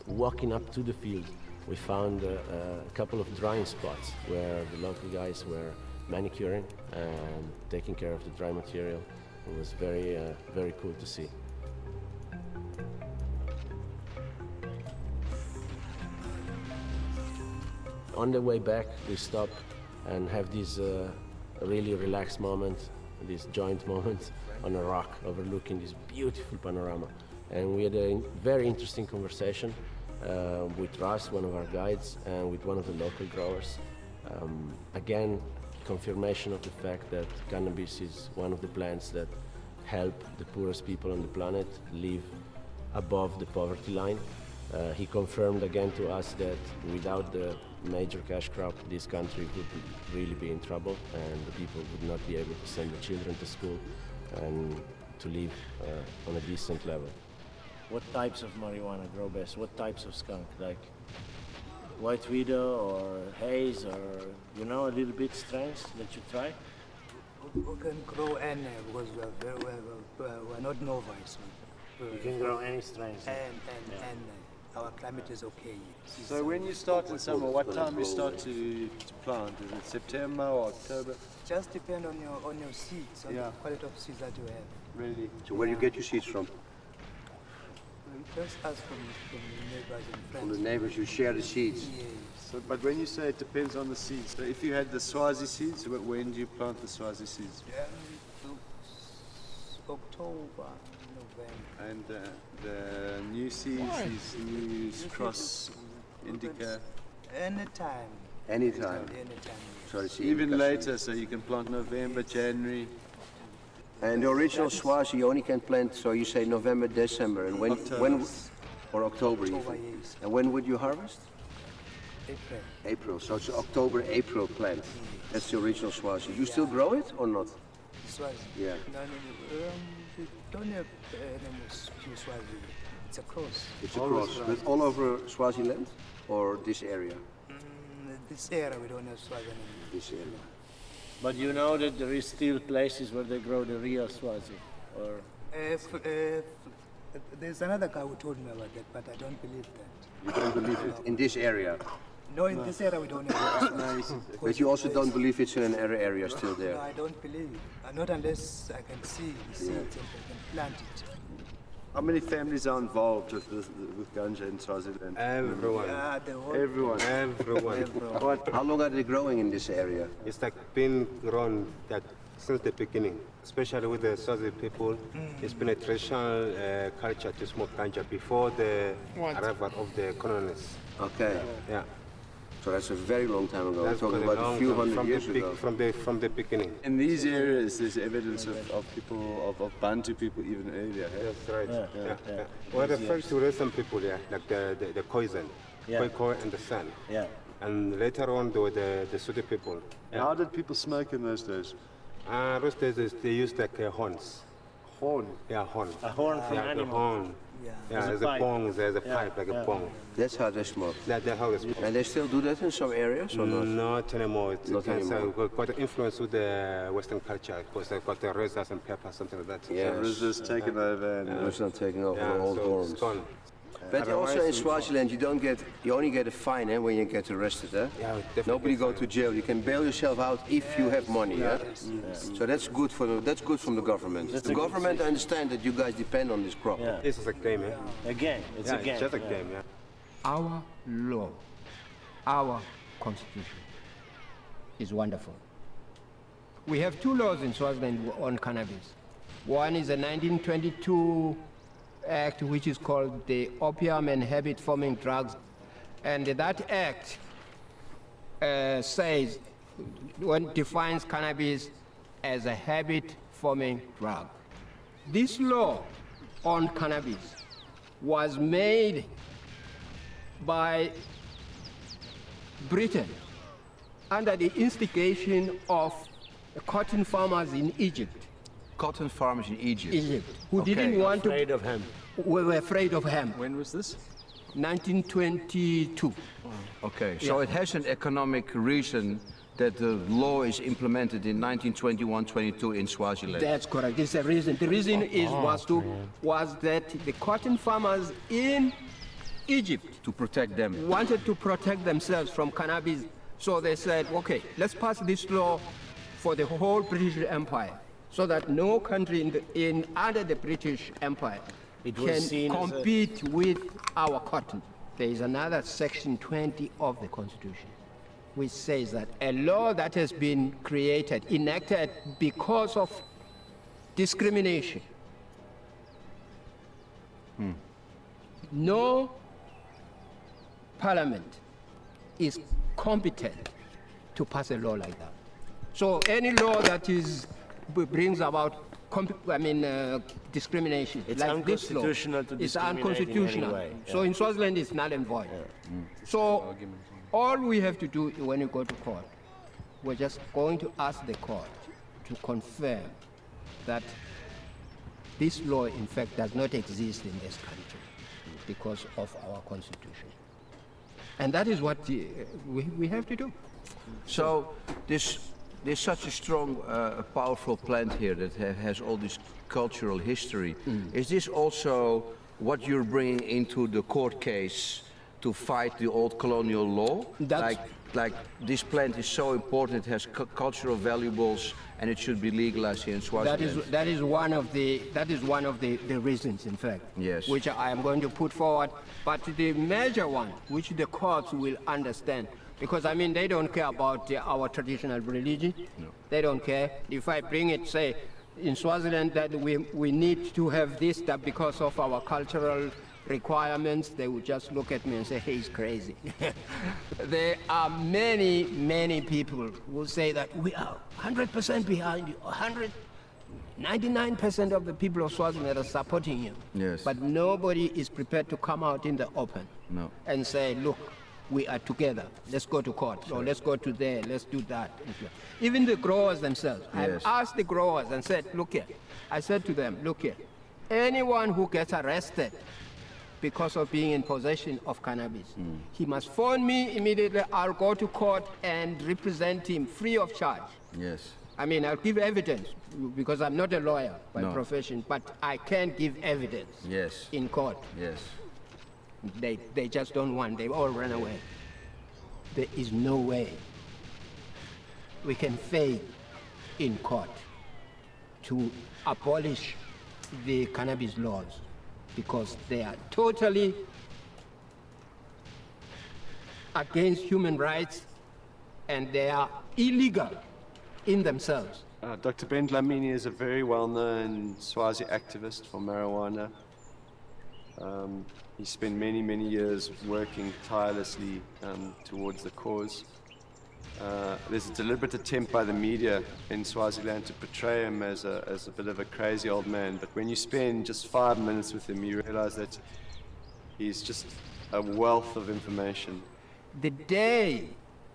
Walking up to the field, we found a couple of drying spots where the local guys were manicuring and taking care of the dry material. It was very cool to see. On the way back, we stop and have this really relaxed moment, this joint moment on a rock overlooking this beautiful panorama. And we had a very interesting conversation with Russ, one of our guides, and with one of the local growers. Again, confirmation of the fact that cannabis is one of the plants that help the poorest people on the planet live above the poverty line. He confirmed again to us that without the major cash crop, this country would really be in trouble, and the people would not be able to send their children to school and to live on a decent level. What types of marijuana grow best? What types of skunk? Like White Widow or Haze, or you know, a little bit strains that you try? We can grow any because we're not novice. You can grow any strains. And our climate is okay. So when you start in summer, what time you start to plant? Is it September or October? Just depend on your seeds, on the quality of seeds that you have. Really? So where do you get your seeds from? We just ask from the neighbors and friends. From the neighbors, you share the seeds. Yes. So, but when you say it depends on the seeds, so if you had the Swazi seeds, when do you plant the Swazi seeds? October, November. And the new seeds, these new cross indica? Anytime. Anytime. So it's Even later, so you can plant November, January. And the original Swazi you only can plant, so you say November, December, and when or October even. Yes. And when would you harvest? April. April. So it's October, April plant. That's the original Swazi. You still grow it or not? Swazi? Yeah. No. We don't have pure Swazi. It's a cross. It's a cross. But all over Swaziland or this area? This area we don't have Swazi anymore. This area. But you know that there is still places where they grow the real Swazi, or? There's another guy who told me about that, but I don't believe that. You don't believe it in this area? No, in this area we don't have it. But you also don't believe it's in an area still there? No, I don't believe it. Not unless I can see the seeds and I can plant it. How many families are involved with ganja in Swaziland? Everyone. Everyone. How long are they growing in this area? It's like been grown like since the beginning, especially with the Swazi people. It's been a traditional culture to smoke ganja before the arrival of the colonists. Okay. Yeah. So that's a very long time ago. That's We're talking about a few hundred years ago. From the beginning. In these areas, there's evidence of people, of Bantu people even earlier. That's right. Yeah. Well, the first recent people, like the Khoisan, Khoikhoi and the San. Yeah. And later on, there were the Sotho people. How did people smoke in those days? Those days, they used like horns. Horn? Yeah, horn. A horn from the animal. horn. Yeah, there's a pong, there's a pipe like a pong. That's how they smoke. That's how they smoke. And they still do that in some areas or not? Not anymore. Not anymore. We've got influence with the Western culture because they've got the razors and peppers, something like that. Yeah, Razors taken over and... Razors taking over the old so horns. it's gone. But also in Swaziland, you only get a fine when you get arrested. Yeah, Nobody go to jail. You can bail yourself out if you have money. So that's good from the government. The government understand that you guys depend on this crop. This is a game, Again, it's a game. It's just a game, Our law, our constitution is wonderful. We have two laws in Swaziland on cannabis. One is a 1922 Act, which is called the Opium and Habit-Forming Drugs. And that act defines cannabis as a habit-forming drug. This law on cannabis was made by Britain under the instigation of cotton farmers in Egypt. cotton farmers in Egypt. Who didn't want Afraid of him. We were afraid of him. When was this? 1922. Okay, so it has an economic reason that the law is implemented in 1921-22 in Swaziland. That's correct. It's a reason. The reason was that the cotton farmers in Egypt to protect them wanted to protect themselves from cannabis. So they said, okay, let's pass this law for the whole British Empire, so that no country under the British Empire can compete with our cotton. There is another section 20 of the Constitution, which says that a law that has been created, enacted because of discrimination, no parliament is competent to pass a law like that. So any law that brings about discrimination, it's like this law, unconstitutional to it's discriminate unconstitutional. in any way. So in Swaziland, it's null and void. So all we have to do when we go to court, we're just going to ask the court to confirm that this law, in fact, does not exist in this country because of our constitution. And that is what we have to do. So there's such a strong, powerful plant here that has all this cultural history. Is this also what you're bringing into the court case to fight the old colonial law? Like this plant is so important, it has cultural valuables, and it should be legalized here in Swaziland. That is one of the reasons, in fact, yes, which I am going to put forward. But the major one, which the courts will understand, because they don't care about our traditional religion. No. They don't care. If I bring it, say, in Swaziland that we need to have this, that because of our cultural requirements, they would just look at me and say, hey, he's crazy. There are many, many people who say that we are 100% behind you, 99% of the people of Swaziland are supporting you. Yes. But nobody is prepared to come out in the open and say, look, we are together. Let's go to court. Or let's go to there. Let's do that. Even the growers themselves. Yes. I've asked the growers and said, look here. I said to them, look here. Anyone who gets arrested because of being in possession of cannabis, he must phone me immediately. I'll go to court and represent him free of charge. Yes. I'll give evidence because I'm not a lawyer by profession, but I can give evidence in court. Yes. They just don't want, they all run away. There is no way we can fail in court to abolish the cannabis laws because they are totally against human rights and they are illegal in themselves. Dr. Ben Dlamini is a very well-known Swazi activist for marijuana. He spent many, many years working tirelessly towards the cause. There's a deliberate attempt by the media in Swaziland to portray him as a bit of a crazy old man, but when you spend just 5 minutes with him, you realize that he's just a wealth of information. The day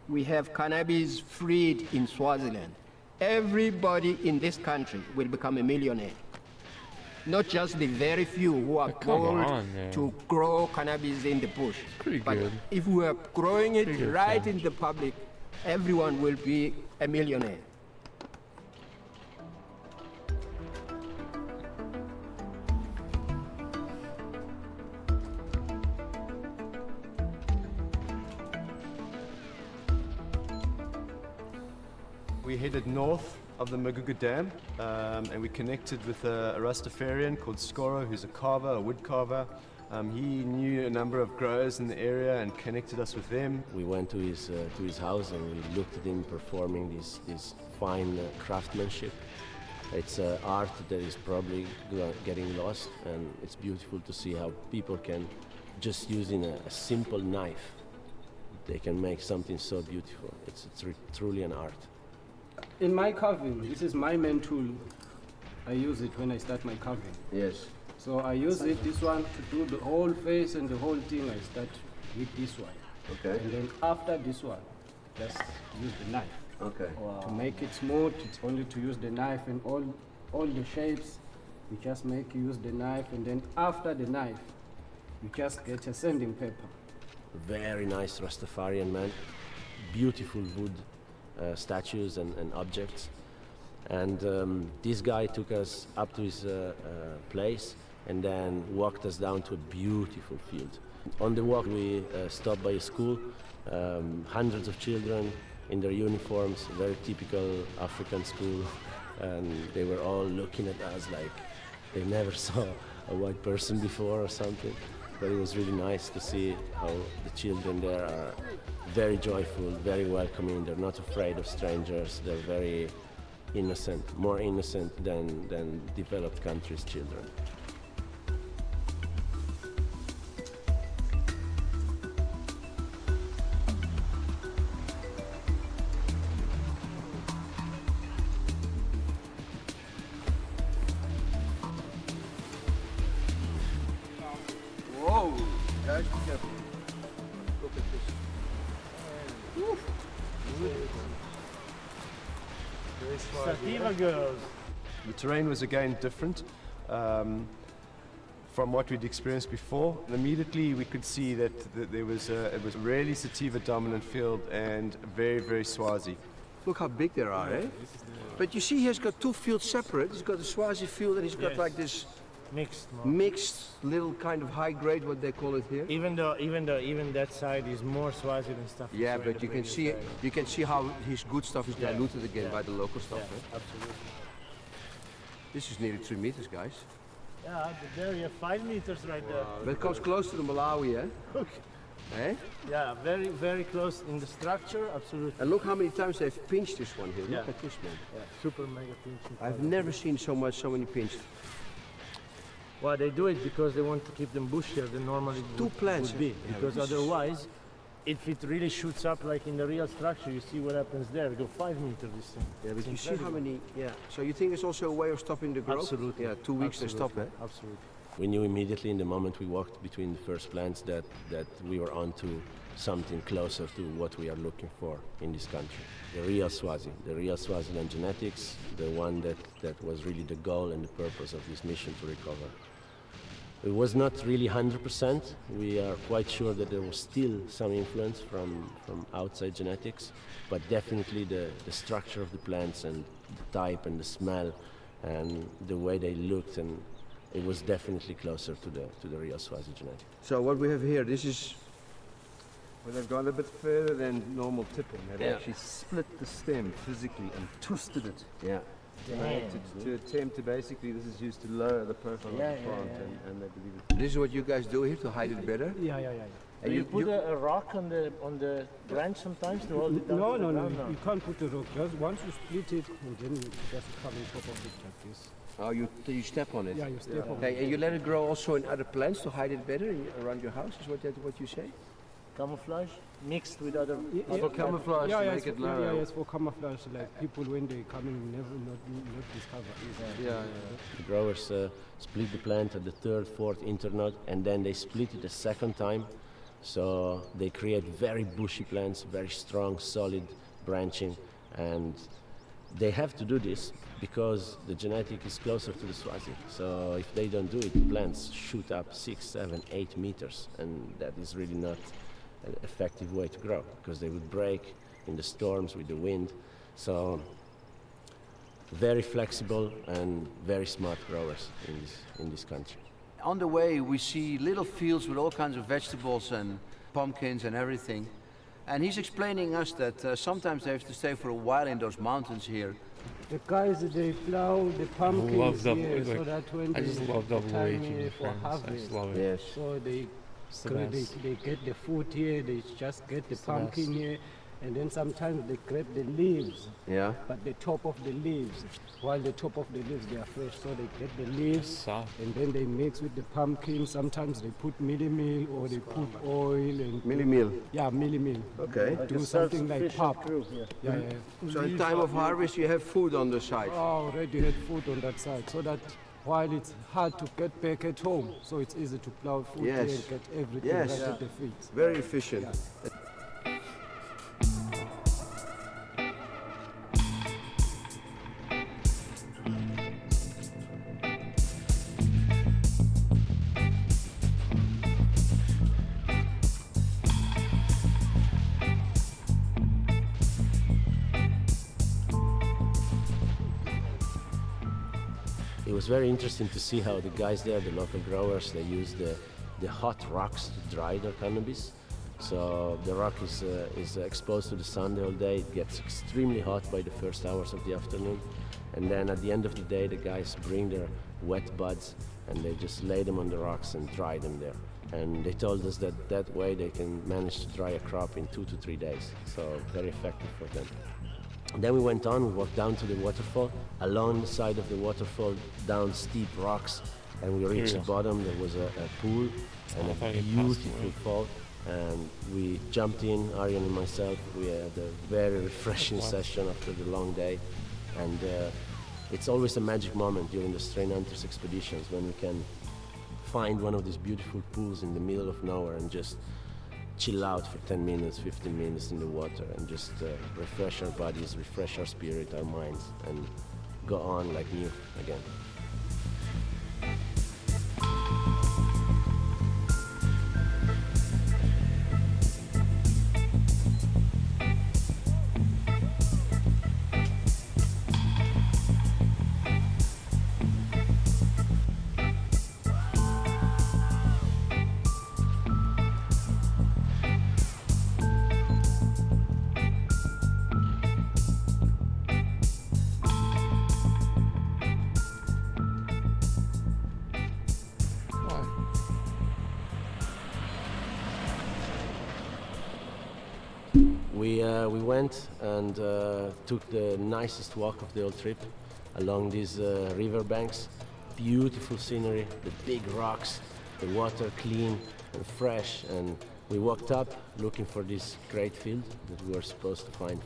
we have cannabis freed in Swaziland, everybody in this country will become a millionaire. Not just the very few who are called to grow cannabis in the bush. But if we are growing it right in the public, everyone will be a millionaire. We headed north of the Magugu Dam, and we connected with a Rastafarian called Skoro, who's a carver, a wood carver. He knew a number of growers in the area and connected us with them. We went to his house and we looked at him performing this fine craftsmanship. It's art that is probably getting lost, and it's beautiful to see how people can, just using a simple knife, they can make something so beautiful. It's truly an art. In my carving, this is my main tool. I use it when I start my carving. Yes. So I use this one to do the whole face and the whole thing. I start with this one. Okay. And then after this one, just use the knife. Okay. To make it smooth, it's only to use the knife, and all all the shapes. You just use the knife, and then after the knife, you just get a sanding paper. Very nice Rastafarian man, beautiful wood statues and objects. And this guy took us up to his place and then walked us down to a beautiful field. On the walk we stopped by a school, hundreds of children in their uniforms, very typical African school, and they were all looking at us like they never saw a white person before or something. But it was really nice to see how the children there are very joyful, very welcoming. They're not afraid of strangers. They're very innocent, more innocent than developed countries' children. Whoa, guys, be careful. Look at this. Sativa girls. The terrain was again different from what we'd experienced before. And immediately we could see that it was a really sativa dominant field and very, very Swazi. Look how big they are, eh? But you see, he's got two fields separate. He's got the Swazi field and he's got like this mixed little kind of high grade, what they call it here. Even that side is more Swazi than stuff. Yeah, but you can see how his good stuff is diluted again by the local stuff. Eh? Absolutely. This is nearly 3 meters, guys. Yeah, but there you have 5 meters right there. But it comes close to the Malawi, eh? Okay. Eh? Yeah, very, very close in the structure, absolutely. And look how many times they've pinched this one here. Yeah. Look at this, man. Yeah, super mega pinching. I've never seen so many pinched. Well, they do it because they want to keep them bushier than normally would be. Yeah, Because this is- otherwise, if it really shoots up like in the real structure, you see what happens there. Go 5 meters this thing. Yeah, but It's you see how incredible. many, yeah. So you think it's also a way of stopping the growth? Absolutely. Yeah, 2 weeks they stop, eh? Absolutely. We knew immediately in the moment we walked between the first plants that we were on to something closer to what we are looking for in this country. The real Swaziland genetics, the one that was really the goal and the purpose of this mission to recover. It was not really 100%. We are quite sure that there was still some influence from outside genetics, but definitely the structure of the plants and the type and the smell and the way they looked, and it was definitely closer to the real Swazi genetic. So what we have here, this is... Well, they've gone a bit further than normal tipping. They've Yeah. actually split the stem physically and twisted it. Yeah. To attempt to basically, this is used to lower the profile of the plant, and they believe it. This is what you guys do here to hide it better? Yeah. And you put a rock on the branch sometimes to hold it down? No, to the ground? you can't put a rock. Just once you split it, and then you just come on top of it like this. Oh, you step on it? Yeah, you step on it. Okay, and you let it grow also in other plants to hide it better around your house, is what you say? Camouflage mixed with other... For camouflage, to make it lower. Yeah, yes, for camouflage, like people when they come in never not discover it. Yeah. The growers split the plant at the third, fourth internode, and then they split it a second time. So they create very bushy plants, very strong, solid branching, and they have to do this because the genetic is closer to the Swazi. So if they don't do it, the plants shoot up 6, 7, 8 meters, and that is really not an effective way to grow because they would break in the storms with the wind. So very flexible and very smart growers in this country. On the way, we see little fields with all kinds of vegetables and pumpkins and everything. And he's explaining us that sometimes they have to stay for a while in those mountains here. The guys, they plow the pumpkins double- here, like, so that when I just they love double time aging here for friends. I harvest, just love it. Yes. so they the best. they get the food here, they just get the It's the pumpkin best. here, and then sometimes they grab the leaves, Yeah. but the top of the leaves, while the top of the leaves they are fresh, so they get the leaves, Soft. and then they mix with the pumpkin. Sometimes they put mealy meal or they put oil and Mealy meal. Yeah, mealy meal. Okay. Do something like pap. Yeah. So in time of harvest, you have food on the side. Oh, already had food on that side, so that while it's hard to get back at home, so it's easy to plow food here Yes. and get everything Yes. right at the fields. Very efficient. was very interesting to see how the guys there, the local growers, they use the hot rocks to dry their cannabis. So the rock is exposed to the sun the whole day. It gets extremely hot by the first hours of the afternoon. And then at the end of the day, the guys bring their wet buds and they just lay them on the rocks and dry them there. And they told us that that way they can manage to dry a crop in 2 to 3 days. So very effective for them. And then we went on, we walked down to the waterfall. Along the side of the waterfall, down steep rocks, and we reached the bottom. There was a pool and a beautiful fall. And we jumped in, Aryan and myself. We had a very refreshing session after the long day. And it's always a magic moment during the Strain Hunters expeditions when we can find one of these beautiful pools in the middle of nowhere and just chill out for 10 minutes, 15 minutes in the water and just refresh our bodies, refresh our spirit, our minds, and go on like new again. We went and took the nicest walk of the whole trip along these river banks. Beautiful scenery, the big rocks, the water clean and fresh, and we walked up looking for this great field that we were supposed to find.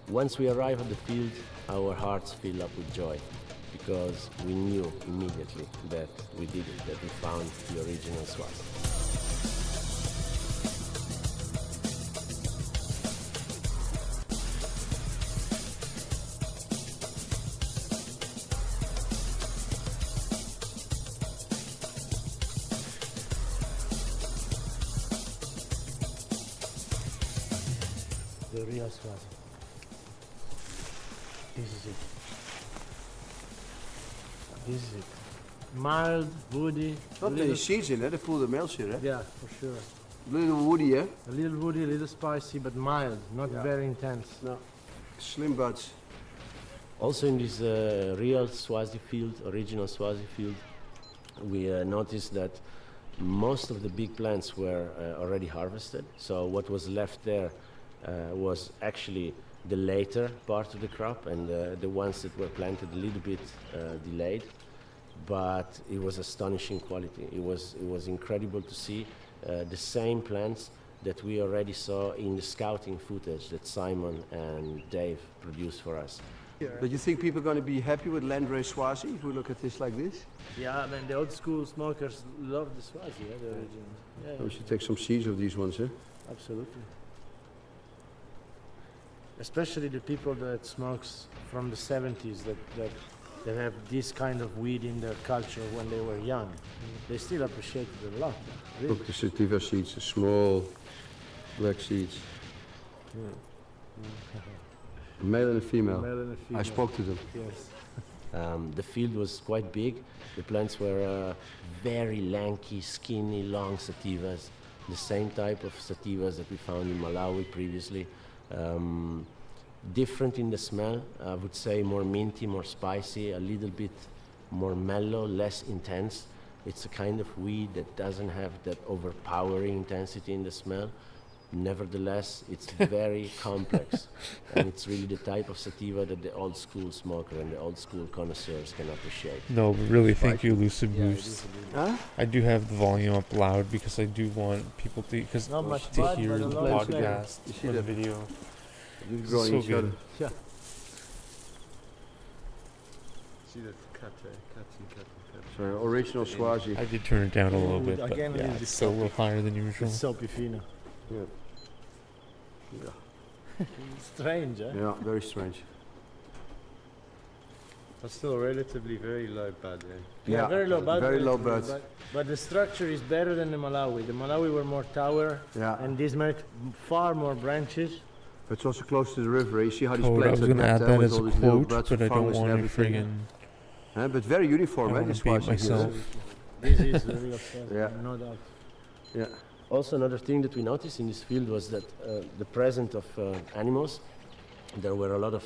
Once we arrive at the field, our hearts fill up with joy because we knew immediately that we did it, that we found the original swazi. The real swazi. This is it. This is it. Mild, woody. Not many seeds in it, they pull the males here, eh? Yeah, for sure. A little woody, eh? A little woody, a little spicy, but mild, not very intense. No. Slim buds. Also in this real swazi field, original swazi field, we noticed that most of the big plants were already harvested. So what was left there was actually the later part of the crop, and the ones that were planted a little bit delayed, but it was astonishing quality. It was incredible to see the same plants that we already saw in the scouting footage that Simon and Dave produced for us. But you think people are going to be happy with landrace swazi if we look at this like this? Yeah, I mean the old school smokers love the swazi, the original. Yeah, We should take some seeds of these ones, eh? absolutely. Especially the people that smokes from the 70s that have this kind of weed in their culture when they were young. They still appreciate it a lot. Really. Look, the sativa seeds, the small black seeds. A male and a female. Male and a female. I spoke to them. Yes. The field was quite big. The plants were very lanky, skinny, long sativas, the same type of sativas that we found in Malawi previously. Different in the smell, I would say more minty, more spicy, a little bit more mellow, less intense. It's a kind of weed that doesn't have that overpowering intensity in the smell. Nevertheless, it's very complex, and it's really the type of sativa that the old school smoker and the old school connoisseurs can appreciate. No, but really, thank you, Lucid Boost. Huh? I do have the volume up loud because I do want people to Not much to bud, hear but the a lot of podcast flavor. or the video. You're It's growing so each good. other. Yeah. See that cut. So original swazi. I did turn it down a little Ooh, bit, but again, yeah, it's it's still a little higher than The usual. soapy fino. Yeah. Yeah. Strange, eh? Yeah, very strange. But still relatively very low bud, eh? Yeah, very low bud. Very low bud. But the structure is better than the Malawi. The Malawi were more tower, Yeah. and these make far more branches. But it's also close to the river. You see how these Quote, I plates was are gonna kept add there that with as all a these little quote, buds but of I don't fungus and want to everything. friggin'. But very uniform, I eh? wanna This beat Swazi myself. here. This is the real stuff, Yeah. no doubt. Yeah. Also, another thing that we noticed in this field was that the presence of animals. There were a lot of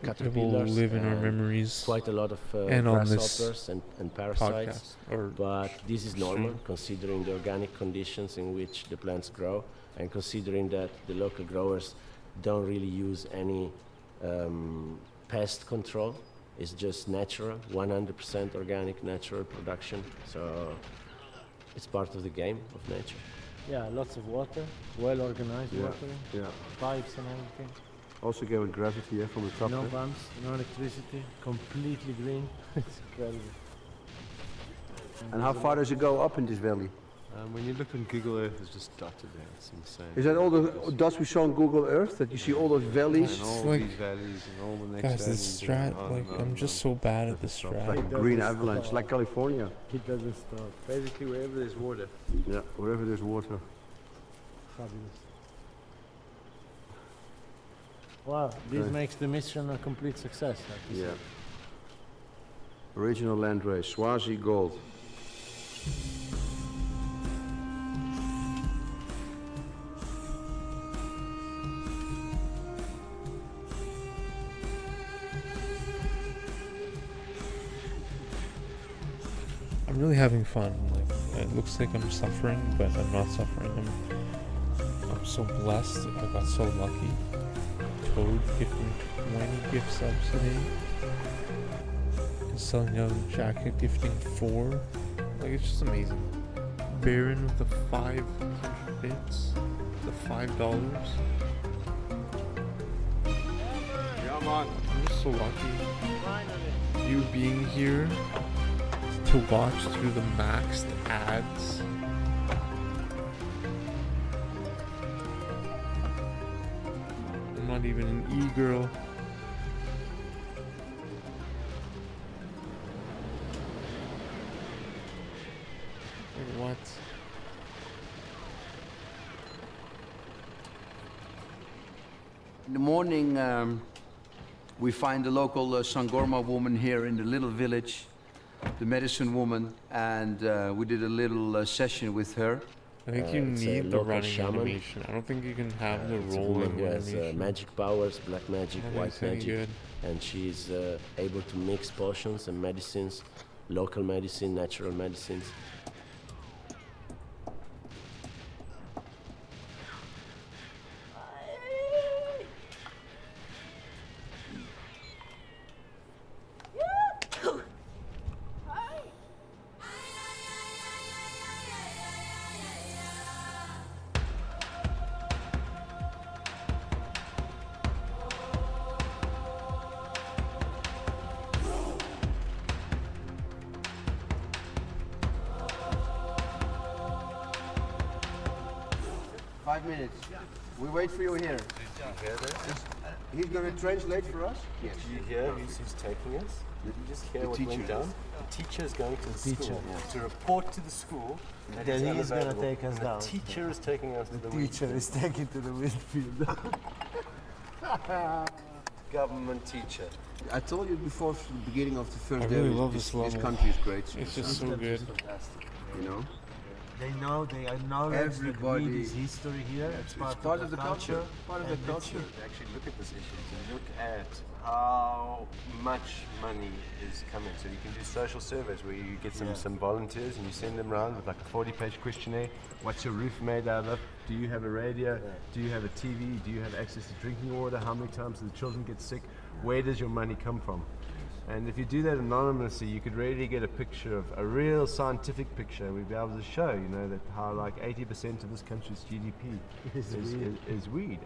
caterpillars, live in our and memories quite a lot of and on this grasshoppers and parasites. podcast, But this is normal, stream. considering the organic conditions in which the plants grow, and considering that the local growers don't really use any pest control. It's just natural, 100% organic, natural production. So it's part of the game of nature. Yeah, lots of water, well organized Yeah. watering, Yeah. pipes and everything. Also again with gravity, yeah, from the top. No there. pumps, no electricity, completely green. It's incredible. And how far does it go up in this valley? When you look on Google Earth, it's just dotted there. It's insane. Is that all the dots we saw on Google Earth? That you see all those valleys? And all Like- these valleys and all the next Guys, this valleys. strat, and on like, and on I'm and just on. so bad at this strat. Like a doesn't green stop. avalanche, like California. It doesn't stop. Basically, wherever there's water. Yeah, wherever there's water. Fabulous. Wow, this Okay. makes the mission a complete success. I have to say. Yeah. Original land race, Swazi gold. I'm really having fun. Like, it looks like I'm suffering, but I'm not suffering. I'm so blessed. I got so lucky. Toad gifting 20 gift subs today. And selling out a jacket gifting 4. Like, it's just amazing. Baron with the 500 bits. The $5. Come on. I'm just so lucky. You being here to watch through the maxed ads. I'm not even an e-girl. Wait, what? In the morning, we find the local Sangorma woman here in the little village, the medicine woman, and we did a little session with her. I think you It's a need the local running shaman. animation. I don't think you can have the It's a woman rolling who has animation. magic powers, black magic, I think white it's really magic, good. and she's able to mix potions and medicines, local medicine, natural medicines. minutes. We wait for you here. He's going to translate for us? Yes. Do you hear who's taking us? Did you just hear The what teacher. went down? The teacher is going to the Teacher. school to report to the school that That it's he's gonna unavailable. take us And down. The teacher is taking us to the Teacher is taken to the Windfield. Government teacher. I told you before from the beginning of the first I day, really love this this level. country is great. It's just so good. You know? They know, they acknowledge Everybody- that weed is history here. It's part, of the culture. Part of the And culture. Actually, look at this issue. To look at how much money is coming. So you can do social surveys where you get some volunteers and you send them around with like a 40-page questionnaire. What's your roof made out of? Do you have a radio? Do you have a TV? Do you have access to drinking water? How many times do the children get sick? Where does your money come from? And if you do that anonymously, you could really get a picture of a real scientific picture. We'd be able to show, you know, that how like 80% of this country's GDP is weed.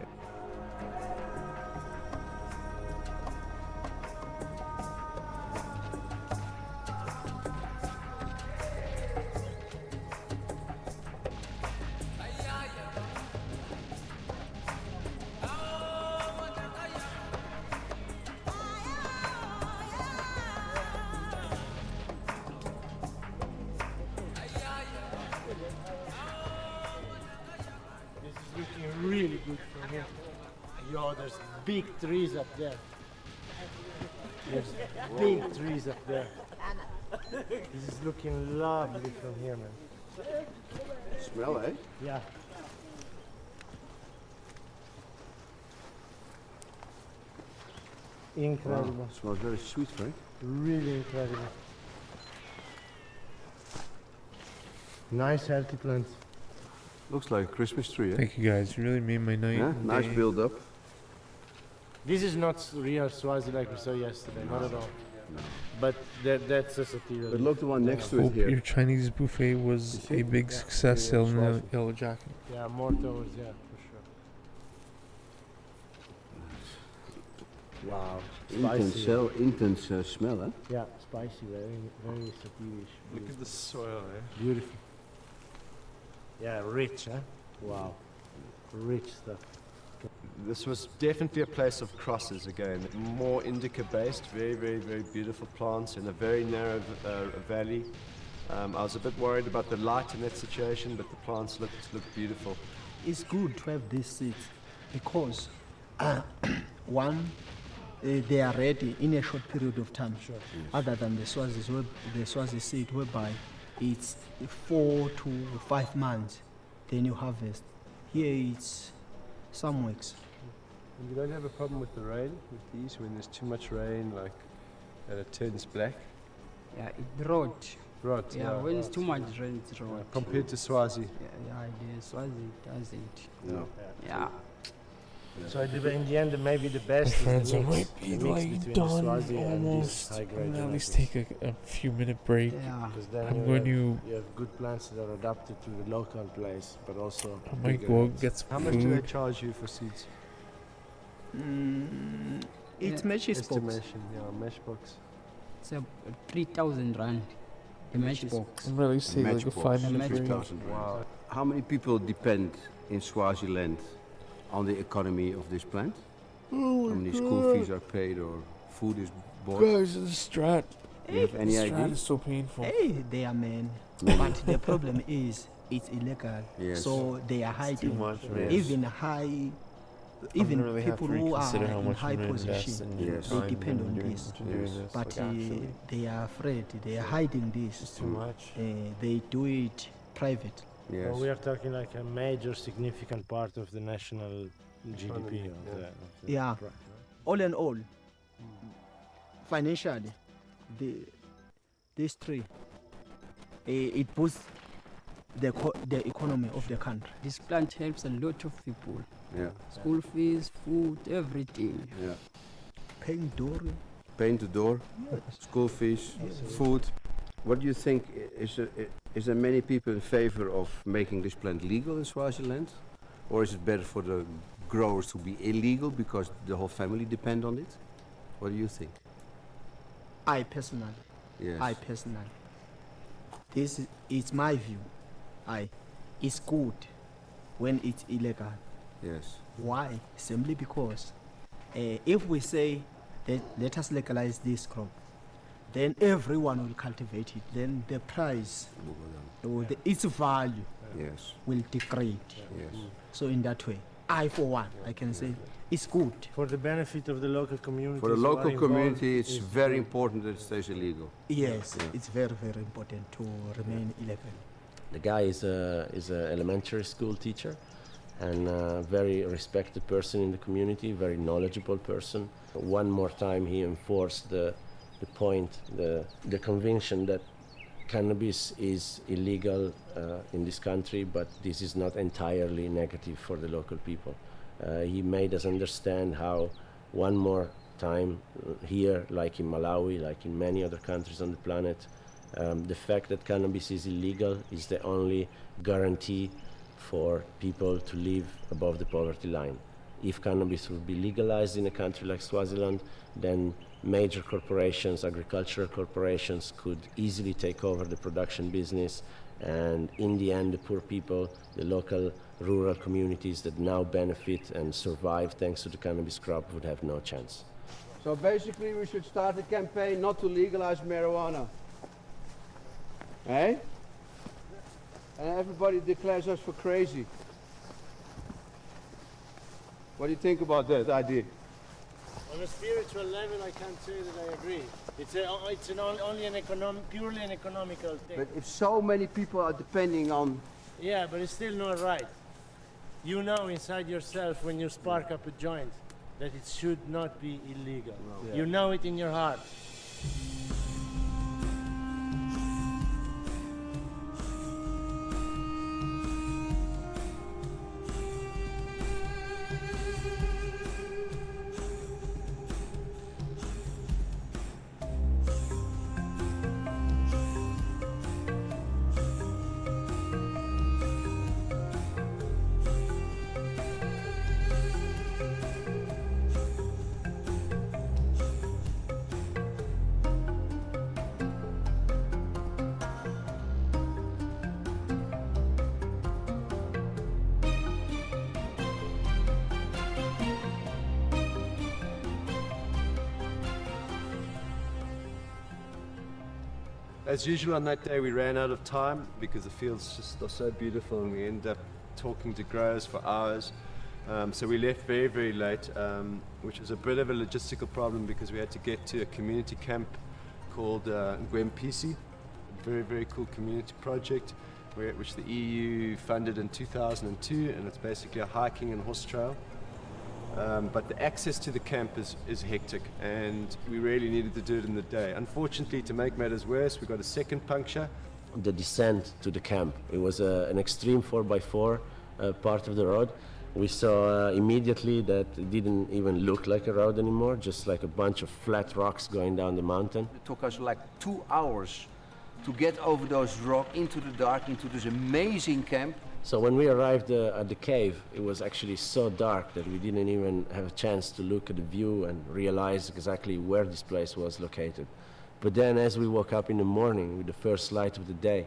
good from here. Yo, there's big trees up there. There's big trees up there. This is looking lovely from here, man. Smell, eh? Yeah. Incredible. Wow, smells very sweet, Frank. Really incredible. Nice healthy plants. Looks like a Christmas tree, eh? Thank you guys. You really made my night. Yeah, and nice day. build up. This is not real Swazi like we saw yesterday, not at all. No. But that's a sativa. But look, the one next to it Hope here. your Chinese buffet was a big success selling the yellow jacket. Yeah, more towards, yeah, for sure. Wow. Intense smell, eh? Yeah, spicy, very sativa-ish. Look at the soil, eh? Beautiful. Yeah, rich, eh? Wow. Rich stuff. This was definitely a place of crosses again. More indica based, very, very, very beautiful plants in a very narrow valley. I was a bit worried about the light in that situation, but the plants looked beautiful. It's good to have these seeds because one, they are ready in a short period of time. Sure. Other than the Swazi seed, whereby it's 4 to 5 months, then you harvest. Here it's some weeks. And you don't have a problem with the rain with these when there's too much rain, like, and it turns black? Yeah, it rot. Rot, Yeah, when it's too much rain, it's rot. Compared to Swazi? Yeah, the Swazi doesn't. No. Yeah. So in the end, maybe the best Friends, is the I mix, might be the mix like between done the Swazi and this almost. high-grade I'm gonna at least genetics. take a few minute break. Yeah. Because then I'm you going have, to. you have good plants that are adapted to the local place, but also. I might bigger go ones. get some How much do they food. charge you for seeds? It's matches box. Estimation, yeah, mesh box. It's a 3,000 rand. The match box. I'm gonna at least take like a 5 minute break. Wow. How many people depend in Swaziland on the economy of this plant? Oh How my many God. school fees are paid or food is bought? Guys, the strat. Do you have any The strat idea? is so painful. Hey, they are men. Men. But the problem is it's illegal. Yes. So they are It's too hiding. much, man. Even high, I'm even gonna really have people to who are reconsider how in much high I'm gonna invest position, in your Yes. they time depend when on doing- this. doing Yes. this, But like, actually. they are afraid. They are hiding this. It's too much. They do it private. Yes. Well, we are talking like a major significant part of the national GDP Economy, of yeah. the Yeah. right? All in all, financially, this tree, it boosts the economy of the country. This plant helps a lot of people. Yeah. School fees, food, everything. Yeah. Paying door. Paint the door, school fees, food. What do you think? Is there many people in favor of making this plant legal in Swaziland? Or is it better for the growers to be illegal because the whole family depend on it? What do you think? I personally, Yes. this is my view. It's good when it's illegal. Yes. Why? Simply because if we say that let us legalize this crop, then everyone will cultivate it. Then the price, or its value, Yes. will degrade. Yes. So in that way, I for one, I can say it's good. For the benefit of the local community. For the local community, it's very important that it stays illegal. Yes, Yeah. it's very, very important to remain illegal. The guy is a elementary school teacher and a very respected person in the community, very knowledgeable person. One more time he enforced the point, the conviction that cannabis is illegal in this country, but this is not entirely negative for the local people. He made us understand how one more time here, like in Malawi, like in many other countries on the planet, the fact that cannabis is illegal is the only guarantee for people to live above the poverty line. If cannabis would be legalized in a country like Swaziland, then major corporations, agricultural corporations, could easily take over the production business, and in the end, the poor people, the local rural communities that now benefit and survive thanks to the cannabis crop would have no chance. So basically we should start a campaign not to legalize marijuana. Eh? And everybody declares us for crazy. What do you think about that idea? On a spiritual level, I can't say that I agree. It's only an purely an economical thing. But if so many people are depending on... Yeah, but it's still not right. You know inside yourself when you spark up a joint that it should not be illegal. Yeah. You know it in your heart. As usual on that day, we ran out of time because the fields just are so beautiful, and we ended up talking to growers for hours. So we left very, very late, which was a bit of a logistical problem because we had to get to a community camp called Gwempisi, a very, very cool community project which the EU funded in 2002, and it's basically a hiking and horse trail. But the access to the camp is hectic, and we really needed to do it in the day. Unfortunately, to make matters worse, we got a second puncture. The descent to the camp, it was an extreme 4x4 part of the road. We saw immediately that it didn't even look like a road anymore, just like a bunch of flat rocks going down the mountain. It took us like 2 hours to get over those rocks into the dark, into this amazing camp. So when we arrived at the cave, it was actually so dark that we didn't even have a chance to look at the view and realize exactly where this place was located. But then as we woke up in the morning with the first light of the day,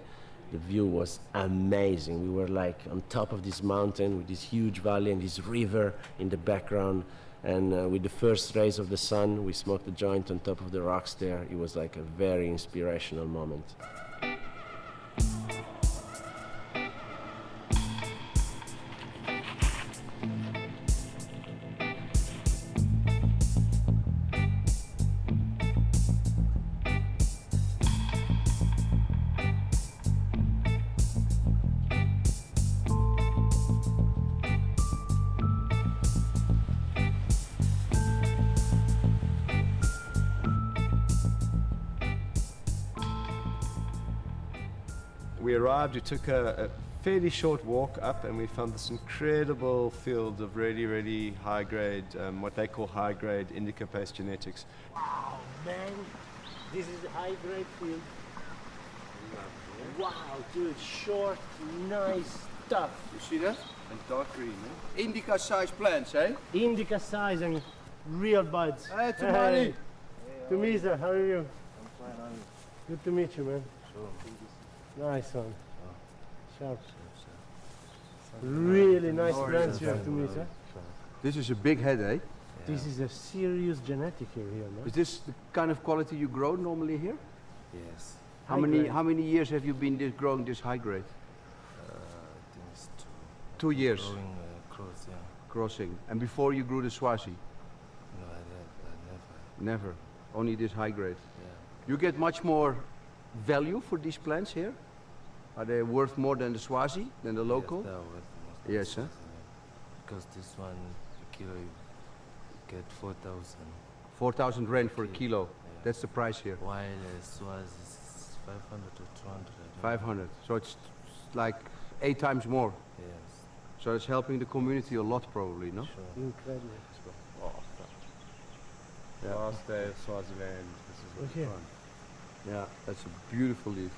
the view was amazing. We were like on top of this mountain with this huge valley and this river in the background. And with the first rays of the sun, we smoked a joint on top of the rocks there. It was like a very inspirational moment. We arrived, we took a fairly short walk up, and we found this incredible field of really, really high grade, what they call high grade indica based genetics. Wow, man, this is a high grade field. Wow, dude, short, nice stuff. You see that? And dark green, eh? Indica size plants, eh? Indica size and real buds. Hey, Tumani. Tumisa, how are you? I'm fine, I'm Good to meet you, man. sure. Nice one. Sharp. Really nice plants you have to meet, huh? This is a big head, eh? This is a serious genetic here, man. Is this the kind of quality you grow normally here? Yes. How many years have you been growing this high grade? I think it's 2 years. growing cross, yeah. Crossing. And before you grew the Swazi? No, I never. Never. Only this high grade. Yeah. You get much more value for these plants here? Are they worth more than the Swazi, than the local? Yes, they are worth more. Yes, huh? Because this one, a kilo, you get 4,000. 4,000 rand for a kilo. That's the price here. While Swazi is 500 or 200. I don't know. 500. So it's like 8 times more. Yes. So it's helping the community a lot, probably, no? Sure. Incredible. Yeah. Last day of Swaziland, this is what we found. Yeah, that's a beautiful leaves.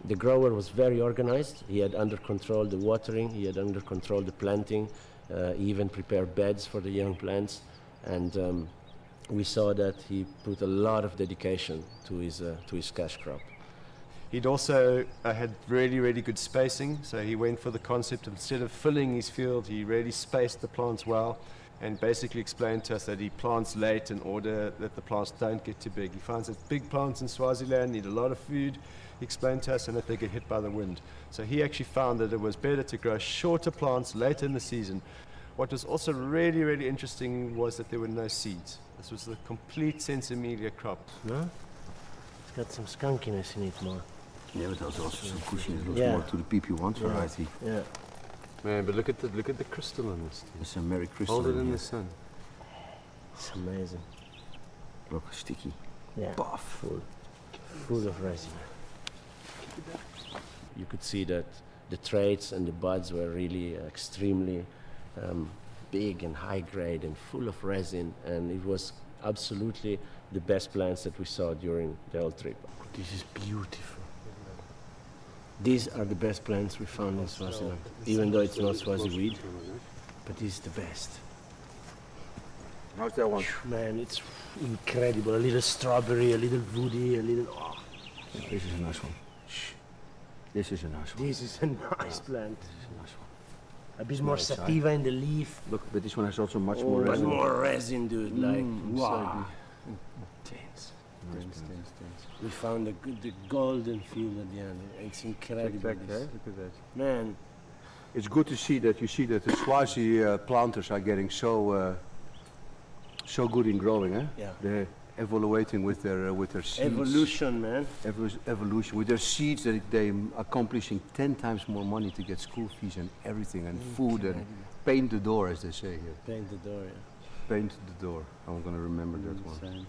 The grower was very organized. He had under control the watering, he had under control the planting, he even prepared beds for the young plants. And we saw that he put a lot of dedication to his cash crop. He'd also had really, really good spacing, so he went for the concept of, instead of filling his field, he really spaced the plants well, and basically explained to us that he plants late in order that the plants don't get too big. He finds that big plants in Swaziland need a lot of food, he explained to us, and that they get hit by the wind. So he actually found that it was better to grow shorter plants later in the season. What was also really, really interesting was that there were no seeds. This was the complete Sensimilia crop. No? It's got some skunkiness in it more. Yeah, but there's also some cushiness. It looks Yeah. more to the PP1 variety. Yeah. Man, but look at the crystal on this. There's some merry crystal. Hold it in here. the sun. It's amazing. Look, sticky. Yeah. Buff. Full of resin. You could see that the traits and the buds were really extremely big and high grade and full of resin, and it was absolutely the best plants that we saw during the whole trip. This is beautiful. These are the best plants we found in Swaziland, even though it's not Swazi weed, but this is the best. How's that one? Man, it's incredible. A little strawberry, a little woody, a little... Oh. This is a nice one. This is a nice one. This is a nice plant. This is a nice one. A bit more Nice, sativa in the leaf. Look, but this one has also much Oh, more but resin. more resin, dude. Like, wow. Intense. We found the golden field at the end. It's incredible. Check back this. there. Look at that. Man, It's good to see that the Swazi planters are getting so good in growing, eh? Yeah. They're evaluating with their seeds. evolution, man. Evolution with their seeds, that they're accomplishing 10 times more money to get school fees and everything and food and paint the door, as they say here. Paint the door, yeah. Paint the door. I'm gonna remember that one.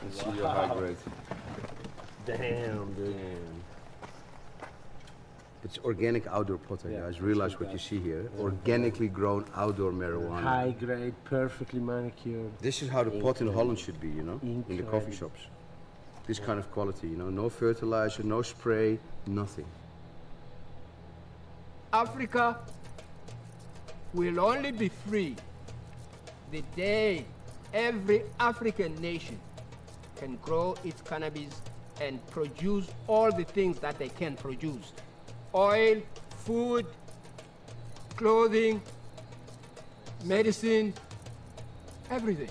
Let's see your high grade. Damn, dude. It's organic outdoor potting, guys. Realize what you see here. Organically grown outdoor marijuana. High grade, perfectly manicured. This is how the pot in Holland should be, you know, in the coffee Incredible. shops. This kind of quality, you know, no fertilizer, no spray, nothing. Africa will only be free the day every African nation can grow its cannabis and produce all the things that they can produce. Oil, food, clothing, medicine, everything.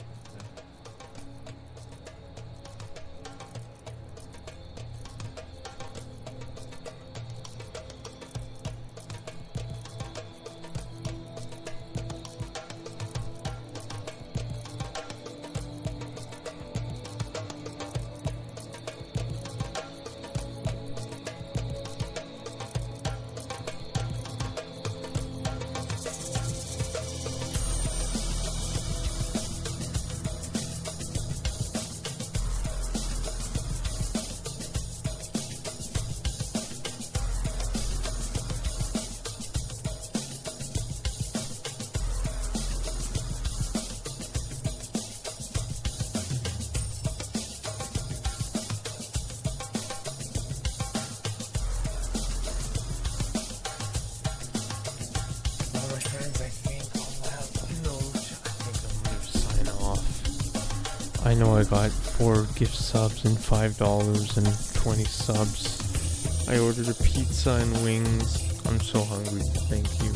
I know I got 4 gift subs and $5 and 20 subs. I ordered a pizza and wings. I'm so hungry. Thank you.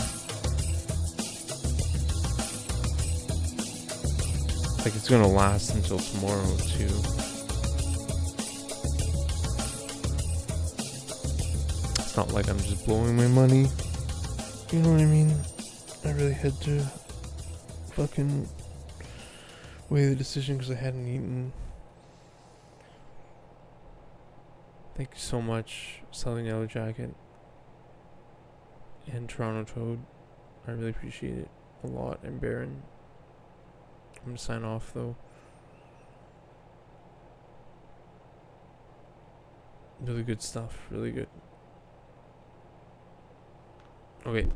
Like, it's gonna last until tomorrow too. It's not like I'm just blowing my money. You know what I mean? I really had to fucking weigh the decision because I hadn't eaten. Thank you so much, Southern Yellow Jacket and Toronto Toad. I really appreciate it a lot. And Baron. I'm gonna sign off though. Really good stuff. Really good. Okay.